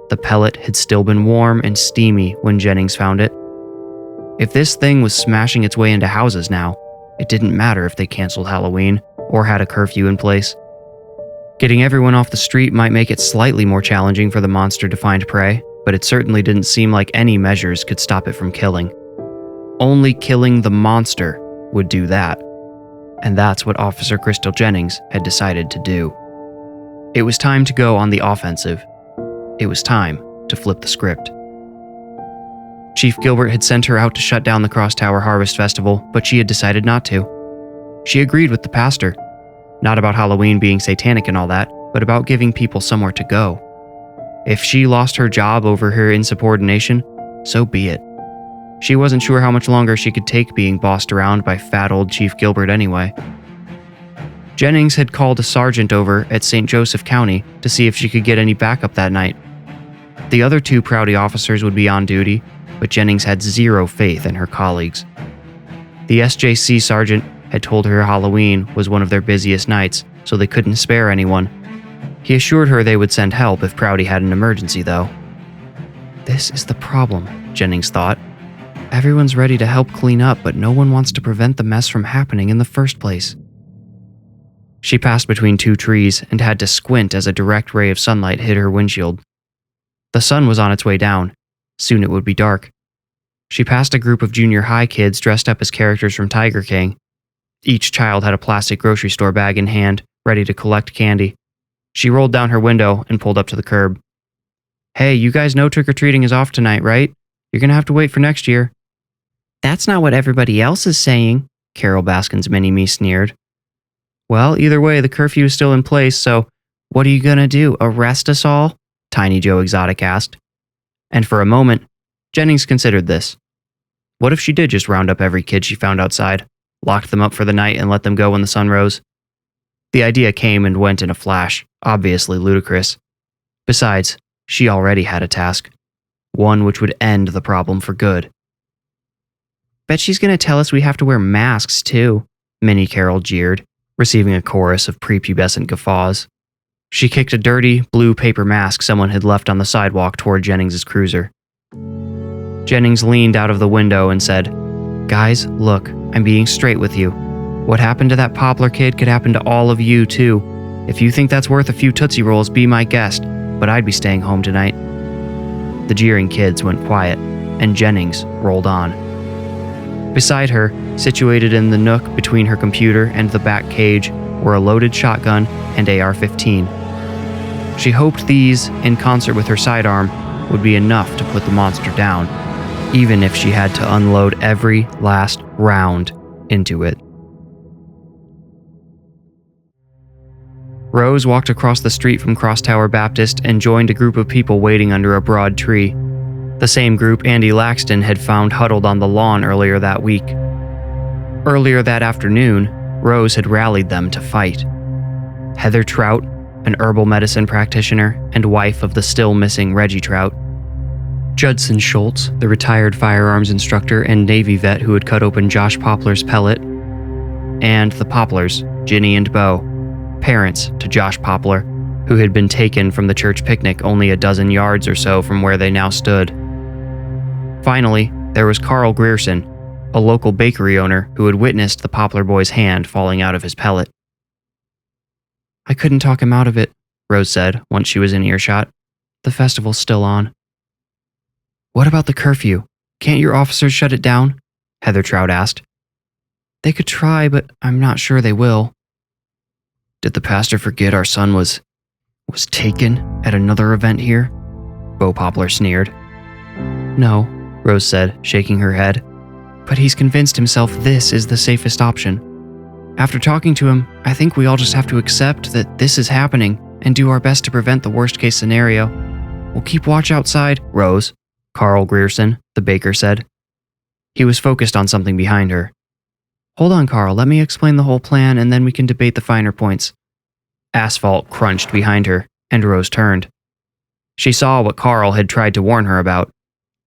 The pellet had still been warm and steamy when Jennings found it. If this thing was smashing its way into houses now, it didn't matter if they canceled Halloween or had a curfew in place. Getting everyone off the street might make it slightly more challenging for the monster to find prey, but it certainly didn't seem like any measures could stop it from killing. Only killing the monster would do that. And that's what Officer Crystal Jennings had decided to do. It was time to go on the offensive. It was time to flip the script. Chief Gilbert had sent her out to shut down the Cross Tower Harvest Festival, but she had decided not to. She agreed with the pastor. Not about Halloween being satanic and all that, but about giving people somewhere to go. If she lost her job over her insubordination, so be it. She wasn't sure how much longer she could take being bossed around by fat old Chief Gilbert anyway. Jennings had called a sergeant over at St. Joseph County to see if she could get any backup that night. The other 2 Prouty officers would be on duty, but Jennings had zero faith in her colleagues. The SJC sergeant had told her Halloween was one of their busiest nights, so they couldn't spare anyone. He assured her they would send help if Prouty had an emergency, though. This is the problem, Jennings thought. Everyone's ready to help clean up, but no one wants to prevent the mess from happening in the first place. She passed between 2 trees and had to squint as a direct ray of sunlight hit her windshield. The sun was on its way down. Soon it would be dark. She passed a group of junior high kids dressed up as characters from Tiger King. Each child had a plastic grocery store bag in hand, ready to collect candy. She rolled down her window and pulled up to the curb. Hey, you guys know trick-or-treating is off tonight, right? You're gonna have to wait for next year. That's not what everybody else is saying, Carol Baskin's mini-me sneered. Well, either way, the curfew is still in place, so what are you gonna do, arrest us all? Tiny Joe Exotic asked. And for a moment, Jennings considered this. What if she did just round up every kid she found outside, locked them up for the night and let them go when the sun rose? The idea came and went in a flash, obviously ludicrous. Besides, she already had a task. One which would end the problem for good. Bet she's gonna tell us we have to wear masks too, Minnie Carroll jeered, receiving a chorus of prepubescent guffaws. She kicked a dirty, blue paper mask someone had left on the sidewalk toward Jennings' cruiser. Jennings leaned out of the window and said, Guys, look, I'm being straight with you. What happened to that Poplar kid could happen to all of you, too. If you think that's worth a few Tootsie Rolls, be my guest, but I'd be staying home tonight. The jeering kids went quiet, and Jennings rolled on. Beside her, situated in the nook between her computer and the back cage, were a loaded shotgun and AR-15. She hoped these, in concert with her sidearm, would be enough to put the monster down, even if she had to unload every last round into it. Rose walked across the street from Crosstower Baptist and joined a group of people waiting under a broad tree. The same group Andy Laxton had found huddled on the lawn earlier that week. Earlier that afternoon, Rose had rallied them to fight. Heather Trout, an herbal medicine practitioner and wife of the still missing Reggie Trout, Judson Schultz, the retired firearms instructor and Navy vet who had cut open Josh Poplar's pellet, and the Poplars, Ginny and Bo, parents to Josh Poplar, who had been taken from the church picnic only a dozen yards or so from where they now stood. Finally, there was Carl Grierson, a local bakery owner who had witnessed the Poplar boy's hand falling out of his pellet. "I couldn't talk him out of it," Rose said once she was in earshot. "The festival's still on." "What about the curfew? Can't your officers shut it down?" Heather Trout asked. "They could try, but I'm not sure they will." "Did the pastor forget our son was taken at another event here?" Bo Poplar sneered. "No," Rose said, shaking her head. "But he's convinced himself this is the safest option. After talking to him, I think we all just have to accept that this is happening and do our best to prevent the worst-case scenario. We'll keep watch outside." "Rose," Carl Grierson, the baker, said. He was focused on something behind her. "Hold on, Carl, let me explain the whole plan and then we can debate the finer points." Asphalt crunched behind her, and Rose turned. She saw what Carl had tried to warn her about.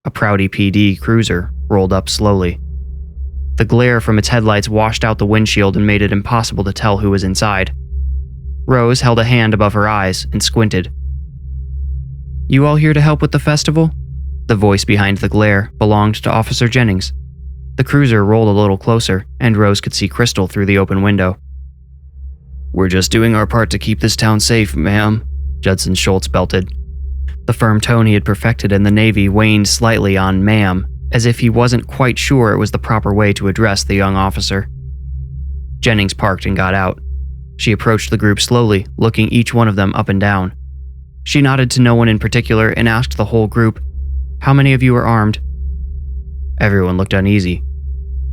A Prouty PD cruiser rolled up slowly. The glare from its headlights washed out the windshield and made it impossible to tell who was inside. Rose held a hand above her eyes and squinted. "You all here to help with the festival?" The voice behind the glare belonged to Officer Jennings. The cruiser rolled a little closer, and Rose could see Crystal through the open window. "We're just doing our part to keep this town safe, ma'am," Judson Schultz belted. The firm tone he had perfected in the Navy waned slightly on ma'am, as if he wasn't quite sure it was the proper way to address the young officer. Jennings parked and got out. She approached the group slowly, looking each one of them up and down. She nodded to no one in particular and asked the whole group, "How many of you are armed?" Everyone looked uneasy.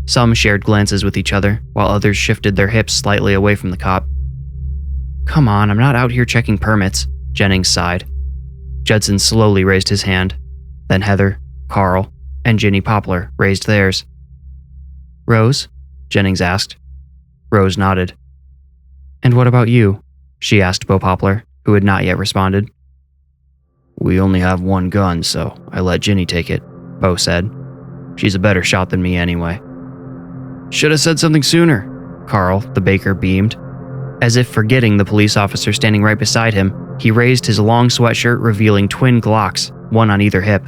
Some shared glances with each other, while others shifted their hips slightly away from the cop. "Come on, I'm not out here checking permits," Jennings sighed. Judson slowly raised his hand. Then Heather, Carl, and Ginny Poplar raised theirs. "Rose?" Jennings asked. Rose nodded. "And what about you?" she asked Bo Poplar, who had not yet responded. "We only have one gun, so I let Ginny take it," Bo said. "She's a better shot than me anyway." "Should have said something sooner," Carl, the baker, beamed. As if forgetting the police officer standing right beside him, he raised his long sweatshirt, revealing twin Glocks, one on either hip.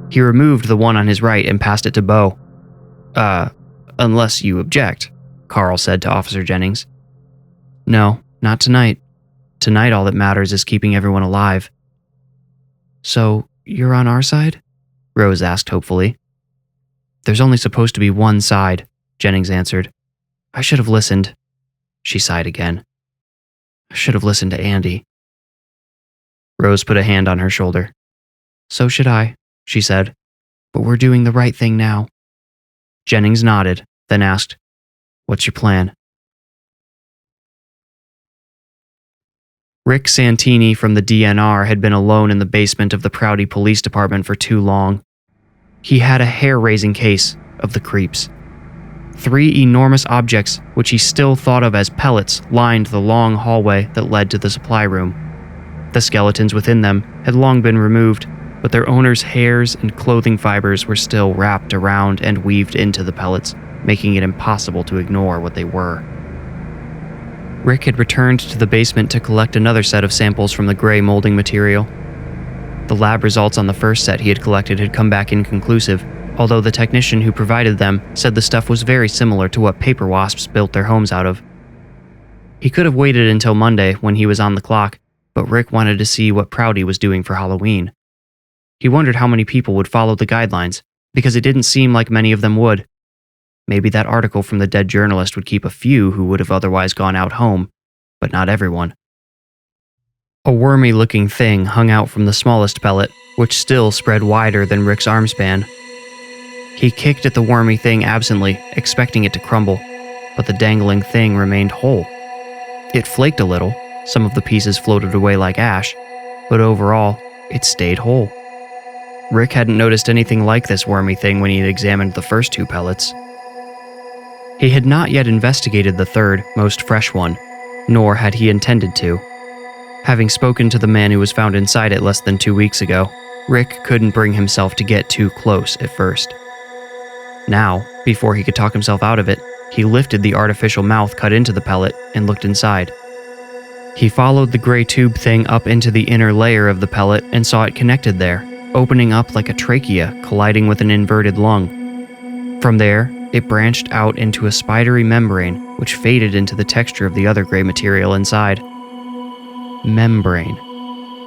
He removed the one on his right and passed it to Bo. Unless you object," Carl said to Officer Jennings. "No, not tonight. Tonight all that matters is keeping everyone alive." "So, you're on our side?" Rose asked hopefully. "There's only supposed to be one side," Jennings answered. "I should have listened." She sighed again. "I should have listened to Andy." Rose put a hand on her shoulder. "So should I," she said. "But we're doing the right thing now." Jennings nodded, then asked, "What's your plan?" Rick Santini from the DNR had been alone in the basement of the Prouty Police Department for too long. He had a hair-raising case of the creeps. 3 enormous objects, which he still thought of as pellets, lined the long hallway that led to the supply room. The skeletons within them had long been removed, but their owners' hairs and clothing fibers were still wrapped around and weaved into the pellets, making it impossible to ignore what they were. Rick had returned to the basement to collect another set of samples from the gray molding material. The lab results on the first set he had collected had come back inconclusive, although the technician who provided them said the stuff was very similar to what paper wasps built their homes out of. He could have waited until Monday when he was on the clock, but Rick wanted to see what Prouty was doing for Halloween. He wondered how many people would follow the guidelines, because it didn't seem like many of them would. Maybe that article from the dead journalist would keep a few who would have otherwise gone out home, but not everyone. A wormy-looking thing hung out from the smallest pellet, which still spread wider than Rick's arm span. He kicked at the wormy thing absently, expecting it to crumble, but the dangling thing remained whole. It flaked a little, Some of the pieces floated away like ash, but overall, it stayed whole. Rick hadn't noticed anything like this wormy thing when he had examined the first 2 pellets. He had not yet investigated the third, most fresh one, nor had he intended to. Having spoken to the man who was found inside it less than 2 weeks ago, Rick couldn't bring himself to get too close at first. Now, before he could talk himself out of it, he lifted the artificial mouth cut into the pellet and looked inside. He followed the gray tube thing up into the inner layer of the pellet and saw it connected there, opening up like a trachea colliding with an inverted lung. From there, it branched out into a spidery membrane which faded into the texture of the other gray material inside. Membrane.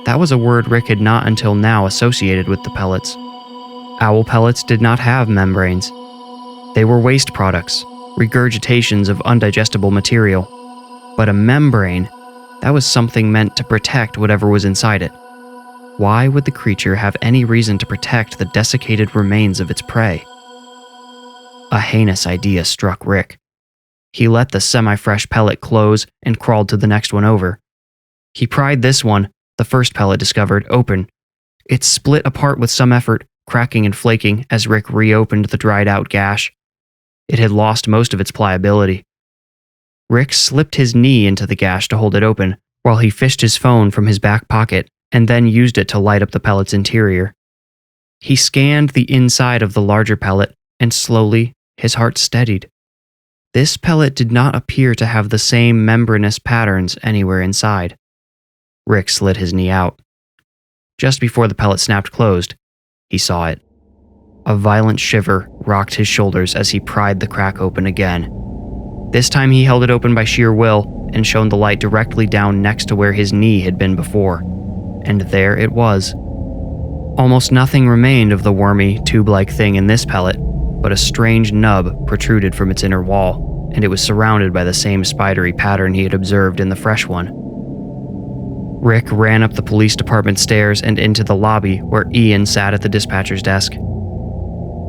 That was a word Rick had not until now associated with the pellets. Owl pellets did not have membranes. They were waste products, regurgitations of undigestible material. But a membrane, that was something meant to protect whatever was inside it. Why would the creature have any reason to protect the desiccated remains of its prey? A heinous idea struck Rick. He let the semi-fresh pellet close and crawled to the next one over. He pried this one, the first pellet discovered, open. It split apart with some effort, cracking and flaking as Rick reopened the dried-out gash. It had lost most of its pliability. Rick slipped his knee into the gash to hold it open, while he fished his phone from his back pocket and then used it to light up the pellet's interior. He scanned the inside of the larger pellet, and slowly, his heart steadied. This pellet did not appear to have the same membranous patterns anywhere inside. Rick slid his knee out. Just before the pellet snapped closed, he saw it. A violent shiver rocked his shoulders as he pried the crack open again. This time he held it open by sheer will and shone the light directly down next to where his knee had been before. And there it was. Almost nothing remained of the wormy, tube-like thing in this pellet, but a strange nub protruded from its inner wall, and it was surrounded by the same spidery pattern he had observed in the fresh one. Rick ran up the police department stairs and into the lobby where Ian sat at the dispatcher's desk.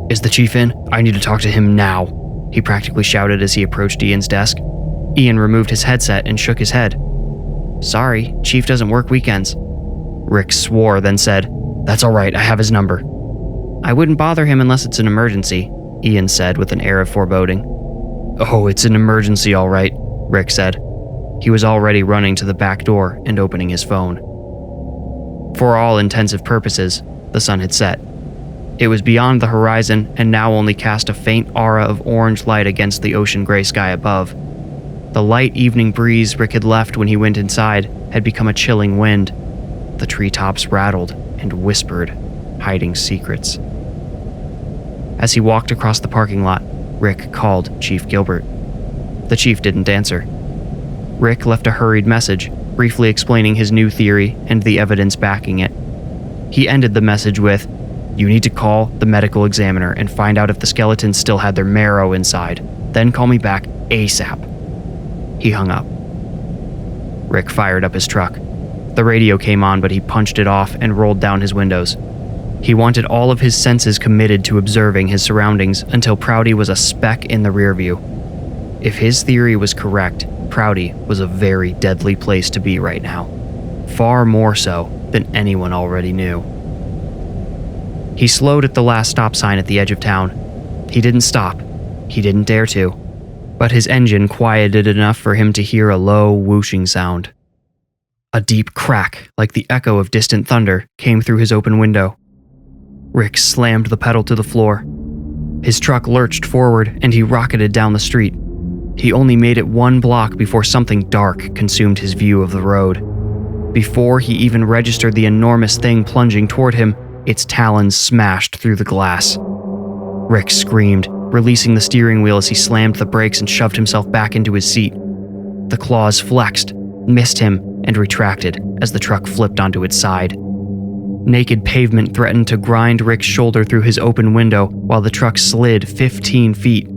"Is the chief in? I need to talk to him now," he practically shouted as he approached Ian's desk. Ian removed his headset and shook his head. "Sorry, chief doesn't work weekends." Rick swore, then said, "That's all right, I have his number." "I wouldn't bother him unless it's an emergency," Ian said with an air of foreboding. "Oh, it's an emergency, all right," Rick said. He was already running to the back door and opening his phone. For all intensive purposes, the sun had set. It was beyond the horizon and now only cast a faint aura of orange light against the ocean gray sky above. The light evening breeze Rick had left when he went inside had become a chilling wind. The treetops rattled and whispered, hiding secrets. As he walked across the parking lot, Rick called Chief Gilbert. The chief didn't answer. Rick left a hurried message, briefly explaining his new theory and the evidence backing it. He ended the message with, "You need to call the medical examiner and find out if the skeletons still had their marrow inside. Then call me back ASAP." He hung up. Rick fired up his truck. The radio came on, but he punched it off and rolled down his windows. He wanted all of his senses committed to observing his surroundings until Prouty was a speck in the rearview. If his theory was correct, Prouty was a very deadly place to be right now. Far more so than anyone already knew. He slowed at the last stop sign at the edge of town. He didn't stop. He didn't dare to. But his engine quieted enough for him to hear a low, whooshing sound. A deep crack, like the echo of distant thunder, came through his open window. Rick slammed the pedal to the floor. His truck lurched forward and he rocketed down the street. He only made it 1 block before something dark consumed his view of the road. Before he even registered the enormous thing plunging toward him, its talons smashed through the glass. Rick screamed, releasing the steering wheel as he slammed the brakes and shoved himself back into his seat. The claws flexed, missed him, and retracted as the truck flipped onto its side. Naked pavement threatened to grind Rick's shoulder through his open window while the truck slid 15 feet.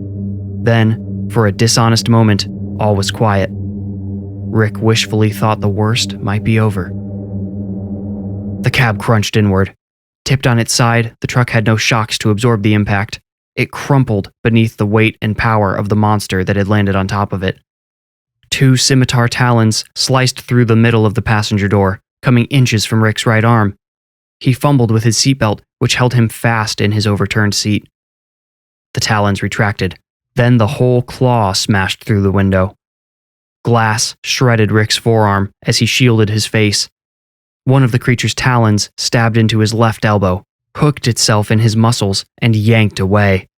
Then, for a dishonest moment, all was quiet. Rick wishfully thought the worst might be over. The cab crunched inward. Tipped on its side, the truck had no shocks to absorb the impact. It crumpled beneath the weight and power of the monster that had landed on top of it. 2 scimitar talons sliced through the middle of the passenger door, coming inches from Rick's right arm. He fumbled with his seatbelt, which held him fast in his overturned seat. The talons retracted. Then the whole claw smashed through the window. Glass shredded Rick's forearm as he shielded his face. One of the creature's talons stabbed into his left elbow, hooked itself in his muscles, and yanked away.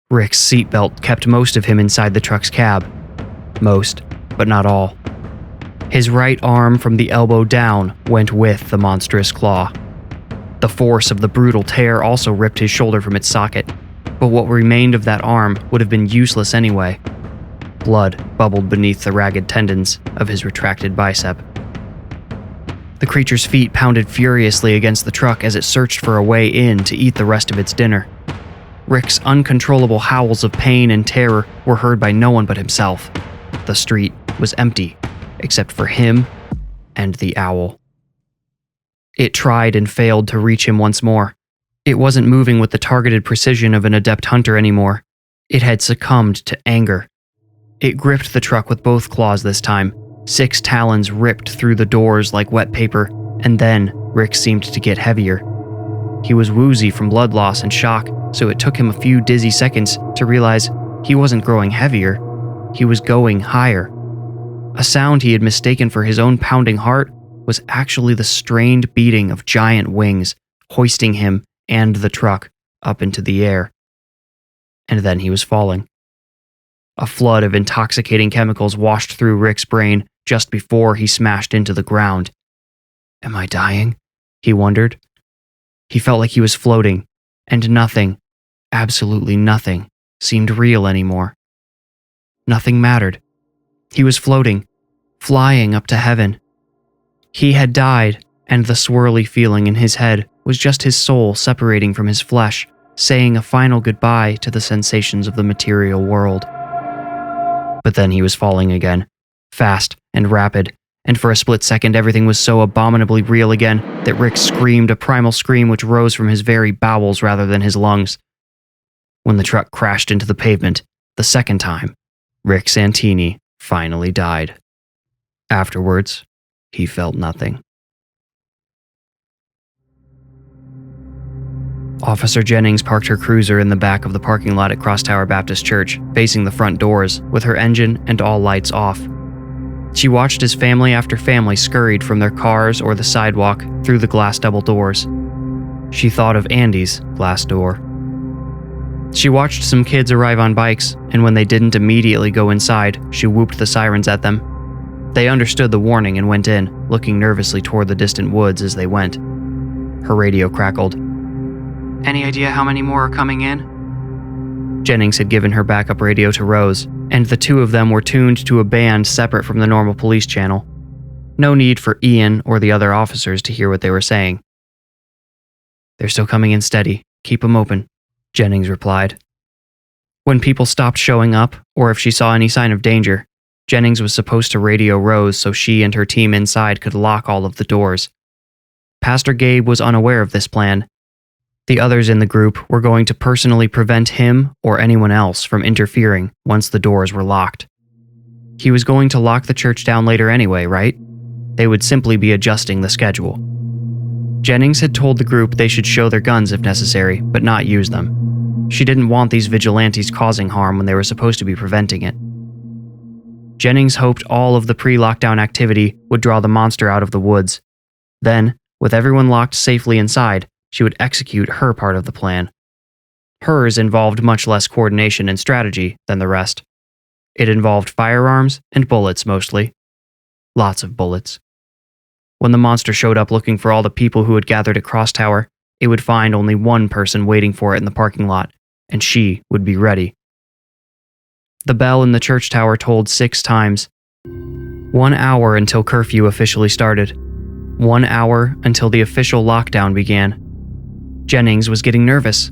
Rick's seatbelt kept most of him inside the truck's cab. Most, but not all. His right arm from the elbow down went with the monstrous claw. The force of the brutal tear also ripped his shoulder from its socket, but what remained of that arm would have been useless anyway. Blood bubbled beneath the ragged tendons of his retracted bicep. The creature's feet pounded furiously against the truck as it searched for a way in to eat the rest of its dinner. Rick's uncontrollable howls of pain and terror were heard by no one but himself. The street was empty, except for him and the owl. It tried and failed to reach him once more. It wasn't moving with the targeted precision of an adept hunter anymore. It had succumbed to anger. It gripped the truck with both claws this time. 6 talons ripped through the doors like wet paper, and then Rick seemed to get heavier. He was woozy from blood loss and shock, so it took him a few dizzy seconds to realize he wasn't growing heavier. He was going higher. A sound he had mistaken for his own pounding heart was actually the strained beating of giant wings, hoisting him and the truck up into the air. And then he was falling. A flood of intoxicating chemicals washed through Rick's brain just before he smashed into the ground. Am I dying? He wondered. He felt like he was floating, and nothing, absolutely nothing, seemed real anymore. Nothing mattered. He was floating, flying up to heaven. He had died, and the swirly feeling in his head was just his soul separating from his flesh, saying a final goodbye to the sensations of the material world. But then he was falling again, fast and rapid, and for a split second everything was so abominably real again that Rick screamed a primal scream which rose from his very bowels rather than his lungs. When the truck crashed into the pavement, the second time, Rick Santini finally died. Afterwards, he felt nothing. Officer Jennings parked her cruiser in the back of the parking lot at Crosstower Baptist Church, facing the front doors, with her engine and all lights off. She watched as family after family scurried from their cars or the sidewalk through the glass double doors. She thought of Andy's glass door. She watched some kids arrive on bikes, and when they didn't immediately go inside, she whooped the sirens at them. They understood the warning and went in, looking nervously toward the distant woods as they went. Her radio crackled. "Any idea how many more are coming in?" Jennings had given her backup radio to Rose, and the two of them were tuned to a band separate from the normal police channel. No need for Ian or the other officers to hear what they were saying. "They're still coming in steady. Keep them open," Jennings replied. When people stopped showing up, or if she saw any sign of danger, Jennings was supposed to radio Rose so she and her team inside could lock all of the doors. Pastor Gabe was unaware of this plan. The others in the group were going to personally prevent him or anyone else from interfering once the doors were locked. He was going to lock the church down later anyway, right? They would simply be adjusting the schedule. Jennings had told the group they should show their guns if necessary, but not use them. She didn't want these vigilantes causing harm when they were supposed to be preventing it. Jennings hoped all of the pre-lockdown activity would draw the monster out of the woods. Then, with everyone locked safely inside, she would execute her part of the plan. Hers involved much less coordination and strategy than the rest. It involved firearms and bullets mostly. Lots of bullets. When the monster showed up looking for all the people who had gathered at Crosstower, it would find only one person waiting for it in the parking lot, and she would be ready. The bell in the church tower tolled 6 times. 1 hour until curfew officially started. 1 hour until the official lockdown began. Jennings was getting nervous.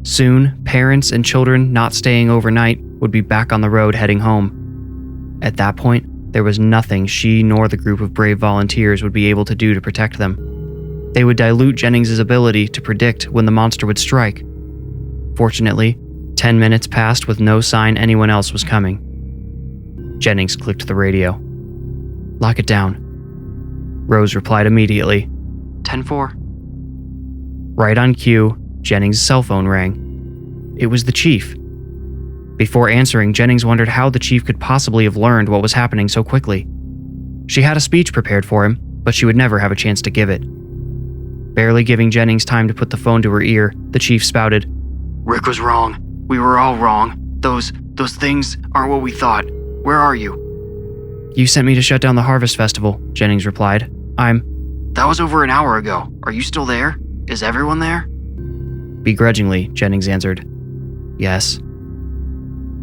Soon, parents and children not staying overnight would be back on the road heading home. At that point, there was nothing she nor the group of brave volunteers would be able to do to protect them. They would dilute Jennings' ability to predict when the monster would strike. Fortunately, 10 minutes passed with no sign anyone else was coming. Jennings clicked the radio. "Lock it down." Rose replied immediately. 10-4. Right on cue, Jennings' cell phone rang. It was the chief. Before answering, Jennings wondered how the chief could possibly have learned what was happening so quickly. She had a speech prepared for him, but she would never have a chance to give it. Barely giving Jennings time to put the phone to her ear, the chief spouted, "Rick was wrong. We were all wrong. Those things aren't what we thought. Where are you?" "You sent me to shut down the Harvest Festival," Jennings replied. That was over an hour ago. Are you still there? Is everyone there?" Begrudgingly, Jennings answered, "Yes."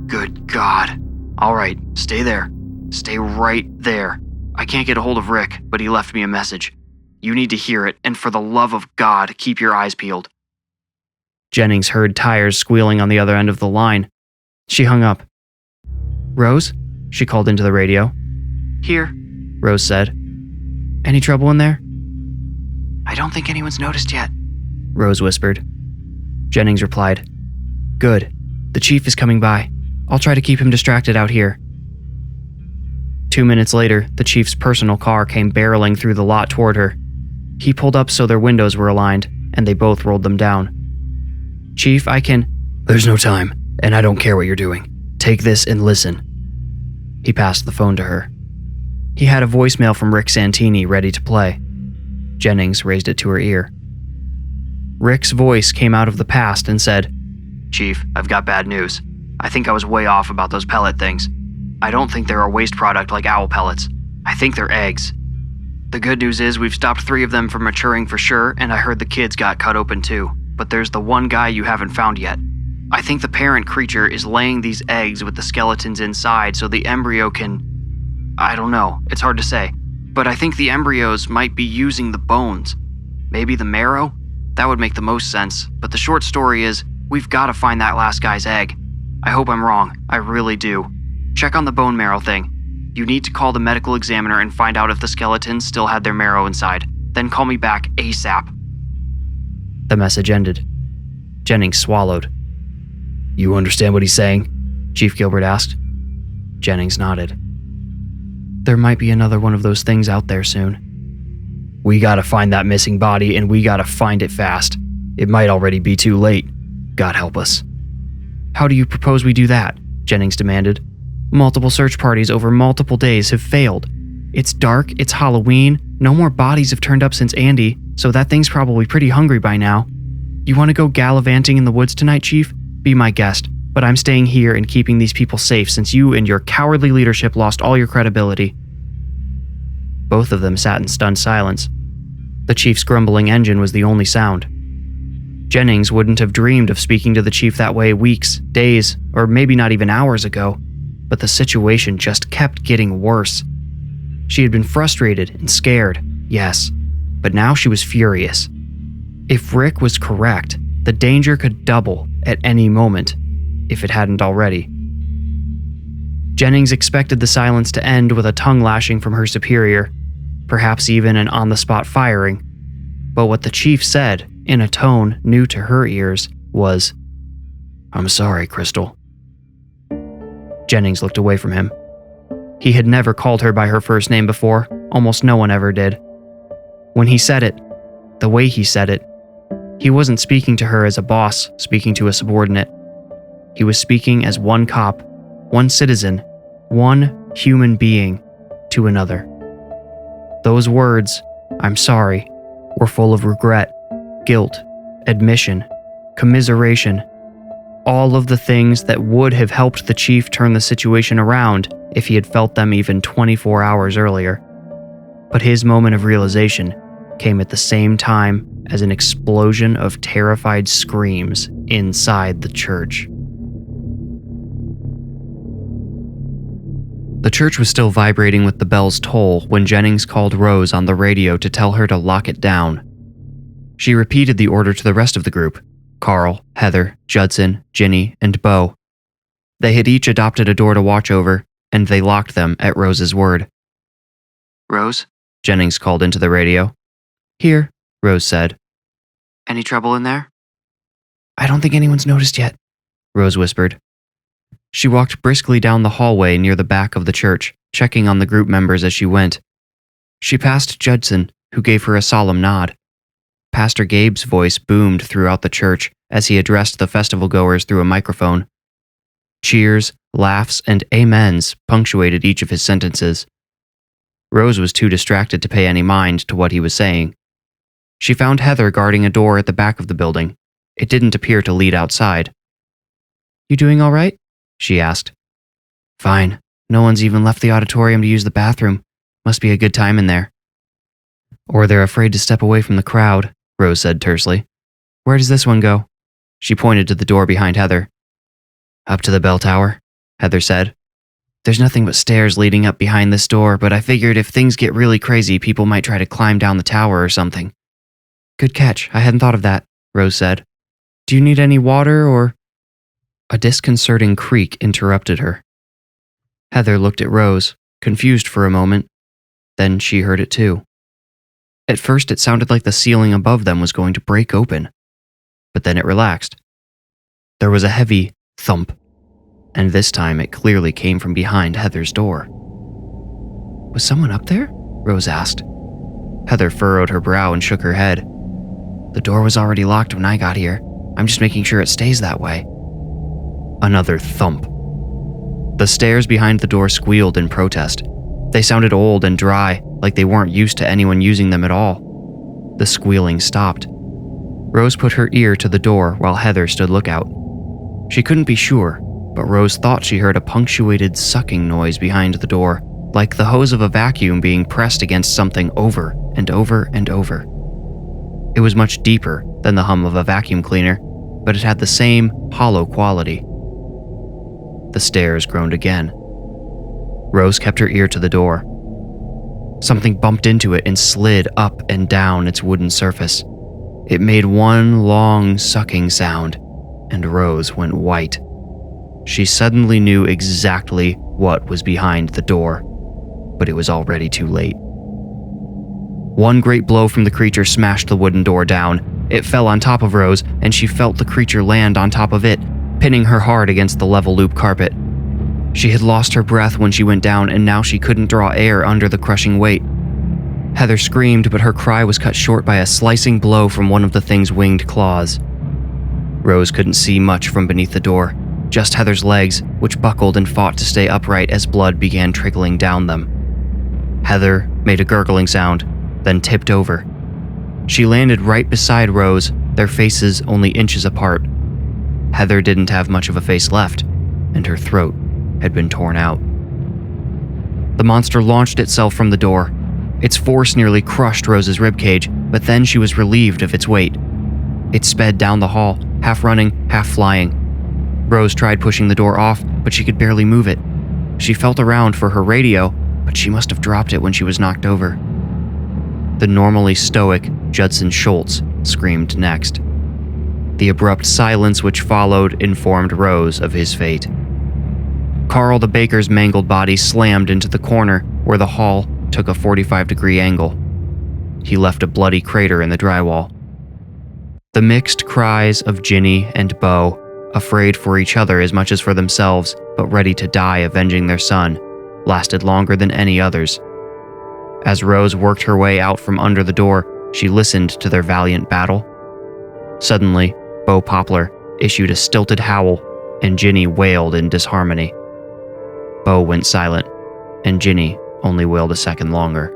"Good God. All right, stay there. Stay right there. I can't get a hold of Rick, but he left me a message. You need to hear it, and for the love of God, keep your eyes peeled." Jennings heard tires squealing on the other end of the line. She hung up. "Rose?" she called into the radio. "Here," Rose said. "Any trouble in there?" "I don't think anyone's noticed yet," Rose whispered. Jennings replied, "Good. The chief is coming by. I'll try to keep him distracted out here." 2 minutes later, the chief's personal car came barreling through the lot toward her. He pulled up so their windows were aligned, and they both rolled them down. "Chief, I can—" "There's no time, and I don't care what you're doing. Take this and listen." He passed the phone to her. He had a voicemail from Rick Santini ready to play. Jennings raised it to her ear. Rick's voice came out of the past and said, "Chief, I've got bad news. I think I was way off about those pellet things. I don't think they're a waste product like owl pellets. I think they're eggs. The good news is we've stopped 3 of them from maturing for sure, and I heard the kids got cut open too. But there's the one guy you haven't found yet. I think the parent creature is laying these eggs with the skeletons inside so the embryo can... I don't know, it's hard to say. But I think the embryos might be using the bones. Maybe the marrow? That would make the most sense, but the short story is, we've got to find that last guy's egg. I hope I'm wrong, I really do. Check on the bone marrow thing. You need to call the medical examiner and find out if the skeletons still had their marrow inside. Then call me back ASAP." The message ended. Jennings swallowed. "You understand what he's saying?" Chief Gilbert asked. Jennings nodded. "There might be another one of those things out there soon. We gotta find that missing body, and we gotta find it fast. It might already be too late. God help us." "How do you propose we do that?" Jennings demanded. "Multiple search parties over multiple days have failed. It's dark, it's Halloween, no more bodies have turned up since Andy, so that thing's probably pretty hungry by now. You want to go gallivanting in the woods tonight, Chief? Be my guest, but I'm staying here and keeping these people safe since you and your cowardly leadership lost all your credibility." Both of them sat in stunned silence. The chief's grumbling engine was the only sound. Jennings wouldn't have dreamed of speaking to the chief that way weeks, days, or maybe not even hours ago, but the situation just kept getting worse. She had been frustrated and scared, yes, but now she was furious. If Rick was correct, the danger could double at any moment, if it hadn't already. Jennings expected the silence to end with a tongue lashing from her superior, perhaps even an on-the-spot firing, but what the chief said, in a tone new to her ears, was, "I'm sorry, Crystal." Jennings looked away from him. He had never called her by her first name before, almost no one ever did. When he said it, the way he said it, he wasn't speaking to her as a boss speaking to a subordinate. He was speaking as one cop, one citizen, one human being to another. Those words, "I'm sorry," were full of regret, guilt, admission, commiseration, all of the things that would have helped the chief turn the situation around if he had felt them even 24 hours earlier. But his moment of realization came at the same time as an explosion of terrified screams inside the church. The church was still vibrating with the bell's toll when Jennings called Rose on the radio to tell her to lock it down. She repeated the order to the rest of the group: Carl, Heather, Judson, Ginny, and Bo. They had each adopted a door to watch over, and they locked them at Rose's word. "Rose?" Jennings called into the radio. "Here," Rose said. "Any trouble in there?" "I don't think anyone's noticed yet," Rose whispered. She walked briskly down the hallway near the back of the church, checking on the group members as she went. She passed Judson, who gave her a solemn nod. Pastor Gabe's voice boomed throughout the church as he addressed the festival goers through a microphone. Cheers, laughs, and amens punctuated each of his sentences. Rose was too distracted to pay any mind to what he was saying. She found Heather guarding a door at the back of the building. It didn't appear to lead outside. "You doing all right?" she asked. "Fine. No one's even left the auditorium to use the bathroom. Must be a good time in there." "Or they're afraid to step away from the crowd," Rose said tersely. "Where does this one go?" She pointed to the door behind Heather. "Up to the bell tower," Heather said. "There's nothing but stairs leading up behind this door, but I figured if things get really crazy, people might try to climb down the tower or something." "Good catch. I hadn't thought of that," Rose said. "Do you need any water or—" A disconcerting creak interrupted her. Heather looked at Rose, confused for a moment. Then she heard it too. At first, it sounded like the ceiling above them was going to break open. But then it relaxed. There was a heavy thump, and this time it clearly came from behind Heather's door. "Was someone up there?" Rose asked. Heather furrowed her brow and shook her head. "The door was already locked when I got here. I'm just making sure it stays that way." Another thump. The stairs behind the door squealed in protest. They sounded old and dry, like they weren't used to anyone using them at all. The squealing stopped. Rose put her ear to the door while Heather stood lookout. She couldn't be sure, but Rose thought she heard a punctuated sucking noise behind the door, like the hose of a vacuum being pressed against something over and over and over. It was much deeper than the hum of a vacuum cleaner, but it had the same hollow quality. The stairs groaned again. Rose kept her ear to the door. Something bumped into it and slid up and down its wooden surface. It made one long sucking sound, and Rose went white. She suddenly knew exactly what was behind the door, but it was already too late. One great blow from the creature smashed the wooden door down. It fell on top of Rose, and she felt the creature land on top of it, pinning her hard against the level loop carpet. She had lost her breath when she went down, and now she couldn't draw air under the crushing weight. Heather screamed, but her cry was cut short by a slicing blow from one of the thing's winged claws. Rose couldn't see much from beneath the door, just Heather's legs, which buckled and fought to stay upright as blood began trickling down them. Heather made a gurgling sound, then tipped over. She landed right beside Rose, their faces only inches apart. Heather didn't have much of a face left, and her throat had been torn out. The monster launched itself from the door. Its force nearly crushed Rose's ribcage, but then she was relieved of its weight. It sped down the hall, half running, half flying. Rose tried pushing the door off, but she could barely move it. She felt around for her radio, but she must have dropped it when she was knocked over. The normally stoic Judson Schultz screamed next. The abrupt silence which followed informed Rose of his fate. Carl the baker's mangled body slammed into the corner where the hall took a 45-degree angle. He left a bloody crater in the drywall. The mixed cries of Ginny and Beau, afraid for each other as much as for themselves, but ready to die avenging their son, lasted longer than any others. As Rose worked her way out from under the door, she listened to their valiant battle. Suddenly, Beau Poplar issued a stilted howl, and Ginny wailed in disharmony. Beau went silent, and Ginny only wailed a second longer.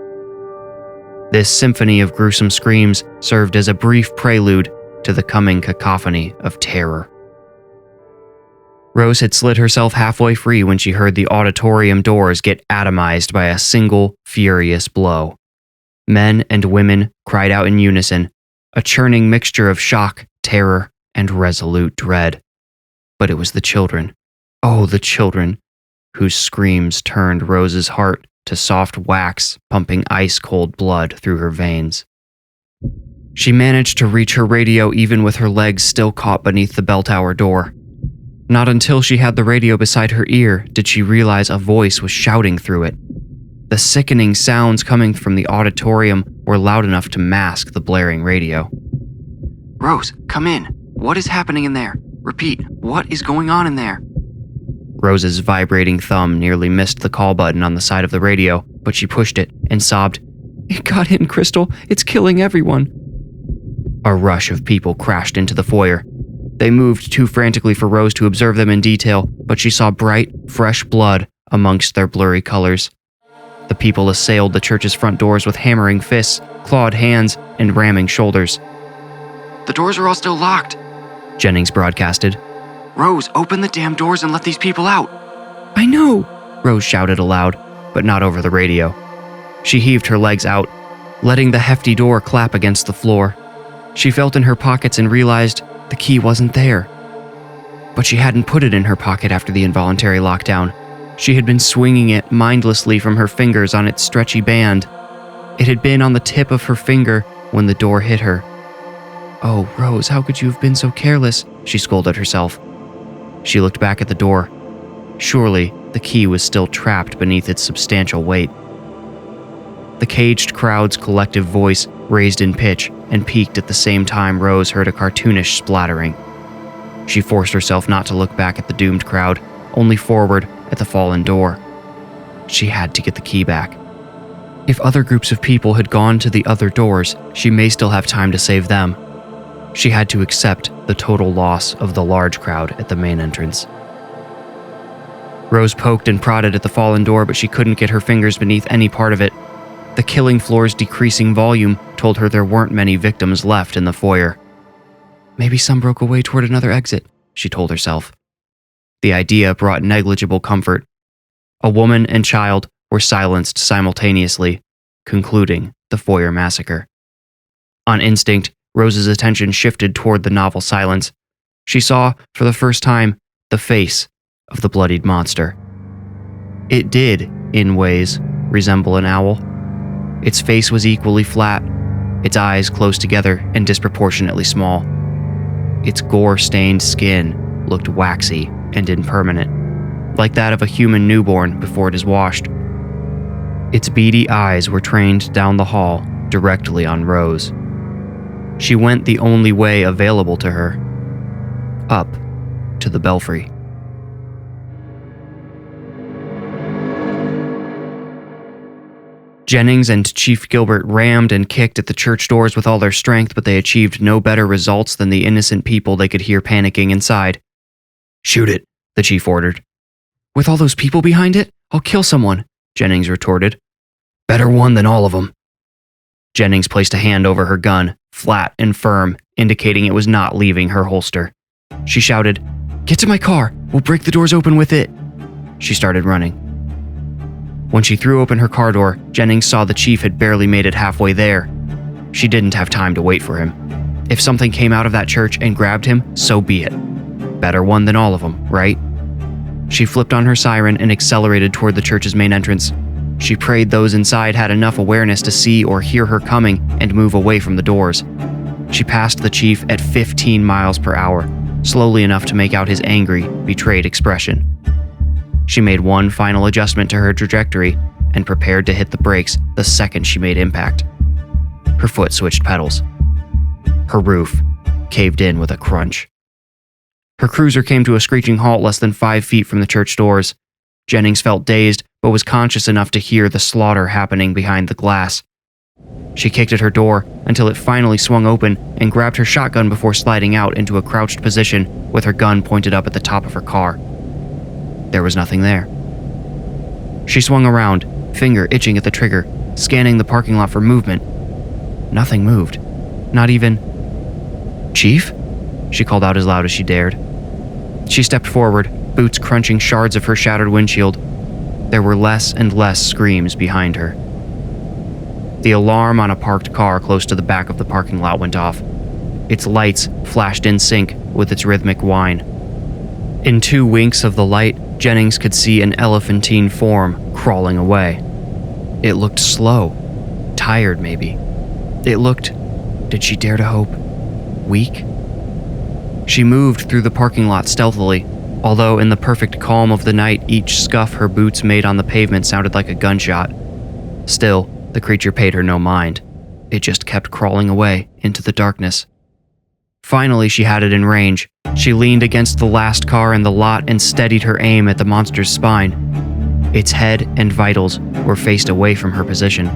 This symphony of gruesome screams served as a brief prelude to the coming cacophony of terror. Rose had slid herself halfway free when she heard the auditorium doors get atomized by a single, furious blow. Men and women cried out in unison, a churning mixture of shock, terror, and resolute dread. But it was the children, oh, the children, whose screams turned Rose's heart to soft wax, pumping ice-cold blood through her veins. She managed to reach her radio even with her legs still caught beneath the bell tower door. Not until she had the radio beside her ear did she realize a voice was shouting through it. The sickening sounds coming from the auditorium were loud enough to mask the blaring radio. "Rose, come in. What is happening in there? Repeat, what is going on in there?" Rose's vibrating thumb nearly missed the call button on the side of the radio, but she pushed it and sobbed, "It got in, Crystal. It's killing everyone." A rush of people crashed into the foyer. They moved too frantically for Rose to observe them in detail, but she saw bright, fresh blood amongst their blurry colors. The people assailed the church's front doors with hammering fists, clawed hands, and ramming shoulders. "The doors are all still locked," Jennings broadcasted. "Rose, open the damn doors and let these people out." "I know," Rose shouted aloud, but not over the radio. She heaved her legs out, letting the hefty door clap against the floor. She felt in her pockets and realized the key wasn't there. But she hadn't put it in her pocket after the involuntary lockdown. She had been swinging it mindlessly from her fingers on its stretchy band. It had been on the tip of her finger when the door hit her. "Oh, Rose, how could you have been so careless?" she scolded herself. She looked back at the door. Surely, the key was still trapped beneath its substantial weight. The caged crowd's collective voice raised in pitch and peaked at the same time Rose heard a cartoonish splattering. She forced herself not to look back at the doomed crowd, only forward at the fallen door. She had to get the key back. If other groups of people had gone to the other doors, she may still have time to save them. She had to accept the total loss of the large crowd at the main entrance. Rose poked and prodded at the fallen door, but she couldn't get her fingers beneath any part of it. The killing floor's decreasing volume told her there weren't many victims left in the foyer. Maybe some broke away toward another exit, she told herself. The idea brought negligible comfort. A woman and child were silenced simultaneously, concluding the foyer massacre. On instinct, Rose's attention shifted toward the novel silence. She saw, for the first time, the face of the bloodied monster. It did, in ways, resemble an owl. Its face was equally flat, its eyes close together and disproportionately small. Its gore-stained skin looked waxy and impermanent, like that of a human newborn before it is washed. Its beady eyes were trained down the hall, directly on Rose. She went the only way available to her, up to the belfry. Jennings and Chief Gilbert rammed and kicked at the church doors with all their strength, but they achieved no better results than the innocent people they could hear panicking inside. "Shoot it," the chief ordered. "With all those people behind it, I'll kill someone," Jennings retorted. "Better one than all of them." Jennings placed a hand over her gun, flat and firm, indicating it was not leaving her holster. She shouted, "Get to my car! We'll break the doors open with it!" She started running. When she threw open her car door, Jennings saw the chief had barely made it halfway there. She didn't have time to wait for him. If something came out of that church and grabbed him, so be it. Better one than all of them, right? She flipped on her siren and accelerated toward the church's main entrance. She prayed those inside had enough awareness to see or hear her coming and move away from the doors. She passed the chief at 15 miles per hour, slowly enough to make out his angry, betrayed expression. She made one final adjustment to her trajectory and prepared to hit the brakes the second she made impact. Her foot switched pedals. Her roof caved in with a crunch. Her cruiser came to a screeching halt less than 5 feet from the church doors. Jennings felt dazed, but was conscious enough to hear the slaughter happening behind the glass. She kicked at her door until it finally swung open and grabbed her shotgun before sliding out into a crouched position with her gun pointed up at the top of her car. There was nothing there. She swung around, finger itching at the trigger, scanning the parking lot for movement. Nothing moved. Not even... "Chief?" she called out as loud as she dared. She stepped forward, boots crunching shards of her shattered windshield. There were less and less screams behind her. The alarm on a parked car close to the back of the parking lot went off. Its lights flashed in sync with its rhythmic whine. In 2 winks of the light, Jennings could see an elephantine form crawling away. It looked slow, tired maybe. It looked, did she dare to hope, weak? She moved through the parking lot stealthily, although in the perfect calm of the night, each scuff her boots made on the pavement sounded like a gunshot. Still, the creature paid her no mind. It just kept crawling away into the darkness. Finally, she had it in range. She leaned against the last car in the lot and steadied her aim at the monster's spine. Its head and vitals were faced away from her position.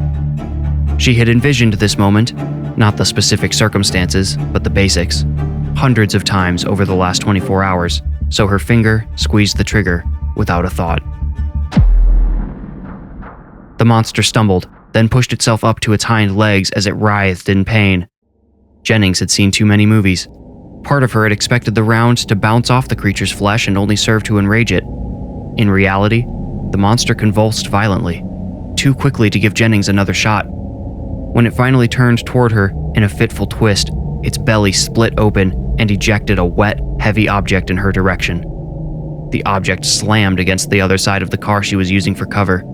She had envisioned this moment, not the specific circumstances, but the basics, hundreds of times over the last 24 hours, so her finger squeezed the trigger without a thought. The monster stumbled, then pushed itself up to its hind legs as it writhed in pain. Jennings had seen too many movies. Part of her had expected the round to bounce off the creature's flesh and only serve to enrage it. In reality, the monster convulsed violently, too quickly to give Jennings another shot. When it finally turned toward her in a fitful twist, its belly split open and ejected a wet, heavy object in her direction. The object slammed against the other side of the car she was using for cover.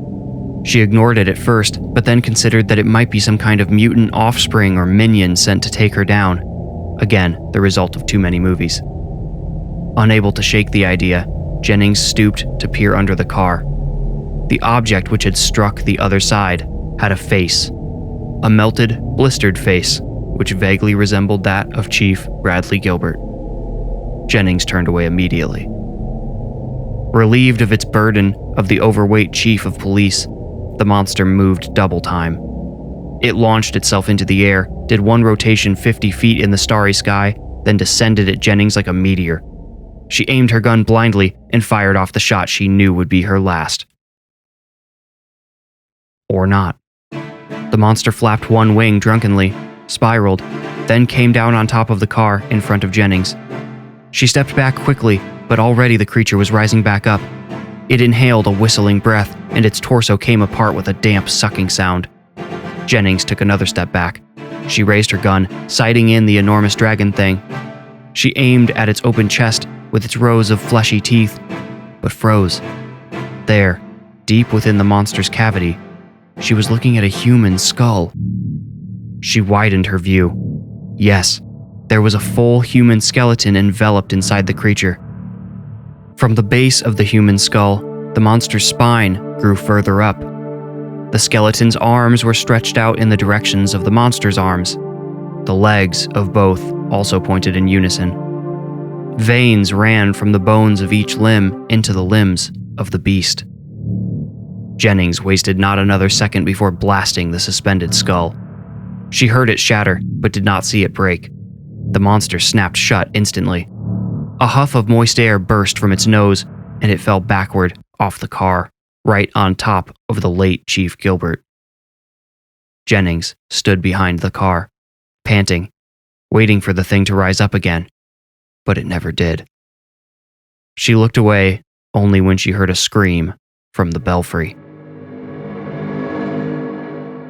She ignored it at first, but then considered that it might be some kind of mutant offspring or minion sent to take her down. Again, the result of too many movies. Unable to shake the idea, Jennings stooped to peer under the car. The object which had struck the other side had a face. A melted, blistered face, which vaguely resembled that of Chief Bradley Gilbert. Jennings turned away immediately. Relieved of its burden of the overweight chief of police, the monster moved double time. It launched itself into the air, did one rotation 50 feet in the starry sky, then descended at Jennings like a meteor. She aimed her gun blindly and fired off the shot she knew would be her last. Or not. The monster flapped one wing drunkenly, spiraled, then came down on top of the car in front of Jennings. She stepped back quickly, but already the creature was rising back up. It inhaled a whistling breath, and its torso came apart with a damp, sucking sound. Jennings took another step back. She raised her gun, sighting in the enormous dragon thing. She aimed at its open chest with its rows of fleshy teeth, but froze. There, deep within the monster's cavity, she was looking at a human skull. She widened her view. Yes, there was a full human skeleton enveloped inside the creature. From the base of the human skull, the monster's spine grew further up. The skeleton's arms were stretched out in the directions of the monster's arms. The legs of both also pointed in unison. Veins ran from the bones of each limb into the limbs of the beast. Jennings wasted not another second before blasting the suspended skull. She heard it shatter, but did not see it break. The monster snapped shut instantly. A huff of moist air burst from its nose, and it fell backward off the car, right on top of the late Chief Gilbert. Jennings stood behind the car, panting, waiting for the thing to rise up again, but it never did. She looked away only when she heard a scream from the belfry.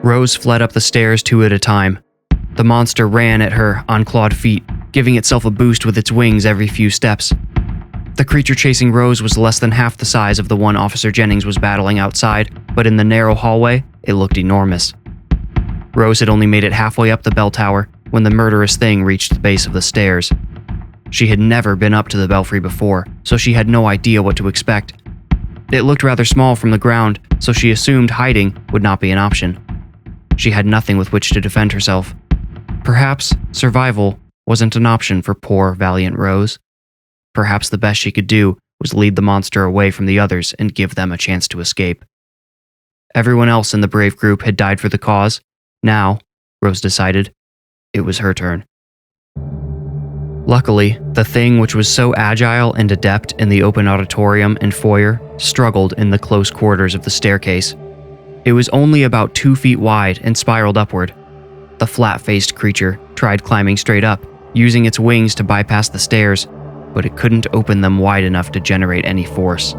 Rose fled up the stairs two at a time. The monster ran at her on clawed feet, giving itself a boost with its wings every few steps. The creature chasing Rose was less than half the size of the one Officer Jennings was battling outside, but in the narrow hallway, it looked enormous. Rose had only made it halfway up the bell tower when the murderous thing reached the base of the stairs. She had never been up to the belfry before, so she had no idea what to expect. It looked rather small from the ground, so she assumed hiding would not be an option. She had nothing with which to defend herself. Perhaps survival wasn't an option for poor, valiant Rose. Perhaps the best she could do was lead the monster away from the others and give them a chance to escape. Everyone else in the brave group had died for the cause. Now, Rose decided, it was her turn. Luckily, the thing which was so agile and adept in the open auditorium and foyer struggled in the close quarters of the staircase. It was only about 2 feet wide and spiraled upward. The flat-faced creature tried climbing straight up, using its wings to bypass the stairs, but it couldn't open them wide enough to generate any force.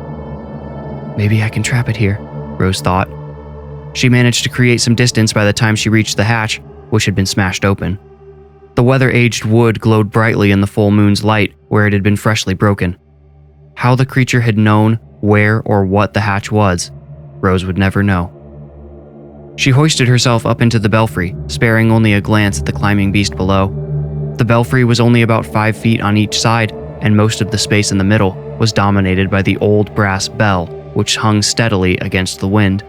Maybe I can trap it here, Rose thought. She managed to create some distance by the time she reached the hatch, which had been smashed open. The weather-aged wood glowed brightly in the full moon's light where it had been freshly broken. How the creature had known where or what the hatch was, Rose would never know. She hoisted herself up into the belfry, sparing only a glance at the climbing beast below. The belfry was only about 5 feet on each side, and most of the space in the middle was dominated by the old brass bell, which hung steadily against the wind.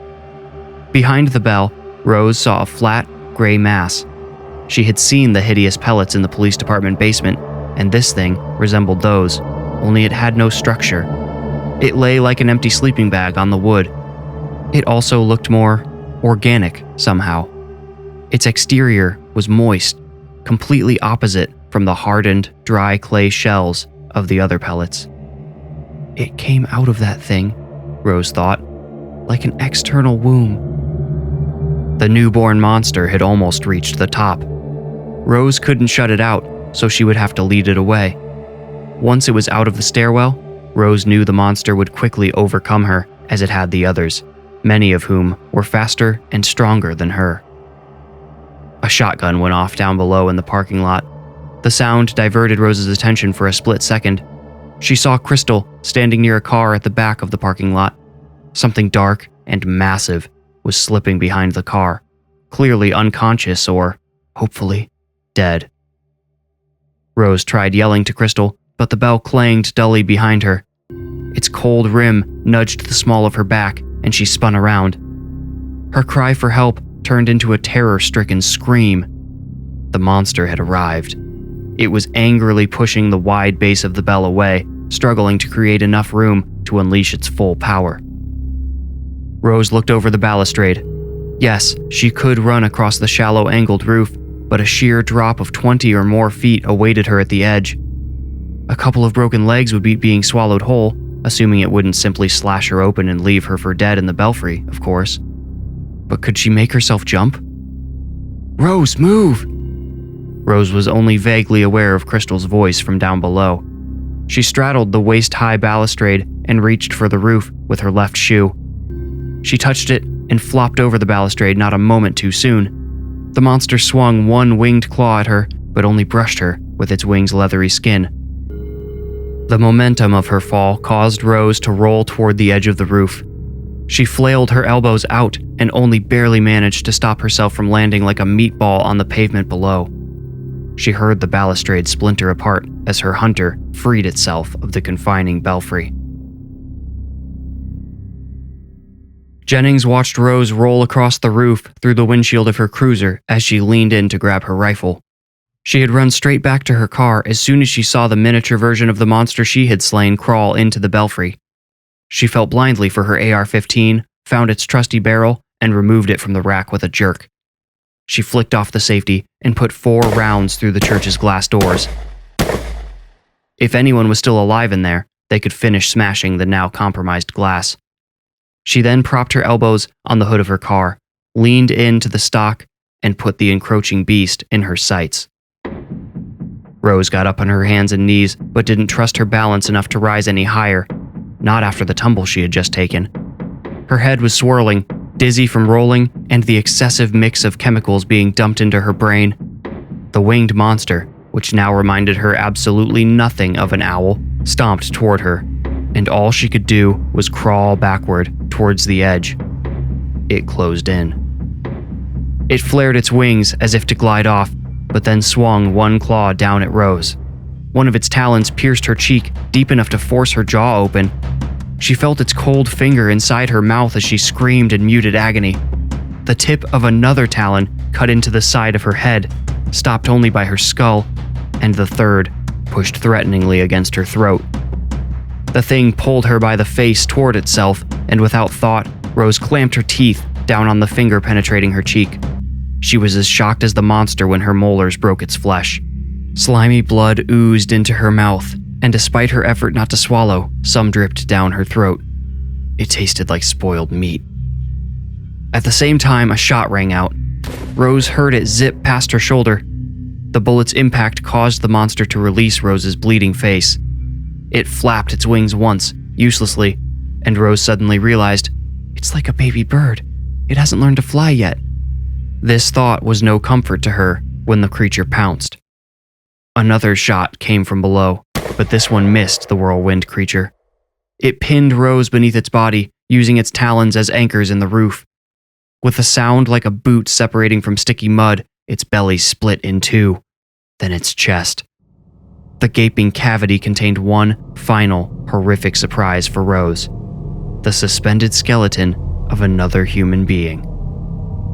Behind the bell, Rose saw a flat, gray mass. She had seen the hideous pellets in the police department basement, and this thing resembled those, only it had no structure. It lay like an empty sleeping bag on the wood. It also looked more organic somehow. Its exterior was moist, completely opposite from the hardened, dry clay shells of the other pellets. It came out of that thing, Rose thought, like an external womb. The newborn monster had almost reached the top. Rose couldn't shut it out, so she would have to lead it away. Once it was out of the stairwell, Rose knew the monster would quickly overcome her as it had the others, many of whom were faster and stronger than her. A shotgun went off down below in the parking lot. The sound diverted Rose's attention for a split second. She saw Crystal standing near a car at the back of the parking lot. Something dark and massive was slipping behind the car, clearly unconscious or, hopefully, dead. Rose tried yelling to Crystal, but the bell clanged dully behind her. Its cold rim nudged the small of her back, and she spun around. Her cry for help turned into a terror-stricken scream. The monster had arrived. It was angrily pushing the wide base of the bell away, struggling to create enough room to unleash its full power. Rose looked over the balustrade. Yes, she could run across the shallow angled roof, but a sheer drop of 20 or more feet awaited her at the edge. A couple of broken legs would be being swallowed whole, assuming it wouldn't simply slash her open and leave her for dead in the belfry, of course. But could she make herself jump? "Rose, move!" Rose was only vaguely aware of Crystal's voice from down below. She straddled the waist-high balustrade and reached for the roof with her left shoe. She touched it and flopped over the balustrade not a moment too soon. The monster swung one winged claw at her, but only brushed her with its wing's leathery skin. The momentum of her fall caused Rose to roll toward the edge of the roof. She flailed her elbows out and only barely managed to stop herself from landing like a meatball on the pavement below. She heard the balustrade splinter apart as her hunter freed itself of the confining belfry. Jennings watched Rose roll across the roof through the windshield of her cruiser as she leaned in to grab her rifle. She had run straight back to her car as soon as she saw the miniature version of the monster she had slain crawl into the belfry. She felt blindly for her AR-15, found its trusty barrel, and removed it from the rack with a jerk. She flicked off the safety and put 4 rounds through the church's glass doors. If anyone was still alive in there, they could finish smashing the now compromised glass. She then propped her elbows on the hood of her car, leaned into the stock, and put the encroaching beast in her sights. Rose got up on her hands and knees, but didn't trust her balance enough to rise any higher, not after the tumble she had just taken. Her head was swirling, dizzy from rolling and the excessive mix of chemicals being dumped into her brain. The winged monster, which now reminded her absolutely nothing of an owl, stomped toward her, and all she could do was crawl backward towards the edge. It closed in. It flared its wings as if to glide off, but then swung one claw down at Rose. One of its talons pierced her cheek deep enough to force her jaw open. She felt its cold finger inside her mouth as she screamed in muted agony. The tip of another talon cut into the side of her head, stopped only by her skull, and the third pushed threateningly against her throat. The thing pulled her by the face toward itself, and without thought, Rose clamped her teeth down on the finger penetrating her cheek. She was as shocked as the monster when her molars broke its flesh. Slimy blood oozed into her mouth, and despite her effort not to swallow, some dripped down her throat. It tasted like spoiled meat. At the same time, a shot rang out. Rose heard it zip past her shoulder. The bullet's impact caused the monster to release Rose's bleeding face. It flapped its wings once, uselessly, and Rose suddenly realized, it's like a baby bird. It hasn't learned to fly yet. This thought was no comfort to her when the creature pounced. Another shot came from below, but this one missed the whirlwind creature. It pinned Rose beneath its body, using its talons as anchors in the roof. With a sound like a boot separating from sticky mud, its belly split in two, then its chest. The gaping cavity contained one final, horrific surprise for Rose: the suspended skeleton of another human being.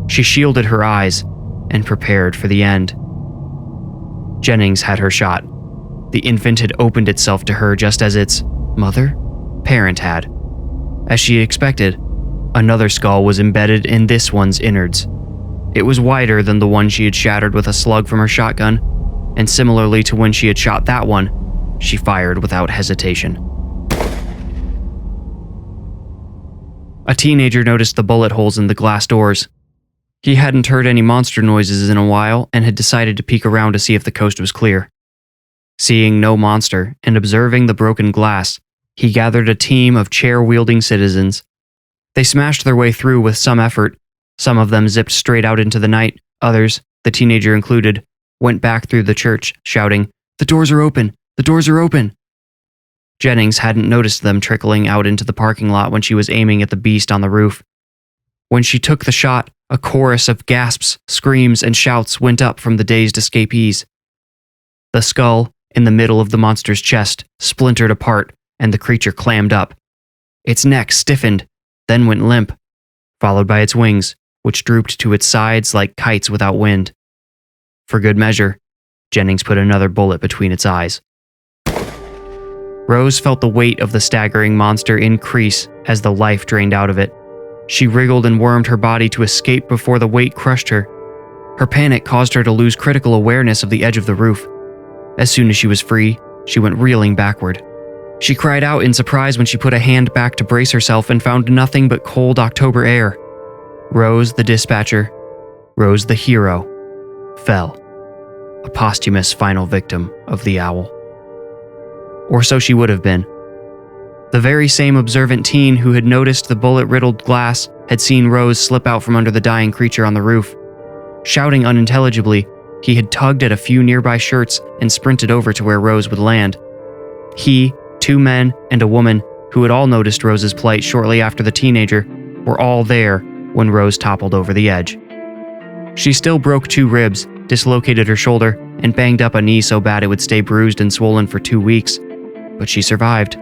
She shielded her eyes and prepared for the end. Jennings had her shot. The infant had opened itself to her just as its parent had. As she expected, another skull was embedded in this one's innards. It was wider than the one she had shattered with a slug from her shotgun, and similarly to when she had shot that one, she fired without hesitation. A teenager noticed the bullet holes in the glass doors. He hadn't heard any monster noises in a while and had decided to peek around to see if the coast was clear. Seeing no monster and observing the broken glass, he gathered a team of chair-wielding citizens. They smashed their way through with some effort. Some of them zipped straight out into the night. Others, the teenager included, went back through the church, shouting, "The doors are open! The doors are open!" Jennings hadn't noticed them trickling out into the parking lot when she was aiming at the beast on the roof. When she took the shot, a chorus of gasps, screams, and shouts went up from the dazed escapees. The skull, in the middle of the monster's chest, splintered apart, and the creature clammed up. Its neck stiffened, then went limp, followed by its wings, which drooped to its sides like kites without wind. For good measure, Jennings put another bullet between its eyes. Rose felt the weight of the staggering monster increase as the life drained out of it. She wriggled and wormed her body to escape before the weight crushed her. Her panic caused her to lose critical awareness of the edge of the roof. As soon as she was free, she went reeling backward. She cried out in surprise when she put a hand back to brace herself and found nothing but cold October air. Rose the dispatcher, Rose the hero, fell, a posthumous final victim of the owl. Or so she would have been. The very same observant teen who had noticed the bullet-riddled glass had seen Rose slip out from under the dying creature on the roof. Shouting unintelligibly, he had tugged at a few nearby shirts and sprinted over to where Rose would land. He, 2 men, and a woman, who had all noticed Rose's plight shortly after the teenager, were all there when Rose toppled over the edge. She still broke 2 ribs, dislocated her shoulder, and banged up a knee so bad it would stay bruised and swollen for 2 weeks. But she survived.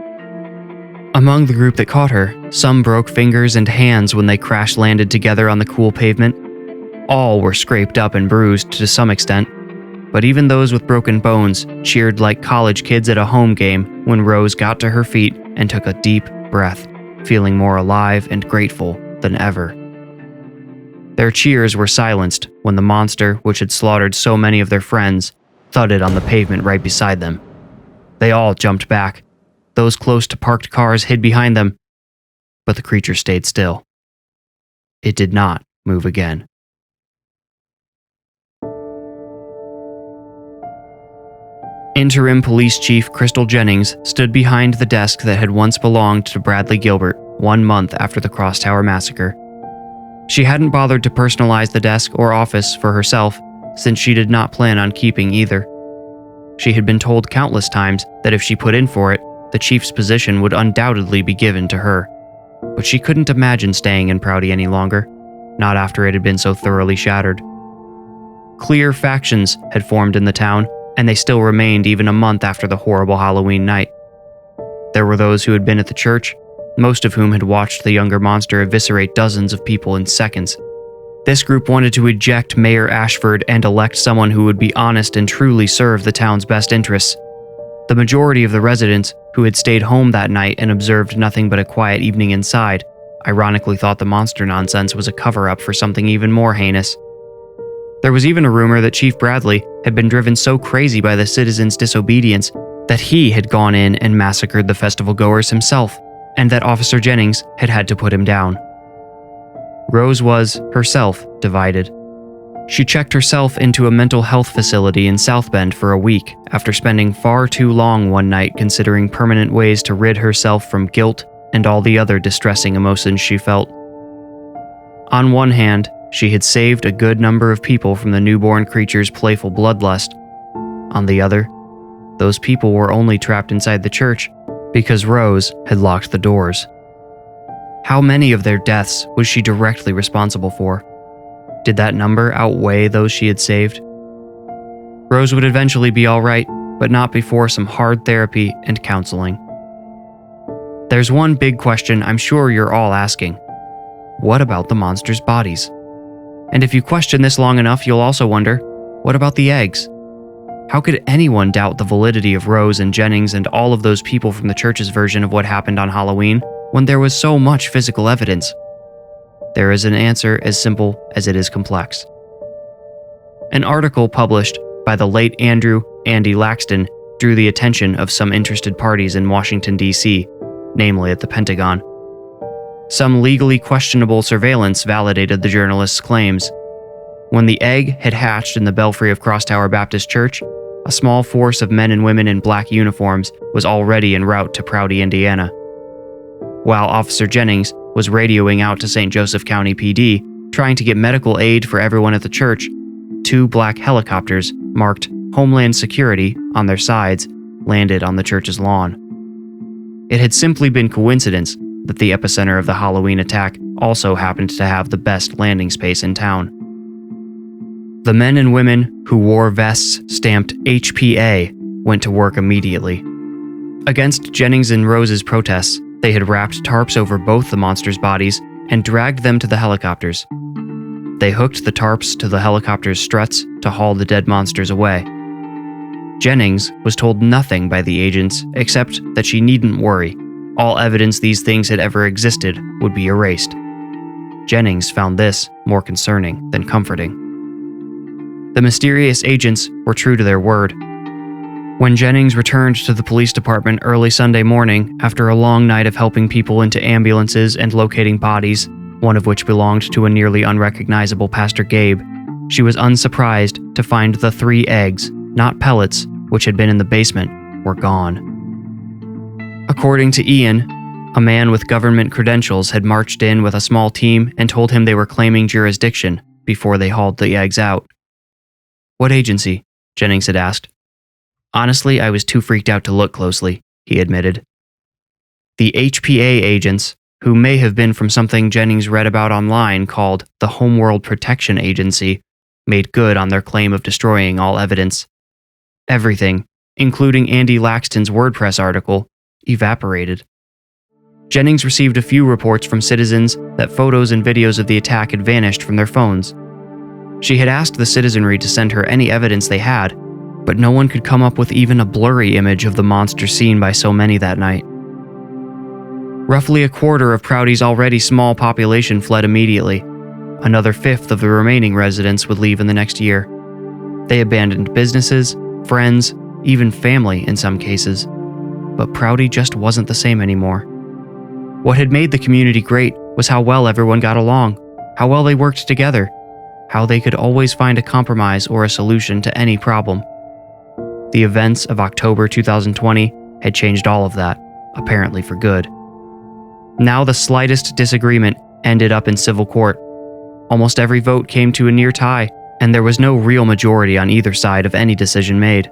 Among the group that caught her, some broke fingers and hands when they crash-landed together on the cool pavement. All were scraped up and bruised to some extent, but even those with broken bones cheered like college kids at a home game when Rose got to her feet and took a deep breath, feeling more alive and grateful than ever. Their cheers were silenced when the monster, which had slaughtered so many of their friends, thudded on the pavement right beside them. They all jumped back. Those close to parked cars hid behind them, but the creature stayed still. It did not move again. Interim Police Chief Crystal Jennings stood behind the desk that had once belonged to Bradley Gilbert 1 month after the Crosstower Massacre. She hadn't bothered to personalize the desk or office for herself, since she did not plan on keeping either. She had been told countless times that if she put in for it, the chief's position would undoubtedly be given to her. But she couldn't imagine staying in Prouty any longer, not after it had been so thoroughly shattered. Clear factions had formed in the town, and they still remained even a month after the horrible Halloween night. There were those who had been at the church, most of whom had watched the younger monster eviscerate dozens of people in seconds. This group wanted to eject Mayor Ashford and elect someone who would be honest and truly serve the town's best interests. The majority of the residents, who had stayed home that night and observed nothing but a quiet evening inside, ironically thought the monster nonsense was a cover-up for something even more heinous. There was even a rumor that Chief Bradley had been driven so crazy by the citizens' disobedience that he had gone in and massacred the festival-goers himself, and that Officer Jennings had had to put him down. Rose was, herself, divided. She checked herself into a mental health facility in South Bend for a week after spending far too long one night considering permanent ways to rid herself from guilt and all the other distressing emotions she felt. On one hand, she had saved a good number of people from the newborn creature's playful bloodlust. On the other, those people were only trapped inside the church because Rose had locked the doors. How many of their deaths was she directly responsible for? Did that number outweigh those she had saved? Rose would eventually be all right, but not before some hard therapy and counseling. There's one big question I'm sure you're all asking. What about the monsters' bodies? And if you question this long enough, you'll also wonder, what about the eggs? How could anyone doubt the validity of Rose and Jennings and all of those people from the church's version of what happened on Halloween when there was so much physical evidence? There is an answer as simple as it is complex. An article published by the late Andy Laxton drew the attention of some interested parties in Washington, D.C., namely at the Pentagon. Some legally questionable surveillance validated the journalist's claims. When the egg had hatched in the belfry of Crosstower Baptist Church, a small force of men and women in black uniforms was already en route to Prouty, Indiana. While Officer Jennings was radioing out to St. Joseph County PD, trying to get medical aid for everyone at the church, 2 black helicopters marked Homeland Security on their sides landed on the church's lawn. It had simply been coincidence that the epicenter of the Halloween attack also happened to have the best landing space in town. The men and women who wore vests stamped HPA went to work immediately. Against Jennings and Rose's protests, they had wrapped tarps over both the monsters' bodies and dragged them to the helicopters. They hooked the tarps to the helicopter's struts to haul the dead monsters away. Jennings was told nothing by the agents except that she needn't worry. All evidence these things had ever existed would be erased. Jennings found this more concerning than comforting. The mysterious agents were true to their word. When Jennings returned to the police department early Sunday morning after a long night of helping people into ambulances and locating bodies, one of which belonged to a nearly unrecognizable Pastor Gabe, she was unsurprised to find the 3 eggs, not pellets, which had been in the basement, were gone. According to Ian, a man with government credentials had marched in with a small team and told him they were claiming jurisdiction before they hauled the eggs out. "What agency?" Jennings had asked. "Honestly, I was too freaked out to look closely," he admitted. The HPA agents, who may have been from something Jennings read about online called the Homeworld Protection Agency, made good on their claim of destroying all evidence. Everything, including Andy Laxton's WordPress article, evaporated. Jennings received a few reports from citizens that photos and videos of the attack had vanished from their phones. She had asked the citizenry to send her any evidence they had, but no one could come up with even a blurry image of the monster seen by so many that night. Roughly a quarter of Prouty's already small population fled immediately. Another 1/5 of the remaining residents would leave in the next year. They abandoned businesses, friends, even family in some cases. But Prouty just wasn't the same anymore. What had made the community great was how well everyone got along, how well they worked together, how they could always find a compromise or a solution to any problem. The events of October 2020 had changed all of that, apparently for good. Now the slightest disagreement ended up in civil court. Almost every vote came to a near tie, and there was no real majority on either side of any decision made.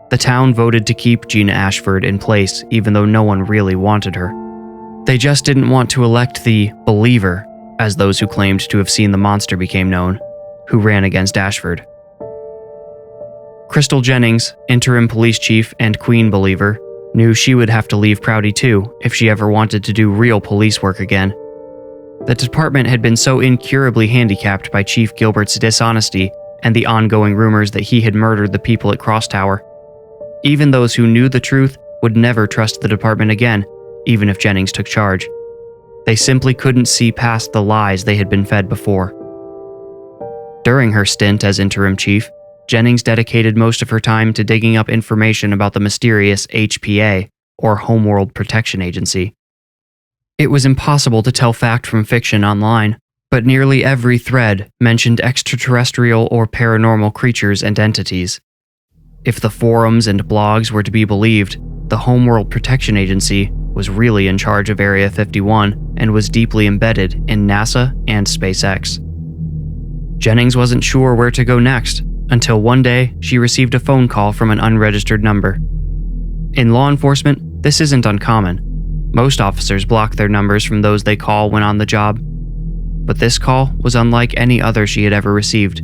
The town voted to keep Gina Ashford in place even though no one really wanted her. They just didn't want to elect the believer, as those who claimed to have seen the monster became known, who ran against Ashford. Crystal Jennings, interim police chief and Queen believer, knew she would have to leave Prouty too if she ever wanted to do real police work again. The department had been so incurably handicapped by Chief Gilbert's dishonesty and the ongoing rumors that he had murdered the people at Crosstower. Even those who knew the truth would never trust the department again, even if Jennings took charge. They simply couldn't see past the lies they had been fed before. During her stint as interim chief, Jennings dedicated most of her time to digging up information about the mysterious HPA, or Homeworld Protection Agency. It was impossible to tell fact from fiction online, but nearly every thread mentioned extraterrestrial or paranormal creatures and entities. If the forums and blogs were to be believed, the Homeworld Protection Agency was really in charge of Area 51 and was deeply embedded in NASA and SpaceX. Jennings wasn't sure where to go next, until one day she received a phone call from an unregistered number. In law enforcement, this isn't uncommon. Most officers block their numbers from those they call when on the job. But this call was unlike any other she had ever received.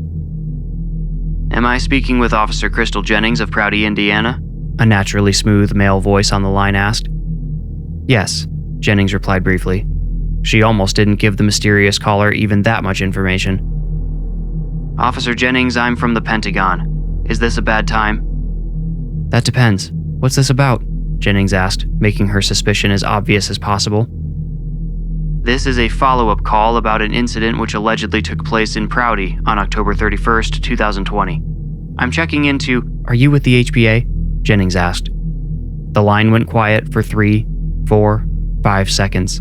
"Am I speaking with Officer Crystal Jennings of Prouty, Indiana?" a naturally smooth male voice on the line asked. "Yes," Jennings replied briefly. She almost didn't give the mysterious caller even that much information. "Officer Jennings, I'm from the Pentagon. Is this a bad time?" "That depends. What's this about?" Jennings asked, making her suspicion as obvious as possible. "This is a follow-up call about an incident which allegedly took place in Prouty on October 31st, 2020. I'm checking into—" "Are you with the HBA?" Jennings asked. The line went quiet for 3, 4, 5 seconds.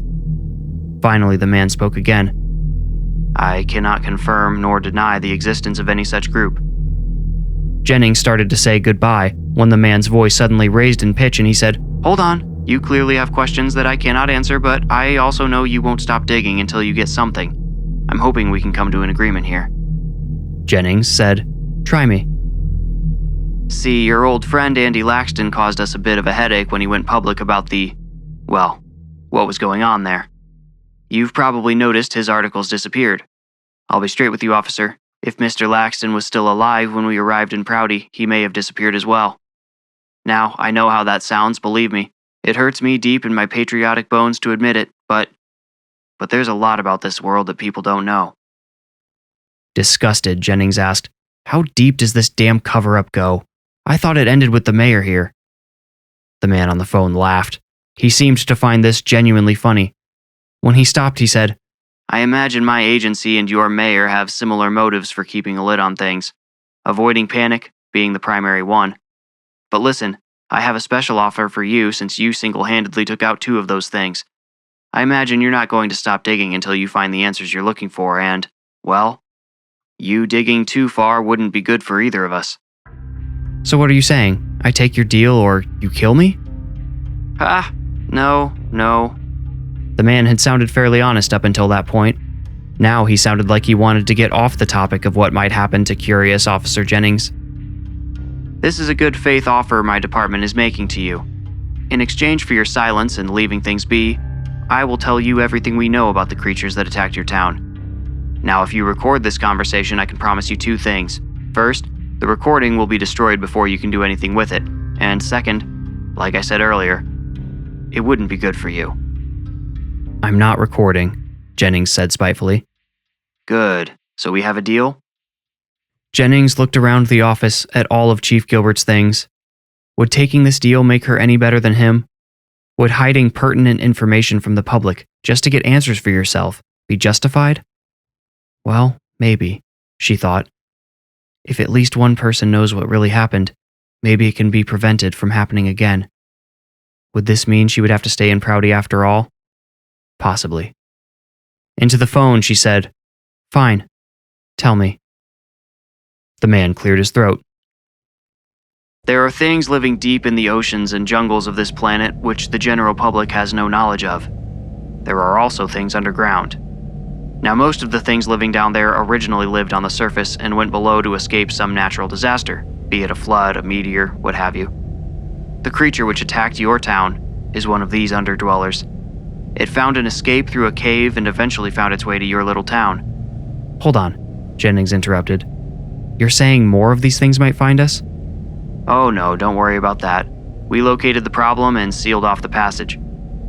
Finally, the man spoke again. "I cannot confirm nor deny the existence of any such group." Jennings started to say goodbye when the man's voice suddenly raised in pitch and he said, "Hold on. You clearly have questions that I cannot answer, but I also know you won't stop digging until you get something. I'm hoping we can come to an agreement here." Jennings said, "Try me." "See, your old friend Andy Laxton caused us a bit of a headache when he went public about what was going on there. You've probably noticed his articles disappeared. I'll be straight with you, officer. If Mr. Laxton was still alive when we arrived in Prouty, he may have disappeared as well. Now, I know how that sounds, believe me. It hurts me deep in my patriotic bones to admit it, but there's a lot about this world that people don't know." Disgusted, Jennings asked, "How deep does this damn cover-up go? I thought it ended with the mayor here." The man on the phone laughed. He seemed to find this genuinely funny. When he stopped, he said, "I imagine my agency and your mayor have similar motives for keeping a lid on things, avoiding panic being the primary one. But listen, I have a special offer for you since you single-handedly took out 2 of those things. I imagine you're not going to stop digging until you find the answers you're looking for and, well, you digging too far wouldn't be good for either of us." "So what are you saying? I take your deal or you kill me?" No. The man had sounded fairly honest up until that point. Now he sounded like he wanted to get off the topic of what might happen to curious Officer Jennings. "This is a good faith offer my department is making to you. In exchange for your silence and leaving things be, I will tell you everything we know about the creatures that attacked your town. Now, if you record this conversation, I can promise you 2 things. First, the recording will be destroyed before you can do anything with it. And second, like I said earlier, it wouldn't be good for you." "I'm not recording," Jennings said spitefully. "Good. So we have a deal?" Jennings looked around the office at all of Chief Gilbert's things. Would taking this deal make her any better than him? Would hiding pertinent information from the public just to get answers for yourself be justified? Well, maybe, she thought. If at least one person knows what really happened, maybe it can be prevented from happening again. Would this mean she would have to stay in Prouty after all? Possibly. Into the phone, she said, "Fine. Tell me." The man cleared his throat. "There are things living deep in the oceans and jungles of this planet which the general public has no knowledge of. There are also things underground. Now, most of the things living down there originally lived on the surface and went below to escape some natural disaster, be it a flood, a meteor, what have you. The creature which attacked your town is one of these underdwellers. It found an escape through a cave and eventually found its way to your little town." "Hold on," Jennings interrupted. "You're saying more of these things might find us?" "Oh no, don't worry about that. We located the problem and sealed off the passage.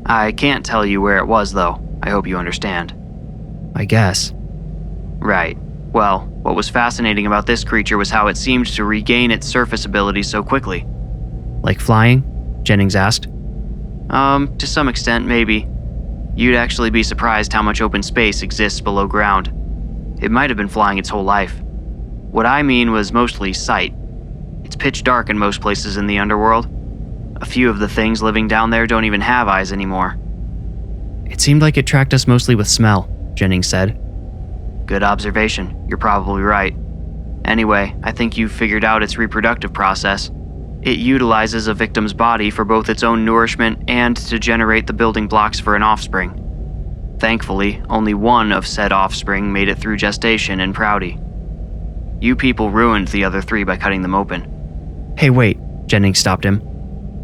I can't tell you where it was, though. I hope you understand." "I guess." "Right. Well, what was fascinating about this creature was how it seemed to regain its surface abilities so quickly." "Like flying?" Jennings asked. To some extent, maybe. You'd actually be surprised how much open space exists below ground. It might have been flying its whole life. What I mean was mostly sight. It's pitch dark in most places in the underworld. A few of the things living down there don't even have eyes anymore." "It seemed like it tracked us mostly with smell," Jennings said. "Good observation. You're probably right. Anyway, I think you've figured out its reproductive process. It utilizes a victim's body for both its own nourishment and to generate the building blocks for an offspring. Thankfully, only one of said offspring made it through gestation in Prouty. You people ruined the other 3 by cutting them open." "Hey, wait," Jennings stopped him.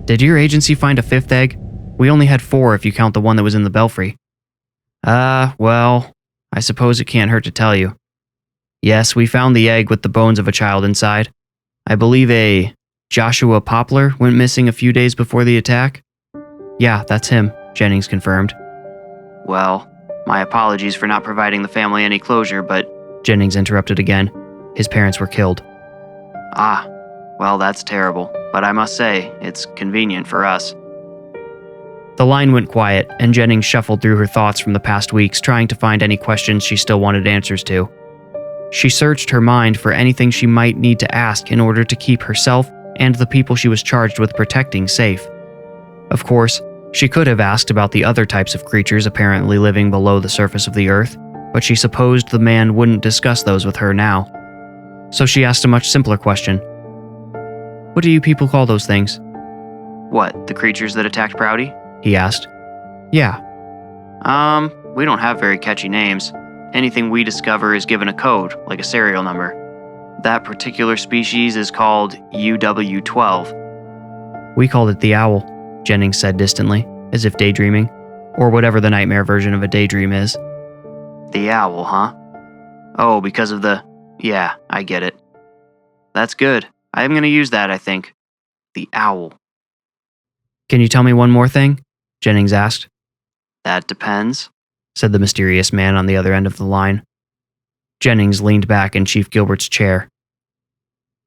"Did your agency find a 5th egg? We only had 4 if you count the one that was in the belfry." Well, I suppose it can't hurt to tell you. Yes, we found the egg with the bones of a child inside. I believe a Joshua Poplar went missing a few days before the attack." "Yeah, that's him," Jennings confirmed. "Well, my apologies for not providing the family any closure, but..." Jennings interrupted again. His parents were killed. "Ah, Well, that's terrible, but I must say, it's convenient for us. The line went quiet, and Jennings shuffled through her thoughts from the past weeks, trying to find any questions she still wanted answers to. She searched her mind for anything she might need to ask in order to keep herself and the people she was charged with protecting safe. Of course, she could have asked about the other types of creatures apparently living below the surface of the earth, but she supposed the man wouldn't discuss those with her now. So she asked a much simpler question. What do you people call those things? What, the creatures that attacked Prouty? He asked. Yeah. We don't have very catchy names. Anything we discover is given a code, like a serial number. That particular species is called UW12. We called it the owl, Jennings said distantly, as if daydreaming, or whatever the nightmare version of a daydream is. The owl, huh? Oh, because of the... Yeah, I get it. That's good. I'm going to use that, I think. The owl. Can you tell me one more thing? Jennings asked. That depends, said the mysterious man on the other end of the line. Jennings leaned back in Chief Gilbert's chair.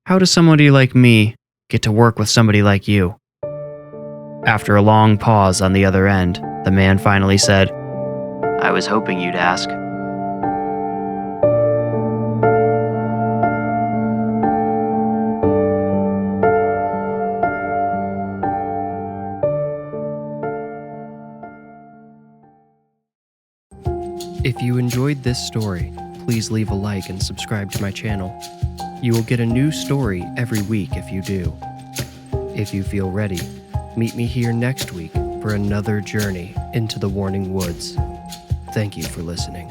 How does somebody like me get to work with somebody like you? After a long pause on the other end, the man finally said, I was hoping you'd ask. If you enjoyed this story, please leave a like and subscribe to my channel. You will get a new story every week if you do. If you feel ready, meet me here next week for another journey into the Warning Woods. Thank you for listening.